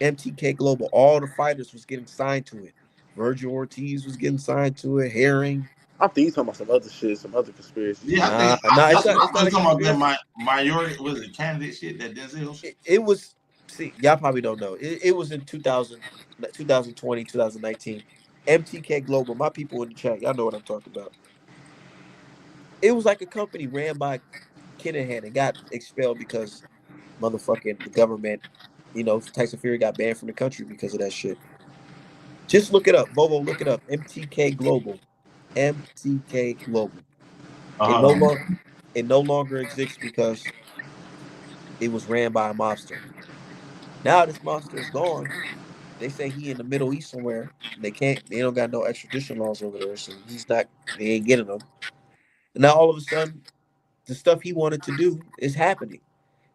MTK Global. All the fighters was getting signed to it. Virgil Ortiz was getting signed to it. Herring. I think he's talking about some other shit, some other conspiracy Yeah, shit. I think Nah, that's what it's I'm not a just talking about. That conspiracy. minority was it candidate shit, that Denzel shit. It was, see, y'all probably don't know. It was in 2020, 2019. MTK Global. My people in the chat, y'all know what I'm talking about. It was like a company ran by Kinahan and got expelled because motherfucking the government, Tyson Fury got banned from the country because of that shit. Just look it up. Bobo, look it up. MTK Global. MTK Global. It no Uh-huh. longer it no longer exists because it was ran by a mobster. Now this mobster is gone. They say he in the Middle East somewhere. They don't got no extradition laws over there, so they ain't getting them. And now all of a sudden, the stuff he wanted to do is happening.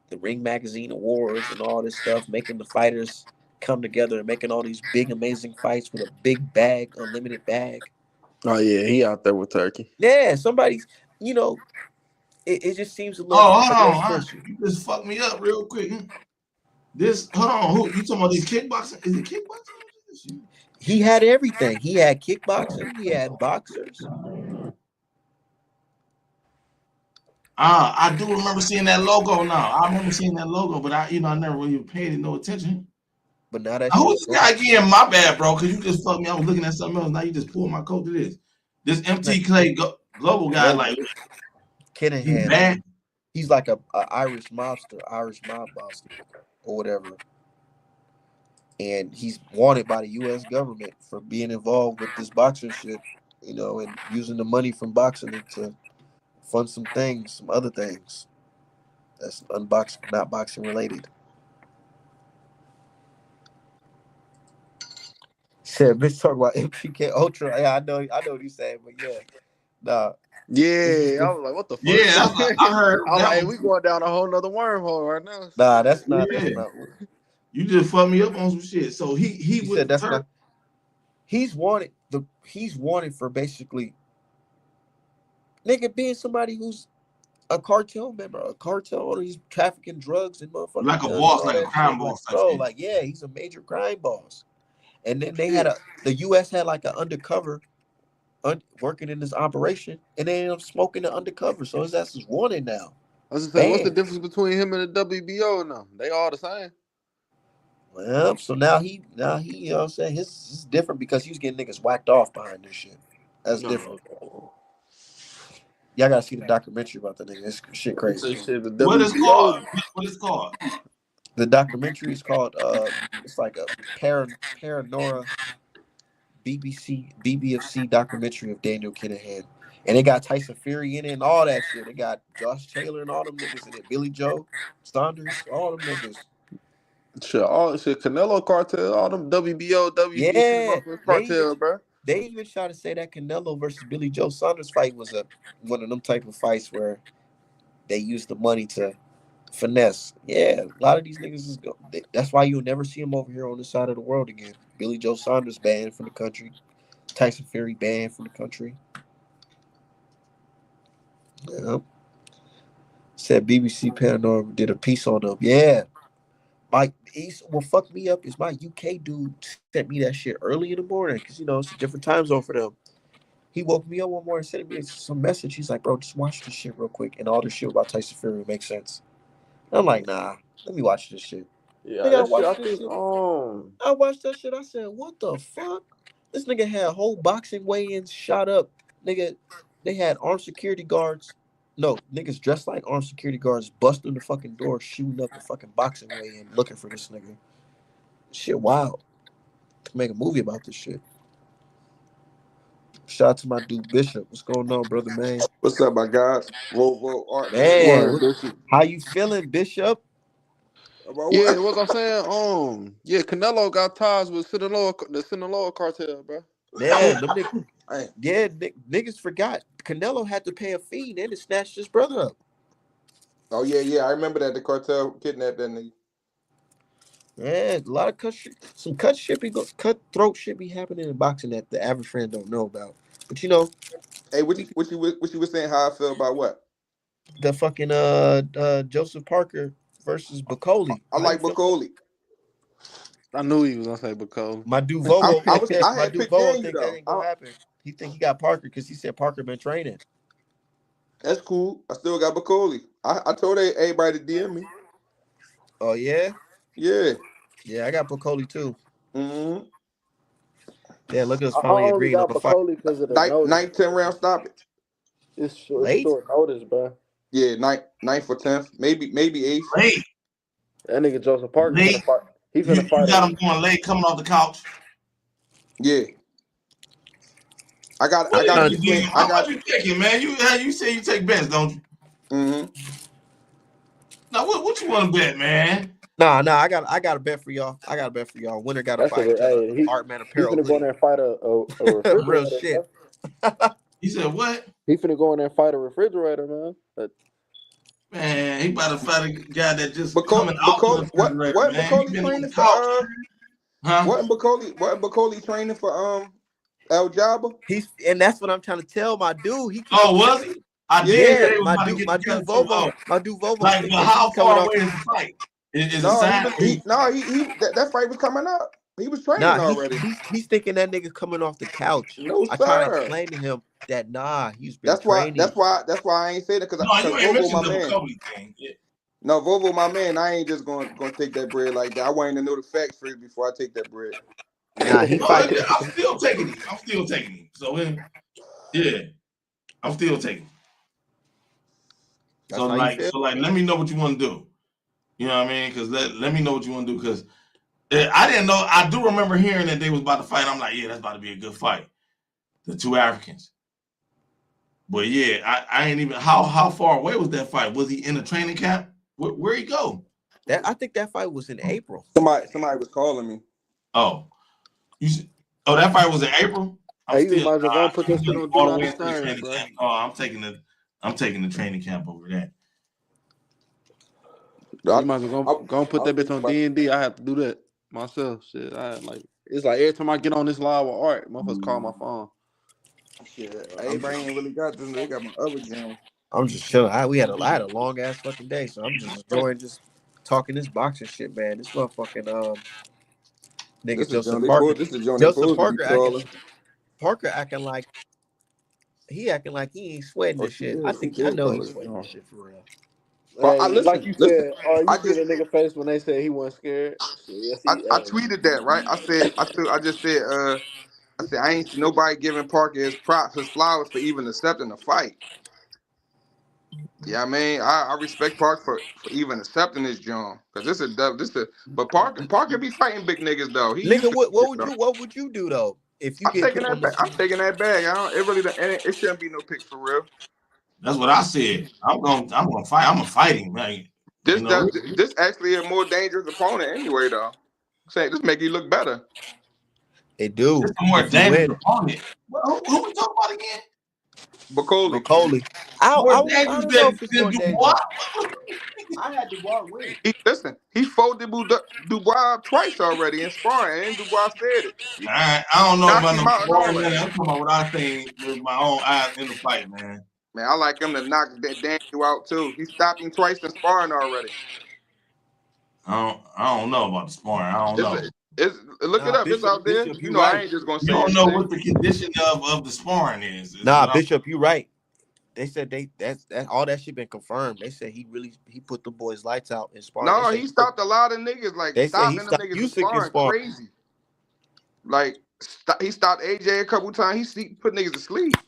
The Ring Magazine Awards and all this stuff, making the fighters come together and making all these big, amazing fights with a big bag, unlimited bag. Oh yeah, he out there with Turkey. Yeah, somebody's, it just seems Oh, hold a little on. fishy. You just fucked me up real quick. This hold on. Who you talking about? These kickboxing? Is it kickboxing? He had everything. He had kickboxing. He had boxers. I do remember seeing that logo now. I remember seeing that logo, but I never really paid it no attention. But now that Who's shit's this guy gone. again? My bad, bro, because you just fucked me. I was looking at something else. Now you just pulled my coat to this. This Like MT Clay Global guy, like, Global he's Kinahan. bad. He's like a Irish mobster, Irish mob boss or whatever. And he's wanted by the US government for being involved with this boxing shit, and using the money from boxing to fund some things, some other things that's not boxing related. Said, bitch, talk about MPK Ultra. Yeah, I know what he's saying, but yeah, nah, it's just Yeah, I the was like, what the fuck? Yeah, I heard I was that like, hey, one we too. going down a whole nother wormhole right now. nah. Shit. That's Yeah, not. you just fucked me up on some shit. So he He said with that's Turk. not. He's wanted for basically Nigga, being somebody who's a cartel member, a cartel owner, he's trafficking drugs and motherfucking Like a guns and boss, all like a that shit. crime Like, boss type bro, shit. like, yeah, he's a major crime boss. And then they had Shit. the U.S. had like an undercover working in this operation, and they ended up smoking the undercover. So his ass is wanted now. I was just saying, what's the Bam. difference between him and the WBO now? They all the same. Well, so now he, you know what I'm saying? His is different because he was getting niggas whacked off behind this shit. That's different. No. Y'all gotta see the documentary about the nigga. It's shit He crazy. said shit. The What is called? WBO. What is called? The documentary is called it's like a Paranora BBFC documentary of Daniel Kinahan. And they got Tyson Fury in it and all that shit. They got Josh Taylor and all them niggas in it. Billy Joe, Saunders, all them niggas. Shit, all shit. Canelo cartel, all them WBO, WBC Yeah. motherfuckers They even cartel, bro. they even try to say that Canelo versus Billy Joe Saunders fight was one of them type of fights where they used the money to finesse. Yeah, a lot of these niggas is go. That's why you'll never see them over here on this side of the world again. Billy Joe Saunders banned from the country. Tyson Fury banned from the country. Yeah. Said BBC Paranormal did a piece on them. Yeah. What fucked me up is my UK dude sent me that shit early in the morning because, it's a different time zone for them. He woke me up one morning and sent me some message. He's like, bro, just watch this shit real quick. And all this shit about Tyson Fury makes sense. And I'm like, nah, let me watch this shit. Yeah, Nigga, I that shit. I watched this think. shit. I watched that shit. I said, what the fuck? This nigga had whole boxing weigh-ins shot up. Nigga, they had armed security guards. No, niggas dressed like armed security guards busting the fucking door, shooting up the fucking boxing weigh-in, looking for this nigga. Shit wild. To make a movie about this shit. Shout out to my dude Bishop. What's going on, brother, man? What's up, my guys? Whoa, Art, man. What's Man, going on, Bishop? how you feeling, Bishop? Yeah, what I'm saying. Yeah, Canelo got ties with the Sinaloa cartel, bro. Man, them niggas, Hey. yeah, niggas forgot. Canelo had to pay a fee, then to snatch his brother up. Oh yeah, I remember that the cartel kidnapped that nigga. Yeah, a lot of cutthroat shit be happening in boxing that the average fan don't know about. But Hey, what you was saying? How I feel about what? the fucking Joseph Parker versus Bakole. I How you like feel? Bakole. I knew he was gonna say Bakole. My dude Vovo think that. I My had dude picked Vovo you think that though. ain't gonna happen. He think he got Parker because he said Parker been training. That's cool. I still got Bakole. I told everybody to DM me. Oh yeah, Yeah. yeah, I got Bakole too. Mm-hmm. Yeah, look at us I finally only agreed on got the fight. Bakole because of the notice. Ninth, 10 round stop it. It's Late? short notice, bro. Yeah, ninth or 10th, maybe eighth. Late. That nigga Joseph Parker Late. finna fight. He You finna fight got him. him going late, coming off the couch. Yeah. I got What to is be you, clean. nigga? How much you taking, man? You say you take bets, don't you? Mm-hmm. Now what you want to bet, man? Nah, I got a bet for y'all. Winner got to That's buy a hey. Art Man He apparel finna go in hoodie. there and fight a Real refrigerator, shit. bro. He said what? He finna go in there and fight a refrigerator, man. Man, he about to fight a guy that just coming out the Bakole, refrigerator, what man. He Bakole been on the training for? couch, huh? Wasn't Bakole training for El Jabba? And that's what I'm trying to tell my dude. He keeps Oh, was he? I did Yeah. hear yeah, they was my about to dude, get my dude together. So, Vovo, my dude Vovo like, think but that he's how coming far off away the. is the fight? Is it No, signed? that fight was coming up. He was training Nah, already. he's thinking that nigga coming off the couch. No, I try to sir. explain to him that he's been That's why. training. That's why I ain't say that No, because you ain't Vovo mentioned my the man. Kobe thing. Yeah. No, Vovo my man. I ain't just gonna take that bread like that. I want to know the facts first before I take that bread. Nah, he No, fight. I'm still taking him. So, yeah, I'm still taking him. That's how you feel. So like, let me know what you want to do. You know what I mean? Because let me know what you want to do. Because I didn't know. I do remember hearing that they was about to fight. I'm like, yeah, that's about to be a good fight. The two Africans. But yeah, I ain't even. How far away was that fight? Was he in a training camp? Where he go? I think that fight was in April. Somebody was calling me. Oh, that fight was in April. Hey, you might as well go and put that shit on Do all the Not way to the Disturb, training bro. camp. Oh, I'm taking the training camp over that. You might as well go and put that bitch on D&D. I have to do that myself. Shit, it's like every time I get on this live with Art, motherfuckers call my phone. Shit, everybody ain't really got this. They got my other gym. I'm just chilling. I had a long ass fucking day, so I'm just enjoying just talking this boxing shit, man. This motherfucking nigga This is Joseph John. They Parker. pulled. This is John. They Joseph supposed to be Parker acting crawling. acting like he ain't sweating Oh, this shit. I she think I did know call he's it. sweating No. this shit for real. But I Hey, like listen, you listen. said, I you see just the nigga face when they said he wasn't scared. Shit, yes, he. I Hey, tweeted that, right? I just said I said I ain't see nobody giving Parker his props, his flowers for even accepting the fight. Yeah, I mean, I respect Park for even accepting this joint. Cause but Parker be fighting big niggas though. He used Nigga, to what shit, would though. you do though if you get put on the I'm taking that bag. I don't it really it shouldn't be no pick for real. That's what I said. I'm gonna fight. I'm gonna fight him, man. You know, This actually a more dangerous opponent anyway though. Say this make you look better. They do it's a more if you dangerous win. opponent. Well, who we talking about again? Bakole. Bakole. More I dangerous don't know than if it's more Dubois. dangerous. I had Dubois win. He folded Dubois twice already in sparring, and Dubois said it. He I don't know knocked about him no out and all sparring, that. man. I'm talking about what I seen with my own eyes in the fight, man. Man, I like him to knock Daniel out too. He stopped him twice in sparring already. I don't know about the sparring. I don't know. It's look it Nah, up. It's out there. Bishop, You you know, I right. ain't just gonna You say don't know anything. what the condition of the sparring is Nah, what I'm. Bishop, you right. They said that all that shit been confirmed. They said he put the boys' lights out in sparring. No, he stopped a lot of niggas. Like They said he stopping them stopped niggas in Usyk in sparring sparring. crazy. Like he stopped AJ a couple times. He put niggas to sleep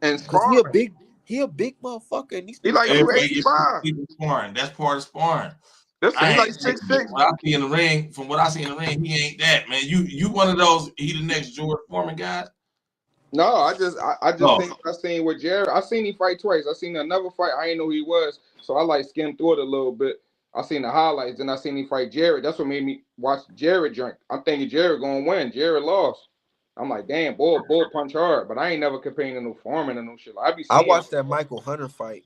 and Cause sparring. he a big motherfucker and these He niggas like got big. Everybody get 285. people sparring. That's part of sparring. Listen, I he ain't like saying 6'6". what I see in the ring. From what I see in the ring, he ain't that man. You one of those. He the next George Foreman guy. No, I just No, seen what I seen with Jared. I seen him fight twice. I seen another fight. I didn't know who he was, so I like skimmed through it a little bit. I seen the highlights, then I seen him fight Jared. That's what made me watch Jared drink. I'm thinking Jared gonna win. Jared lost. I'm like, damn, bull punch hard, but I ain't never comparing to no Foreman and no shit. I be I seeing. watched that Michael Hunter fight.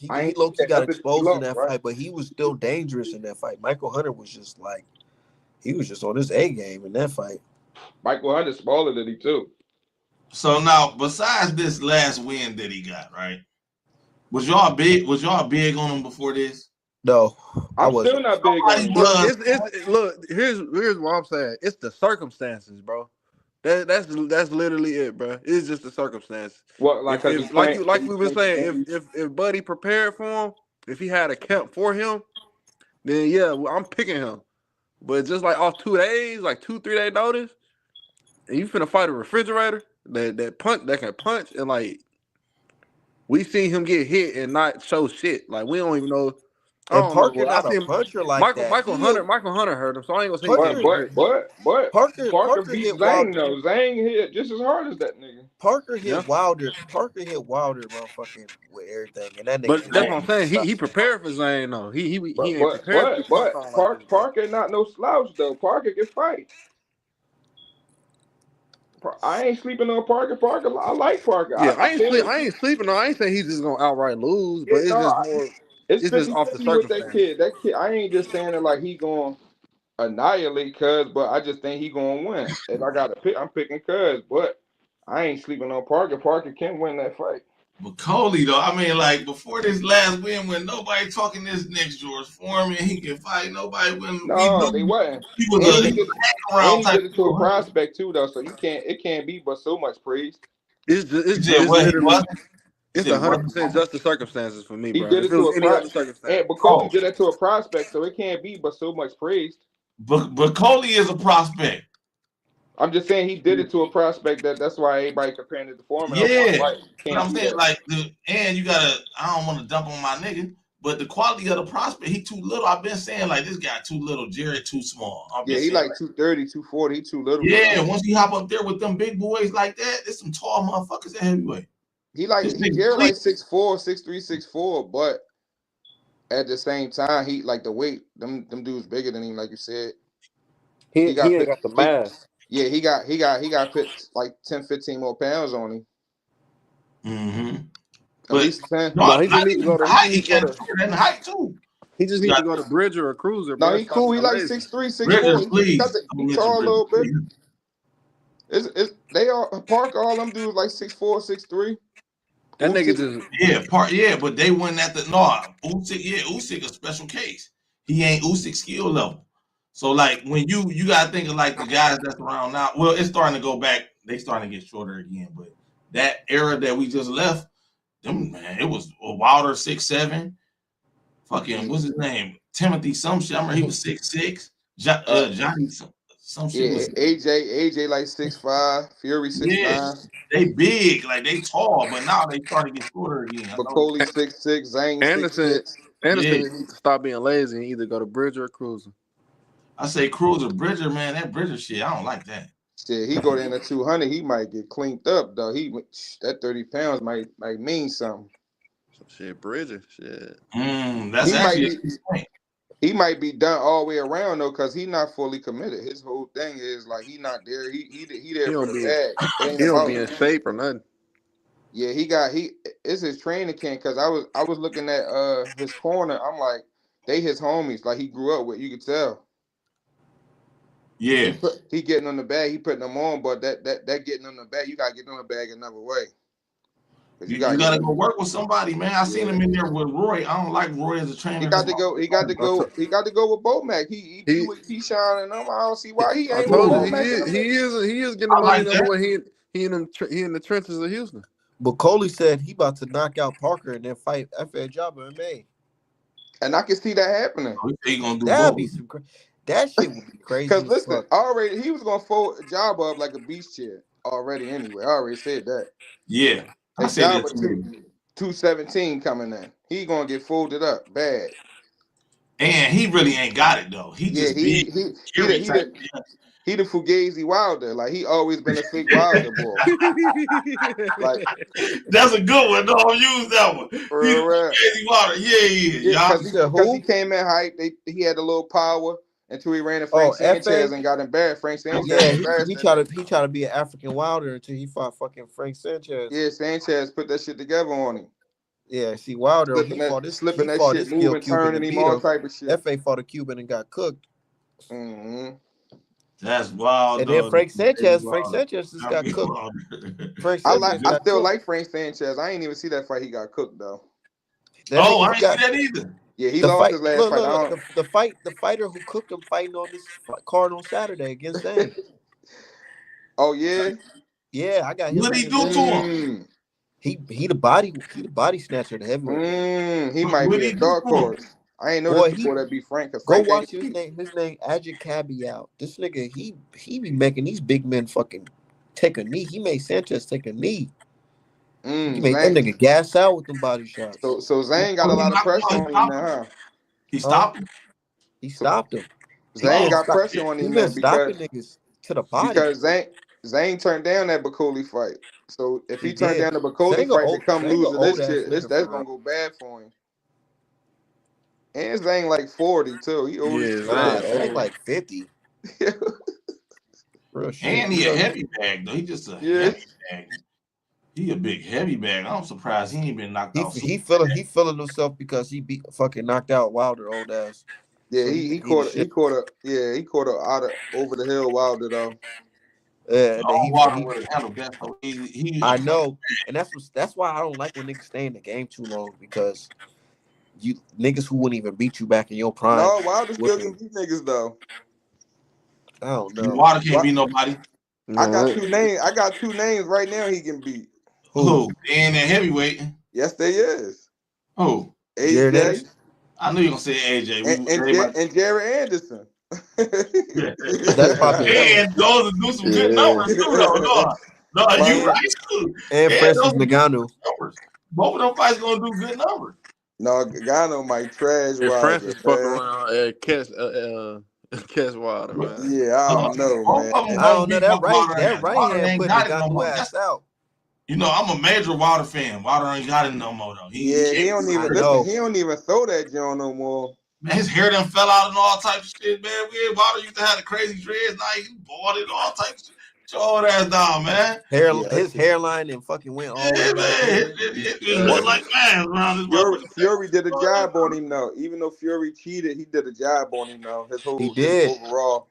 I He ain't low key that got other he exposed in lost, that right? fight, but he was still dangerous in that fight. Michael Hunter was just like he was just on his A game in that fight. Michael Hunter smaller than he too. so now besides this last win that he got, right? Was y'all big? Was y'all big on him before this? No, I I'm still wasn't. not big on Nobody him. look, was. look. Here's what I'm saying. It's the circumstances, bro. That's literally it, bro. It's just the circumstances. What, like, cause he If like playing? you like we've been saying, if Buddy prepared for him, if he had a camp for him, then yeah, well, I'm picking him. But just like off 2 days, like 2-3 day notice, and you finna fight a refrigerator that can punch, and like we seen him get hit and not show shit. Like we don't even know. I And don't know. Parker Well, I not a seen puncher like that. Michael Hunter hurt him, so I ain't gonna say he But can't Parker fight. Parker Parker beat hit Zhang Wilder. though. Zhang hit just as hard as that nigga. Parker Yeah, hit Wilder. Parker hit Wilder, motherfucking with everything, and that nigga but just that's could what I'm Man, saying. not stop. He prepared for Zane though. He But ain't but prepared to but get punched but on like this, bro. Parker not no slouch though. Parker can fight. I ain't sleeping on Parker. I like Parker. Yeah, I seen him. I ain't sleeping on. I ain't saying he's just gonna outright lose, Yeah, but it's no, just more. it's It's just off the 50-50 with that circumstance. kid. That kid, I ain't just saying it like he going to annihilate Cuz, but I just think he going to win. If I got to pick, I'm picking Cuz, but I ain't sleeping on Parker. Parker can win that fight. Bakole though. I mean, like before this last win, when nobody talking this next George Foreman, he can fight. Nobody when we No, they knew wasn't. he was And a he did it. around And he type did it to a of dude. prospect too, though. So it can't be but so much praise. You said It's what he literally wasn't. You it's said he wasn't. 100% just the circumstances for me, He bro. did If it it to was a any other prospect. And circumstance, Bakole Oh, did that to a prospect, so it can't be but so much praise. Bakole is a prospect. I'm just saying he did it to a prospect that's why everybody comparing it to Foreman on one Yeah, fight. You but can't I'm do saying that. like and you gotta. I don't want to dump on my nigga, but the quality of the prospect, he too little. I've been saying like this guy too little, Jared too small. I've been Yeah, he saying like like 230, 240. He too little for yeah. them. Once he hop up there with them big boys like that, there's some tall motherfuckers at heavyweight. This He nigga Jared clean. like 6'4", 6'3", 6'4", but at the same time, he like the weight. Them dudes bigger than him, like you said. He he got ain't put. got the mass. Yeah, he got put like 10, 15 more pounds on him. Mm-hmm. At But least 10. no, No, he not just need to even go the to. He height. just He need to go can't to. figure that in the height too. He just You need to got go to Bridger or Cruiser, No, bro. he Stop cool. He being like lazy. 6'3", 6'4". Bridges, He please. got the Don't he mention tall a Bridges, little bit. please. It's They all Parker. All them dudes like 6'4", 6'3". That nigga Usyk, just but they went at the Usyk a special case. He ain't Usyk skill level. So like when you gotta think of like the guys that's around now. Well, it's starting to go back. They starting to get shorter again, but that era that we just left, them man, it was Wilder 6'7". Fucking what's his name? Timothy some shit. I remember he was 6'6". Johnny some shit yeah, was AJ like 6'5", Fury yeah. 6'9", They big, like they tall, but now they starting to get shorter again. I know. Bakole 6'6", Zhang Anderson 6'6". Yeah, needs to stop being lazy and either go to Bridger or Cruiser. I say Cruiser Bridger, man. That Bridger shit, I don't like that. Shit, he go down to 200, he might get cleaned up though. That 30 pounds might mean something. So shit, Bridger, shit. That's He might actually a be good point. he might be done all the way around though, cause he not fully committed. His whole thing is like he not there. He He there for don't the be bag. It ain't he don't about be in him. shape or nothing. Yeah, it's his training camp. Cause I was looking at his corner. I'm like, they his homies. Like he grew up with. You could tell. Yeah, He getting on the bag. He putting them on, but that getting on the bag, you gotta get on the bag another way. Cause you you gotta get gotta on go the work with somebody, man. I seen yeah. him in there with Roy. I don't like Roy as a He trainer. got That's to my go. He got to I, go. t- He got to go with Bomac. He he with Keyshawn and them. I don't see why he I ain't with told you Who? Bomac and them niggas. he is getting the I money like number that. one. He in the trenches of Houston. Bakole said he about to knock out Parker and then fight FA Job in May. And I can see that happening. He gonna do That'd both. be that shit would be Cause crazy as listen, fuck. already he was gonna fold Job up like a beast chair already. Anyway, I already said that. Yeah, I And said Job it too. 217 coming in. He gonna get folded up bad. And he really ain't got it though. He Yeah, just big, he the scary he type. the he the Fugazi Wilder. Like he always been a fake Wilder boy. Like That's a good one. Don't use that one. He the real. crazy water. Yeah, he is. Yeah, Y'all. You said because he who? came in hype. He had a little power until he ran to Oh, Frank Sanchez FA. and got embarrassed. Frank Sanchez Yeah, embarrassed he him. tried to be an African Wilder until he fought fucking Frank Sanchez. Yeah, Sanchez put that shit together on him, Yeah, see Wilder slipping he that fought shit, this skilled moving, Cuban turning and him, beat all him. type of shit. FA fought a Cuban and got cooked. Mm-hmm. That's wild And then though. Frank Sanchez Wilder. just got cooked. Wilder. Frank Sanchez I got still cooked. like Frank Sanchez. I ain't even see that fight. He got cooked though. That Oh, nigga I he ain't see got that either. Yeah, he the lost fight. his last Look, fight. I look, don't. look. The fighter who cooked him fighting on this card on Saturday against Zane. Oh yeah. Yeah, I got him What he against do to Zane. him? He the body snatcher, the heavyweight. He might What be a he do dark to him? horse. I ain't know this Boy, before that be Frank. Cause go Frank ain't. watch his name. His name Ajit Cabi out. This nigga, he be making these big men fucking take a knee. He made Sanchez take a knee. He made that Zang. nigga gas out with them body shots. So Zane got a Oh, he lot of knocked him pressure out. He on him stopped now, him. huh? He Huh? stopped him. He So stopped him. Zane Oh got shit. pressure on He him been now stopping niggas to the body. because Zane turned down that Bakole fight. So if He he turned did. down the Bakole fight to come Zang a lose to old this ass shit, nigga that's for gonna real. go bad for him. And Zane like 40 too. He old as Yeah, shit for Nah, Zay Zang old. like 50. that. Real shit. And he a heavy bag though. He just a Yeah. heavy bag. He a big heavy bag. I'm surprised he ain't been knocked out. He feeling himself because he beat fucking knocked out Wilder old ass. Yeah, So he he think he the caught he shit. caught a he caught a out of over the hill Wilder though. Yeah, and then All Walker would have handled that so easy. He I know, and that's why I don't like when niggas stay in the game too long because you niggas who wouldn't even beat you back in your prime. No, Wilder still can Whooping, beat niggas though. I don't know Water can't What? be nobody. I got No, two names. I got two names right now he can beat. who. Who? And that heavyweight. Yes, they is. Who? Jared AJ Anderson. I knew you were gonna say AJ. and and, Everybody. and Jared Anderson. That's Poppy Jones And those will do some good yeah. numbers too, though. No, you Man, right too. and And Francis those will do some Ngannou. good numbers. Both of them fights gonna do good numbers. no, Gano might trash If Wilder, Francis fuck man. around and catch Wilder, man. Yeah, I don't know, Both man. of them I gonna don't know beat that Wilder ass. right Wilder hand ain't putting got it no Ngannou more. ass out. I'm a major Wilder fan. Wilder ain't got it no more though. He Yeah, he can't. don't I even listen. know. He don't even throw that joint no more. Man, his hair done fell out and all types of shit, man. Wilder used to have the crazy dreads. Now he bought it, all types of shit. Show that down, man. Yeah, His hairline and fucking went all the way Yeah, back man. here. It look like man around this Fury did a motherfucker. job on him though. Even though Fury cheated, he did a job on him though. He His did. overall.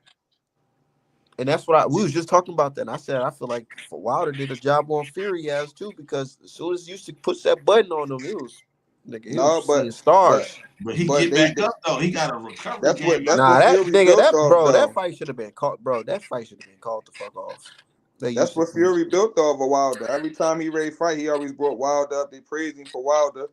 And that's what we was just talking about that. And I said I feel like Wilder did a job on Fury as too, because as soon as Usyk puts that button on him, he was No, seeing but stars. But he but get back up though. He got a recovery that's game. what Nah, that Fury nigga, built off that though. fight should have been called, bro. That fight should have been called the fuck off. That's what Fury built off of Wilder. Every time he ready to fight, he always brought Wilder up. They praised him for Wilder.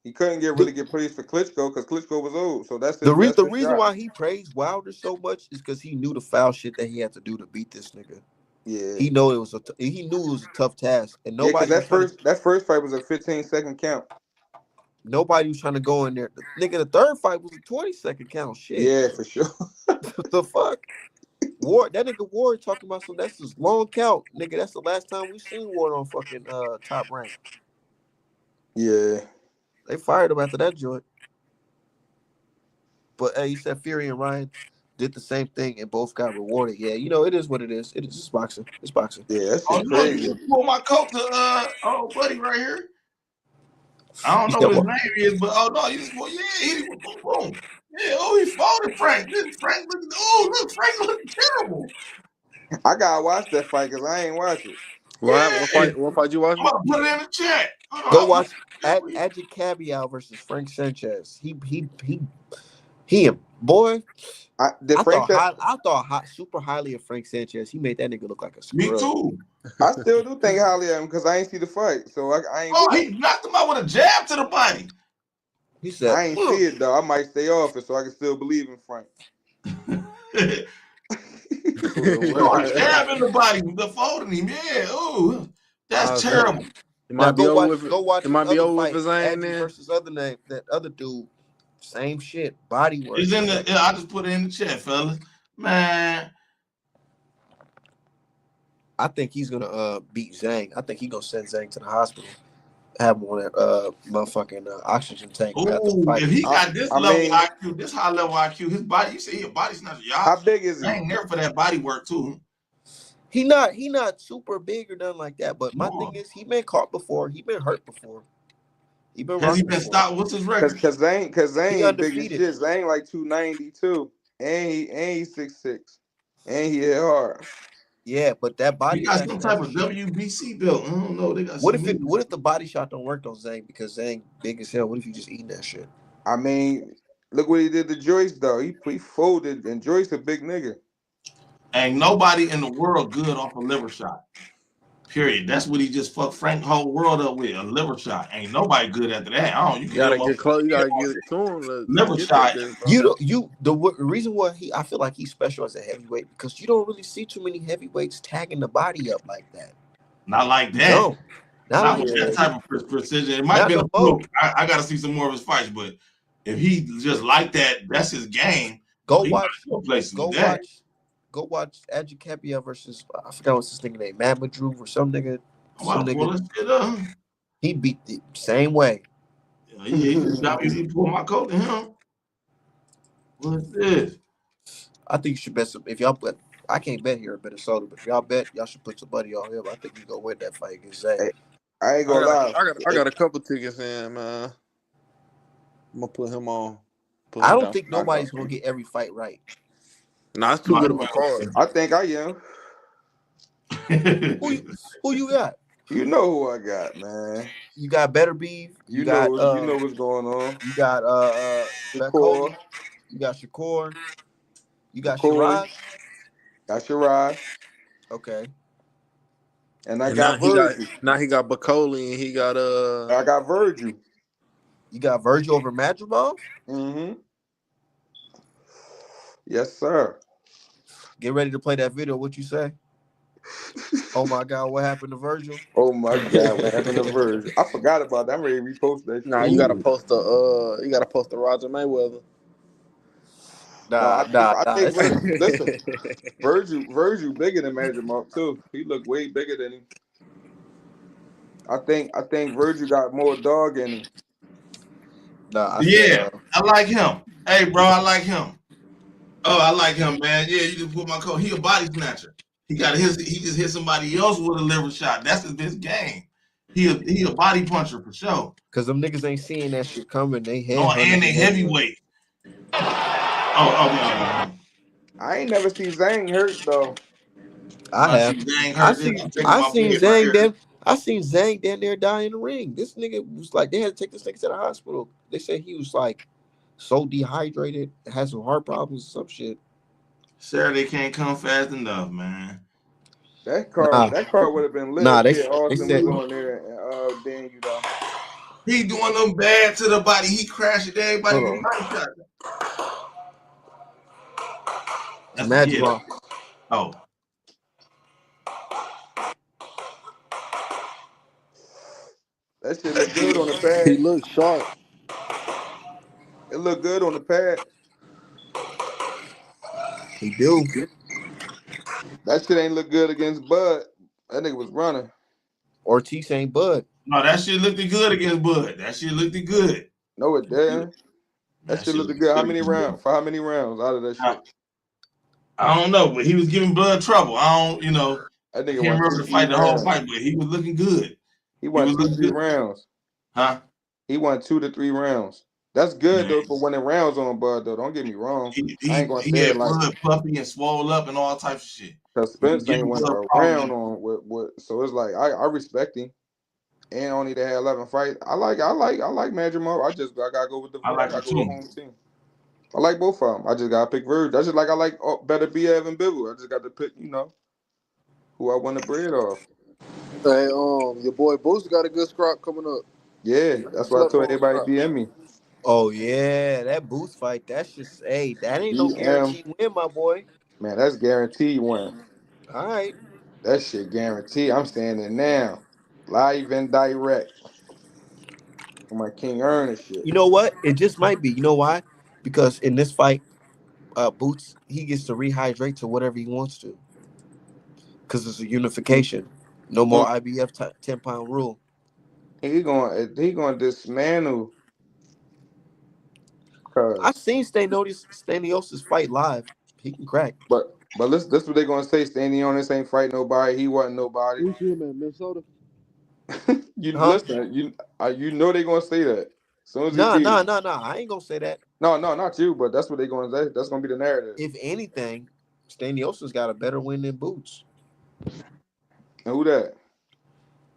He couldn't really get praised for Klitschko because Klitschko was old. So that's The his reason shot. why he praised Wilder so much is because he knew the foul shit that he had to do to beat this nigga. Yeah. He knew it was a tough task, and Yeah, because nobody that first fight was a 15-second count. nobody was trying to go in there. The third fight was a 20-second count. Shit, Yeah, for sure. what the fuck? Ward, that nigga Ward talking about that's his long count, nigga. That's the last time we seen Ward on fucking Top Rank. Yeah. They fired him after that joint. But hey, you said Fury and Ryan did the same thing and both got rewarded. Yeah, it is what it is. It is just boxing. It's boxing. Yeah, that Oh shit no, you crazy. just pull my coat to oh buddy right here. I don't You know said what his what? name is, but oh no, you just pull, he boom, boom. Yeah, oh, he folded Frank. Frank look, Frank look terrible. I gotta watch that fight because I ain't watch it. What fight you I'm watching? gonna put it in the chat. Go watch Adjit Cabial versus Frank Sanchez. He boy. I thought super highly of Frank Sanchez. He made that nigga look like a scrub. Me too. I still do think highly of him because I ain't see the fight, so I ain't. Oh, he knocked him out with a jab to the body. He said, I ain't see it though. I might stay off it so I can still believe in Frank. Jab in the body, the folding him. Yeah, ooh, that's terrible. It might be over with. Go watch. It might be over with his Adjit name versus that other dude. Same shit. Body work. It's in the. I just put it in the chat, fellas. Man, I think he's gonna beat Zhang. I think he's gonna send Zhang to the hospital. Have him on that motherfucking oxygen tank. Ooh, if he got this IQ, this high level IQ, his body. You see, your body's not. How big is he? I ain't there for that body work too. He not super big or nothing like that. But my thing is, he been caught before. He been hurt before. Has he been stopped? What's his record? Because Zhang big as shit. Zhang like 292, and he's 6'6", and he hit hard. Yeah, but that body. He got some type of WBC belt. I don't know. They got. What if the body shot don't work on Zhang because Zhang big as hell? What if you just eating that shit? I mean, look what he did to Joyce though. He folded, and Joyce a big nigga. Ain't nobody in the world good off a liver shot. Period. That's what he just fucked Frank whole world up with, a liver shot. Ain't nobody good after that. You gotta get close. You gotta get to him. Liver shot. The reason why I feel like he's special as a heavyweight because you don't really see too many heavyweights tagging the body up like that. Not like that. No, not with that type of precision. It might be a fluke. I gotta see some more of his fights, but if he just like that, that's his game. Go watch Adjit Cabial versus I forgot what's his nigga name, Mamadou or some nigga. He beat the same way. Yeah, he got me to pull my coat to him. What's this? I think you should bet some. If y'all bet, I can't bet here at Minnesota, but if y'all bet, y'all should put some money on him. I think you gonna win that fight against Zhang. Hey, I ain't gonna lie. I got a couple tickets in, man. I'm gonna put him on. I don't think nobody's gonna get every fight right. Nah, it's too good of a card. I think I am. Who you got? You know who I got, man. You got Better Beef. You know what's going on. You got Bakole. You got Shakur. You got Shiraz. Got Shiraz. Okay. And I got Virgil. Now he got Bakole and he got I got Virgil. You got Virgil over Madrigal? Mm-hmm. Yes, sir. Get ready to play that video. What you say? Oh my God, what happened to Virgil? Oh my God, what happened to Virgil? I forgot about that. I'm ready to repost that. Nah, you gotta post the Roger Mayweather. I think listen, Virgil bigger than Magic Mark too. He looked way bigger than him. I think Virgil got more dog in him. I like him. Hey, bro, I like him. Oh, I like him, man. Yeah, you just put my coat. He a body snatcher. He just hit somebody else with a liver shot. That's his game. He a body puncher for sure. Cause them niggas ain't seeing that shit coming. They heavyweight. Oh, I ain't never seen Zhang hurt though. I I have. see Zhang hurt. This I'm taking I my seen bed right Zhang here. damn. I seen Zhang down there die in the ring. This nigga was like, they had to take this nigga to the hospital. They said he was like so dehydrated, had some heart problems, some shit. Saturday can't come fast enough, man. Nah, That card would have been lit nah. if They Kid they Austin said, was on there and Daniel though. He doing them bad to the body. He crashing everybody hold with on, body shot. That's the Magic kid. Law. Oh, That shit look good on the pad. He looks sharp. It looked good on the pad. He do. That shit ain't look good against Bud. That nigga was running. Ortiz ain't Bud. no, that shit looked good against Bud. That shit looked good. No, it didn't. That That shit shit looked looked good. How good many against Bud. rounds? For how many rounds out of that I, shit? I don't know, but he was giving Bud trouble. I don't, That I nigga can't won remember two, the three fight, the whole rounds. fight, but he was looking good. He He won was two to looking three good. rounds. Huh? He won 2 to 3 rounds. That's good Man. though for winning rounds on Bud though. Don't get me wrong. He, I ain't he, gonna he say it had like Bud puffy and swole up and all types of shit. because He was Spence ain't giving won Bud a problems. round on with so it's like I respect him. And only they had 11 fights. I like Magic Mo. I gotta go with I I like him gotta go with too. home team. I like both of them. I just gotta pick Verge. That's just like I like better BF and Bibble. I just got to pick, who I want to bread off. Hey, your boy Boost got a good scrap coming up. Yeah, He that's why I slept told on everybody scrap. DM me. Oh yeah, that Boots fight. That's just that ain't no DM, guaranteed win, my boy. man, that's guaranteed win. All right. That shit guaranteed. I'm saying it now. Live and direct. For my King Ernest shit. You know what? It just might be. You know why? Because in this fight, Boots he gets to rehydrate to whatever he wants to. Because it's a unification. No more Mm, IBF 10-pound rule. he gonna dismantle I cuz. seen Staniosis fight live. He can crack. But listen, this what they gonna say. Standing on this ain't fight nobody. He wasn't nobody. We see him in Minnesota. You Huh? listen. You know they gonna say that. As soon as he Nah, beat nah, him. nah, nah. I ain't gonna say that. No, no, not you. But that's what they gonna say. That's gonna be the narrative. If anything, Staniosis got a better win than Boots. And who that?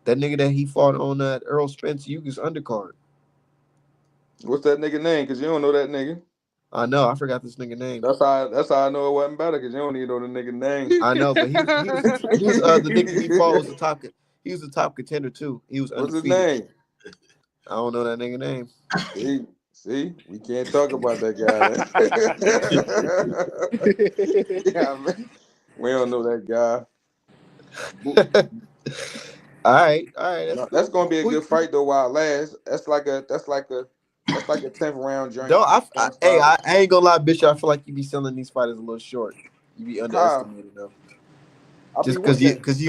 That nigga that he fought on that Earl Spence Euge's undercard. What's that nigga name? Cause you don't know that nigga. I know. I forgot this nigga name. That's how I know it wasn't better. Cause you don't even know the nigga name. I know, but he was the nigga he fought was the top. He was the top contender too. He was What's his undefeated. name? I don't know that nigga name. See, we can't talk about that guy. Yeah, man. We don't know that guy. All right, that's No, that's cool. gonna be a Who, good fight though while it lasts. That's like a 10th round joint. though Don't hey, stop. I ain't gonna lie, bitch. I feel like you be selling these fighters a little short. You be How? underestimating them. I be Just cause winning. you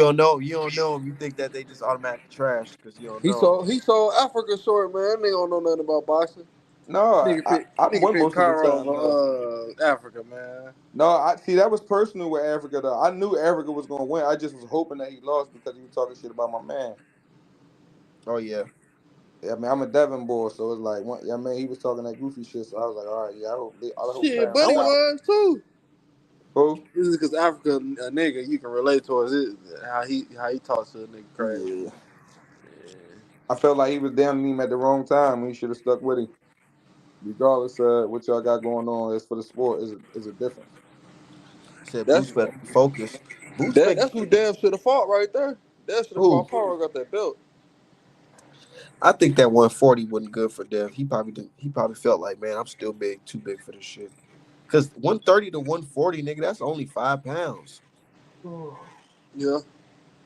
don't know them. You think that they just automatically trash because you don't he know saw he saw Africa short, man. They don't know nothing about boxing. No, I Nigga won picked most of the Cairo time though. over Africa, man. No, I see that was personal with Africa though. I knew Africa was gonna win. I just was hoping that he lost because he was talking shit about my man. them. Oh yeah. Yeah, I mean I'm a Devon boy, so it's like, yeah, man, he was talking that goofy shit. So I was like, all right, yeah, I hope Shit, Cam. I Buddy want was too. who? This is because Africa, a nigga, you can relate towards it. How he talks to a nigga crazy. Yeah, Yeah. I felt like he was down him at the wrong time. He should have stuck with him. Regardless of what y'all got going on, it's for the sport. Is a difference. Said That's Boots better be focused. Boots that, make that's who Dev should have fought right there. Dev should have who? fought Power, got that belt. I think that 140 wasn't good for Dev. He probably felt like, man, I'm still too big for this shit. Cause 130 to 140, nigga, that's only 5 pounds. Yeah.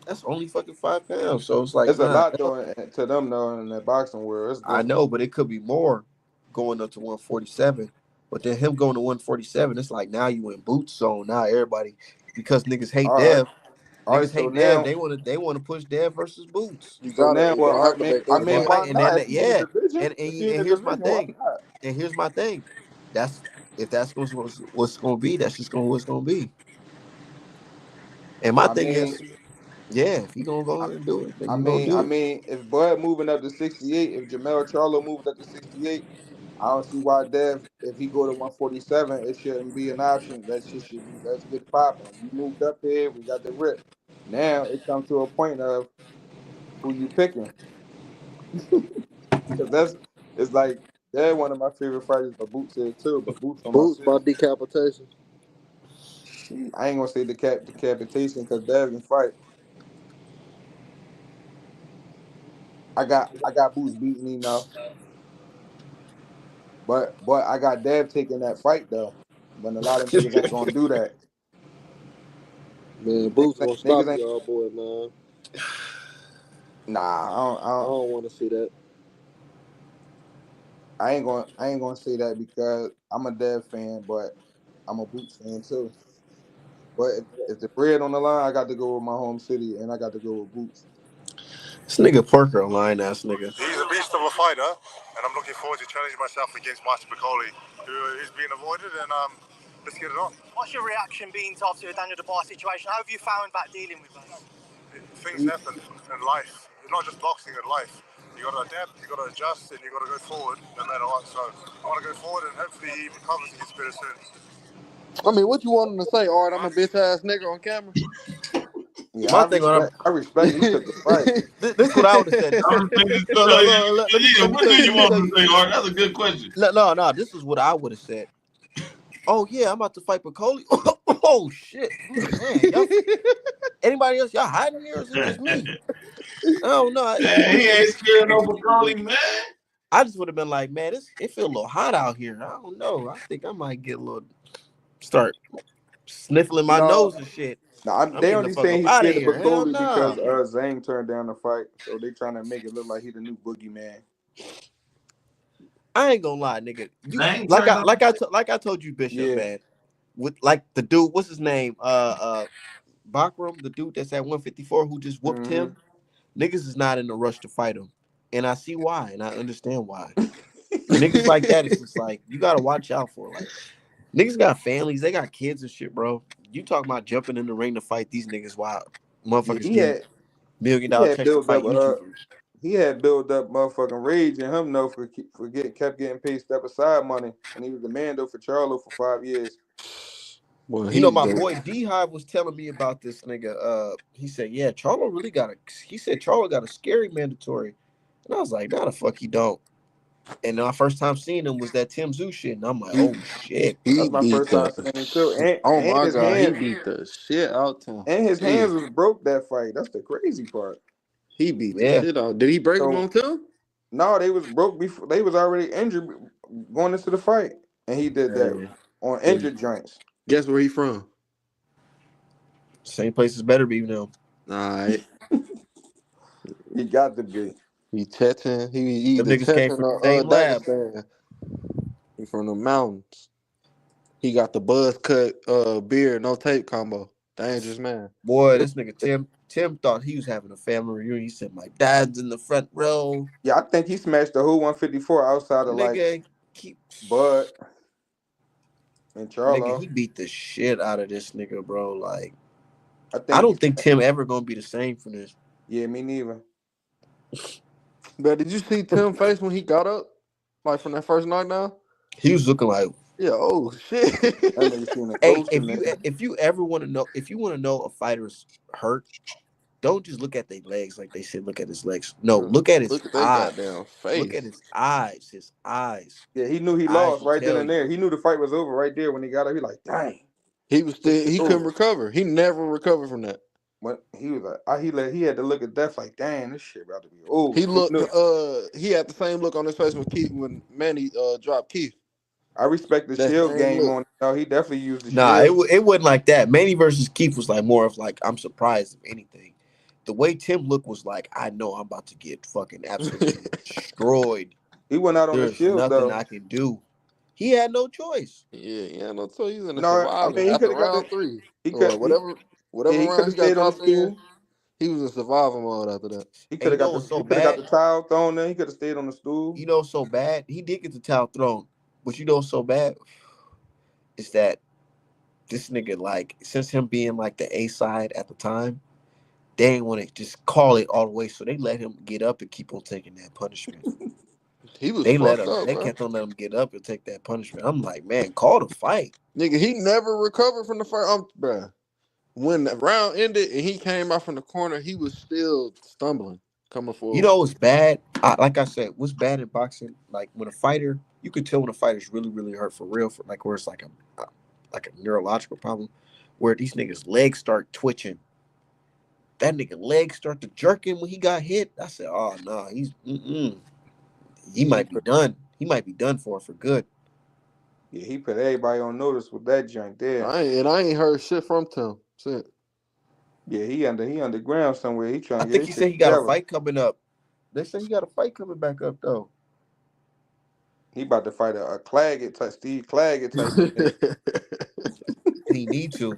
That's only fucking 5 pounds. So it's like, It's a nah, lot though to them though in that boxing world. It's I different. know, but it could be more going up to 147. But then him going to 147, it's like now you in Boots zone. Now everybody, because All right, all right. Niggas So hate Dev. now, They wanna push Dev versus Boots. You well, gotta have to make that And then fight. why and not? then If he in the yeah, division, if he in and the here's my division, why thing. not? And here's my thing. That's if that's what's gonna be. That's just gonna what's gonna be. And my I thing mean, is, yeah, if he gonna go ahead and do it, then you gonna I do it. mean, if Bud moving up to 68, if Jamel Charlo moving up to 68, I don't see why Dev, if he go to 147, it shouldn't be an option. That shit should be, let's get it popping. You moved up here, we got the rip. Now it comes to a point of who you picking. Because it's like, they're one of my favorite fighters, but Boots is too. But Boots on my Boots by shit. decapitation. Shit, I ain't gonna say decapitation because Dev can fight. I got Boots beating him now. But I got Dev taking that fight though. But a lot of niggas ain't gonna do that. Man, Niggas Boots ain't, gonna stop niggas ain't y'all, boy, man. nah, I don't want to see that. I ain't gonna say that because I'm a Dev fan, but I'm a Boots fan too. But if the bread on the line, I got to go with my home city and I got to go with Boots. This nigga Parker, a line ass nigga. He's a beast of a fighter, and I'm looking forward to challenging myself against Master Bakole, who is being avoided, and let's get it on. What's your reaction being to obviously the Daniel Dubois situation? How have you found about dealing with those? Things happen in life. It's not just boxing, in life. You got to adapt, you got to adjust, and you got to go forward no matter what. So I want to go forward, and hopefully he recovers and gets better soon. I mean, what you want him to say, Art? I'm a bitch ass nigga on camera. Yeah, My thing on I respect he took the fight. this what I would have said. No, no, no. Yeah, what do you want to say, Art? That's a good question. No. This is what I would have said. Oh yeah, I'm about to fight Bakole. Oh shit, man, y'all. Anybody else? Y'all hiding here? Or is it just me? I don't know. Man, he ain't scared no Bakole, man. I just would have been like, man, it feel a little hot out here. I don't know. I think I might get a little start sniffling my No, nose and shit. nah, I'm they getting the only fuck saying up he's out of scared of here. Hell Bakole because no. Zhang turned down the fight, so they trying to make it look like he the new boogeyman. I ain't gonna lie, nigga. You Zang turned up. like I told you, Bishop, Yeah. man. With like the dude, what's his name? Bakram, the dude that's at 154 who just whooped Mm-hmm. him. Niggas is not in a rush to fight him. And I see why, and I understand why. Niggas like that, it's just like you gotta watch out for. Like niggas got families, they got kids and shit, bro. You talking about jumping in the ring to fight these niggas while Yeah, motherfuckers getting $1 million checks to built up fight YouTubers. he had built up motherfucking rage in him though kept getting paid step aside money, and he was the man though for Charlo for 5 years. Well, You know, he my the boy D Hive was telling me about this nigga. He said, yeah, Charlo really got a he said Charlo got a scary mandatory. And I was like, nah, the fuck he don't. And my first time seeing him was that Tim Zoo shit. And I'm like, he oh shit. he That's my beat first time the seeing him too. oh my god, he beat the shit out him. And his Jeez. hands was broke that fight. That's the crazy part. He beat the Yeah. shit out. Did he break him So on Tim? no, they was broke before they was already injured going into the fight. And he did that Yeah. on injured joints. Guess where he from? Same place as better be now. All right. He got to be. He Chechen. He Them either niggas came Chechen from or the same lab. Dagestan. He from the mountains. He got the buzz cut beard, no tape combo. Dangerous man. Boy, this nigga Tim thought he was having a family reunion. He said, my dad's in the front row. Yeah, I think he smashed the whole 154 outside of like Nigga, keep Bud and nigga, Charlo. he beat the shit out of this nigga, bro. Like, I I think don't think Tim ever gonna be the same for this. yeah, me neither. But did you see Tim's face when he got up? Like from that first knockdown? He was looking like, Yeah, oh shit. That nigga seen a hey, ghost in there. if you ever want to know, if you want to know a fighter's hurt, don't just look at their legs like they said. Look at his legs. No, look at his Look at that eyes. goddamn Look at face. his eyes. His eyes. Yeah, he knew he Eyes lost will right then tell and you. there. He knew the fight was over right there when he got up. He like, dang. He was still he couldn't Over. recover. He never recovered from that. When he was like, he had to look at death like, dang, this shit about to be over. He looked he had the same look on his face when Manny dropped Keith. I respect the That shield same game look. on. No, he definitely used the Nah, shield. it wasn't like that. Manny versus Keith was like more of like I'm surprised if anything. The way Tim looked was like I know I'm about to get fucking absolutely destroyed. He went out on the There's shield nothing though. I can do. He had no choice. Yeah, no, so he's in the No, I survivor mean he after could have got round the 3 he or could whatever he could round have he got stayed on the dropped in. stool. He was in survival mode after that. He And could have got what's so the bad? towel thrown there. He could have stayed on the stool. So bad. He did get the towel thrown, but what's so bad is that this nigga like since him being like the A side at the time, they didn't want to just call it all the way, so they let him get up and keep on taking that punishment. He was They let fucked him. up, They bro. kept on letting him get up and take that punishment. I'm like, man, call the fight. Nigga, he never recovered from the fight. Bruh. When the round ended and he came out from the corner, he was still stumbling, coming You forward. know what's bad? Like I said, what's bad in boxing? Like when a fighter, you could tell when a fighter's really, really hurt for real. For like where it's like a neurological problem, where these niggas' legs start twitching. That nigga legs start to jerking when he got hit. I said, oh no, he Yeah, might be done. He might be done for good. he put everybody on notice with that joint there. I ain't heard shit from Tim since. Yeah, he underground somewhere. He I trying to get think his he shit said he got a together. fight coming up. They say he got a fight coming back up though. He about to fight a Claggett type, Steve Claggett type nigga. He need to,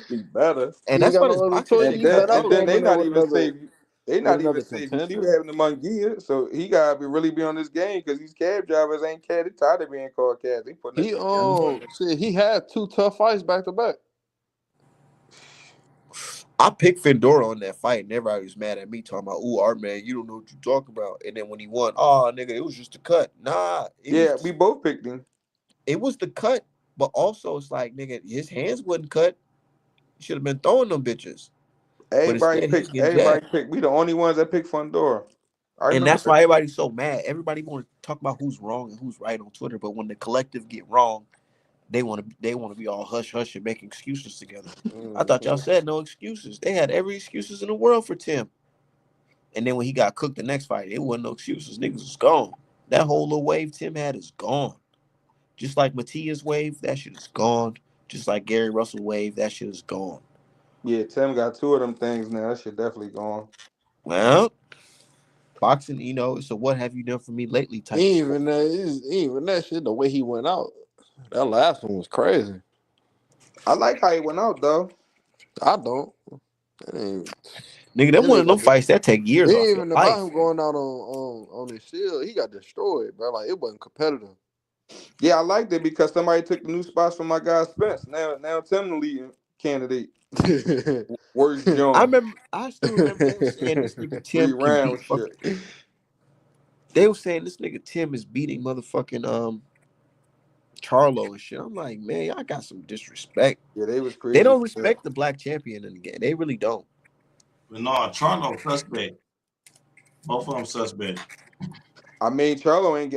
He better. and He ain't that's got what his no other boxing choice. shit And You kind then of better and throw then showing. him they in there not with even another saving. They not even saving. He contender. was having the Mungia, so he gotta really be on this game because these cab drivers ain't cat. They tired of being called cabs. They putting that He shit together. shit. He had 2 tough fights back to back. I picked Fedora on that fight, and everybody was mad at me talking about, "Ooh, Art man, you don't know what you talking about." And then when he won, oh nigga, it was just a cut. Nah, Yeah, we both picked him. it was the cut, but also it's like nigga, his hands wasn't cut. He should have been throwing them bitches, but instead he was getting Everybody jabbed. picked. We the only ones that picked Fundora. I And remember that's that. why everybody's so mad. Everybody want to talk about who's wrong and who's right on Twitter, but when the collective get wrong, they want to be all hush hush and make excuses together. I thought y'all Mm-hmm. said no excuses. They had every excuses in the world for Tim. And then when he got cooked the next fight, it wasn't no excuses. Niggas was gone. That whole little wave Tim had is gone. Just like Matias wave, that shit is gone. Just like Gary Russell wave, that shit is gone. Yeah, Tim got 2 of them things now. That shit definitely gone. Well, boxing, it's a what have you done for me lately type of sport. Even that shit. The way he went out, that last one was crazy. I like how he went out though. I don't. It ain't. Nigga, them It one ain't of them got the. fights that take It years off ain't your even about life. him going out on his shield. He got destroyed, bro. Like it wasn't competitive. Yeah, I liked it because somebody took the new spots from my guy Spence. Now Tim the leading candidate. Worst John. I still remember they were saying this nigga Tim can beat Round shit. fucking. They were saying this nigga Tim is beating motherfucking Charlo and shit. I'm like, man, y'all got some disrespect. Yeah, they was They crazy don't for that. respect the black champion in the game. They really don't. But no, Charlo suspect. Both of them suspect. I mean, Charlo ain't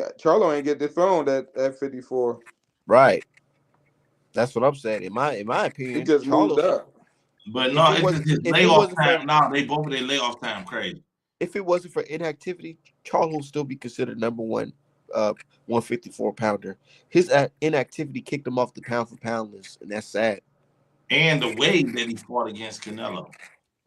get dethroned at 54. Right. That's what I'm saying. In my He opinion, just moved Charlo. up. But If no, it it's was just his if it layoff wasn't for time. Now they both of their layoff time crazy. if it wasn't for inactivity, Charlo would still be considered number one, 154 pounder. His inactivity kicked him off the pound for pound list, and that's sad. And the way that he fought against Canelo.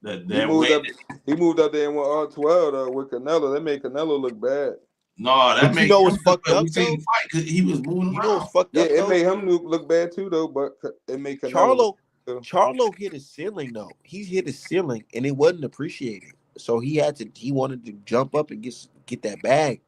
He That moved way up. He moved up there and went R12 with Canelo. That made Canelo look bad. no, that But you made know him what's fucked but we up seen him though? fight because he was moving You know what's around. fucked Yeah, up it though? made him look bad too though, but it made Canelo look Charlo good too. Charlo hit his ceiling though. He hit his ceiling and it wasn't appreciated. So he wanted to jump up and get that bag.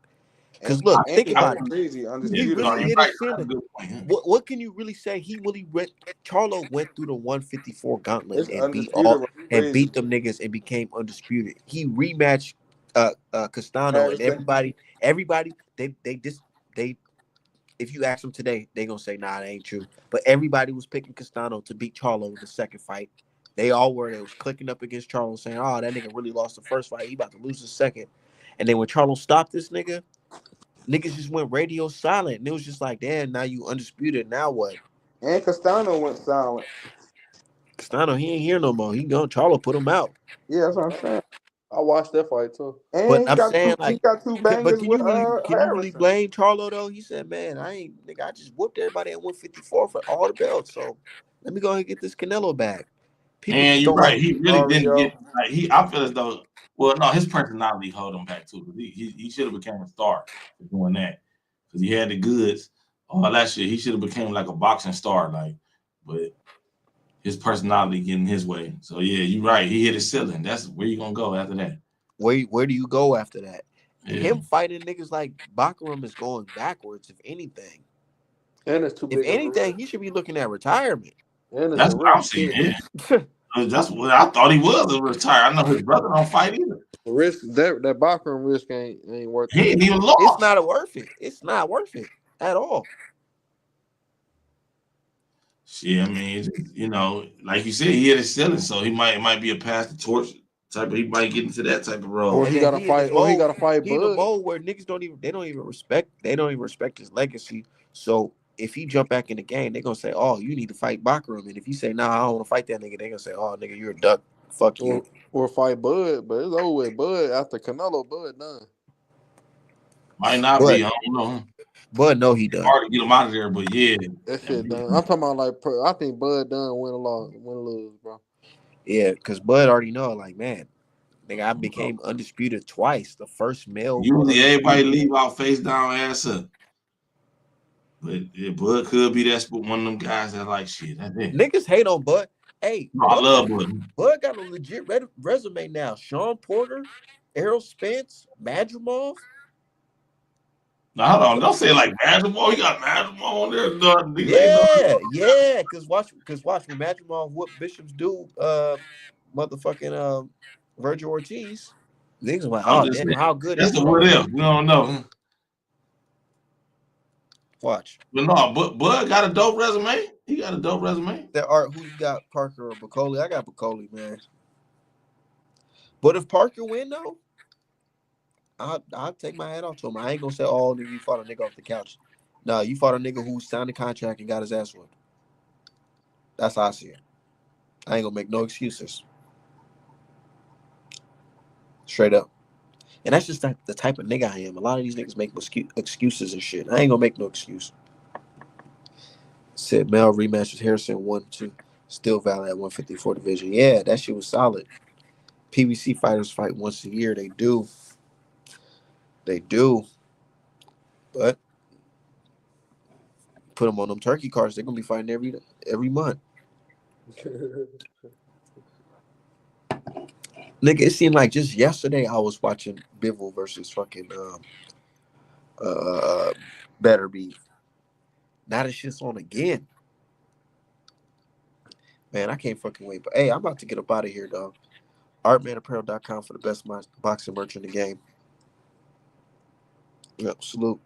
And Cause look, and think he I, about went it. crazy, He undisputed no, really you're on. hit right. his That's a ceiling. good point. What can you really say? He really went. Charlo went through the 154 gauntlet It's and beat undisputed right crazy. them niggas and became undisputed. He rematched Castano and Harrison. everybody they just they if you ask them today, they gonna say nah, that ain't true. But everybody was picking Castano to beat Charlo in the second fight. They all were. They was clicking up against Charlo saying, oh, that nigga really lost the first fight. He about to lose the second. And then when Charlo stopped this nigga, niggas just went radio silent. And it was just like, damn, now you undisputed. Now what? And Castano went silent. Castano, he ain't here no more. He gone. Charlo put him out. Yeah, that's what I'm saying. I watched that fight too. But And I'm saying he like, got two but bangers with can you really Harrison. blame Charlo though? He said, man, I just whooped everybody at 154 for all the belts. So let me go ahead and get this Canelo back. People And just you're don't like right. He really didn't get Mario. like I feel as though no, his personality held him back too. He should have become a star for doing that. Because he had the goods, all that shit. He should have became like a boxing star, but his personality getting his way. So yeah, you're right. He hit his ceiling. That's where you gonna go after that. where do you go after that? Yeah. Him fighting niggas like Bakaram is going backwards, if anything. And it's too If big of a anything, risk. he should be looking at retirement. And it's a That's what I'm risk seeing. too. Yeah. That's what I thought he was a retire. I know his brother don't fight either. risk that boxing risk ain't worth He it. ain't even It's lost. not worth it. It's not worth it at all. Shit, I mean, it's just, like you said, he had his ceiling, so he might be a pass the torch type. He might get into that type of role. Or And he then gotta fight. Or he gotta fight he in a Bud. mode where niggas don't even respect his legacy. So if he jump back in the game, they're gonna say, "Oh, you need to fight Bakram." And if you say, "Nah, I don't want to fight that nigga," they're gonna say, "Oh, nigga, you're a duck. Fuck you." Or fight Bud. But it's over with. Bud after Canelo. Bud done. Might not But be. I don't know. no, he done. Hard to get him out of there, but yeah. That shit done. I'm talking about like. I think Bud done win or lose, bro. Yeah, because Bud already know, like, man, nigga, I became undisputed twice. The first male Usually everybody undisputed. leave out face down, ass up. But yeah, Bud could be that one of them guys that like shit. That's it. Niggas hate on Bud. Hey, No, I love Bud. Bud got a legit resume now. Sean Porter, Errol Spence, Madrimov. No, hold on. Don't say like Madrimov. He got Madrimov on there. No, these ain't no. Yeah. Cause watch when Madrimov whoop Bishop's dude, motherfucking Virgil Ortiz. Niggas like, I'm oh just damn, saying. how good That's is the what Sean? if. We don't know. Watch. But no, Bud got a dope resume. He got a dope resume. That art, who you got, Parker or Bakole? I got Bakole, man. But if Parker win though, I'll take my hat off to him. I ain't gonna say, oh, nigga, you fought a nigga off the couch. No, you fought a nigga who signed a contract and got his ass whooped. That's how I see it. I ain't gonna make no excuses. Straight up. And that's just the type of nigga I am. A lot of these niggas make excuses and shit. I ain't gonna make no excuse. Said Mel rematch with Harrison 1-2. Still valid at 154 division. Yeah, that shit was solid. PBC fighters fight once a year. They do. They do. But put them on them turkey cards. They're gonna be fighting every month. Nigga, it seemed like just yesterday I was watching Bivol versus fucking Better Beef. Now this shit's on again. Man, I can't fucking wait. But hey, I'm about to get up out of here, dog. Artmanapparel.com for the best boxing merch in the game. Yep, salute.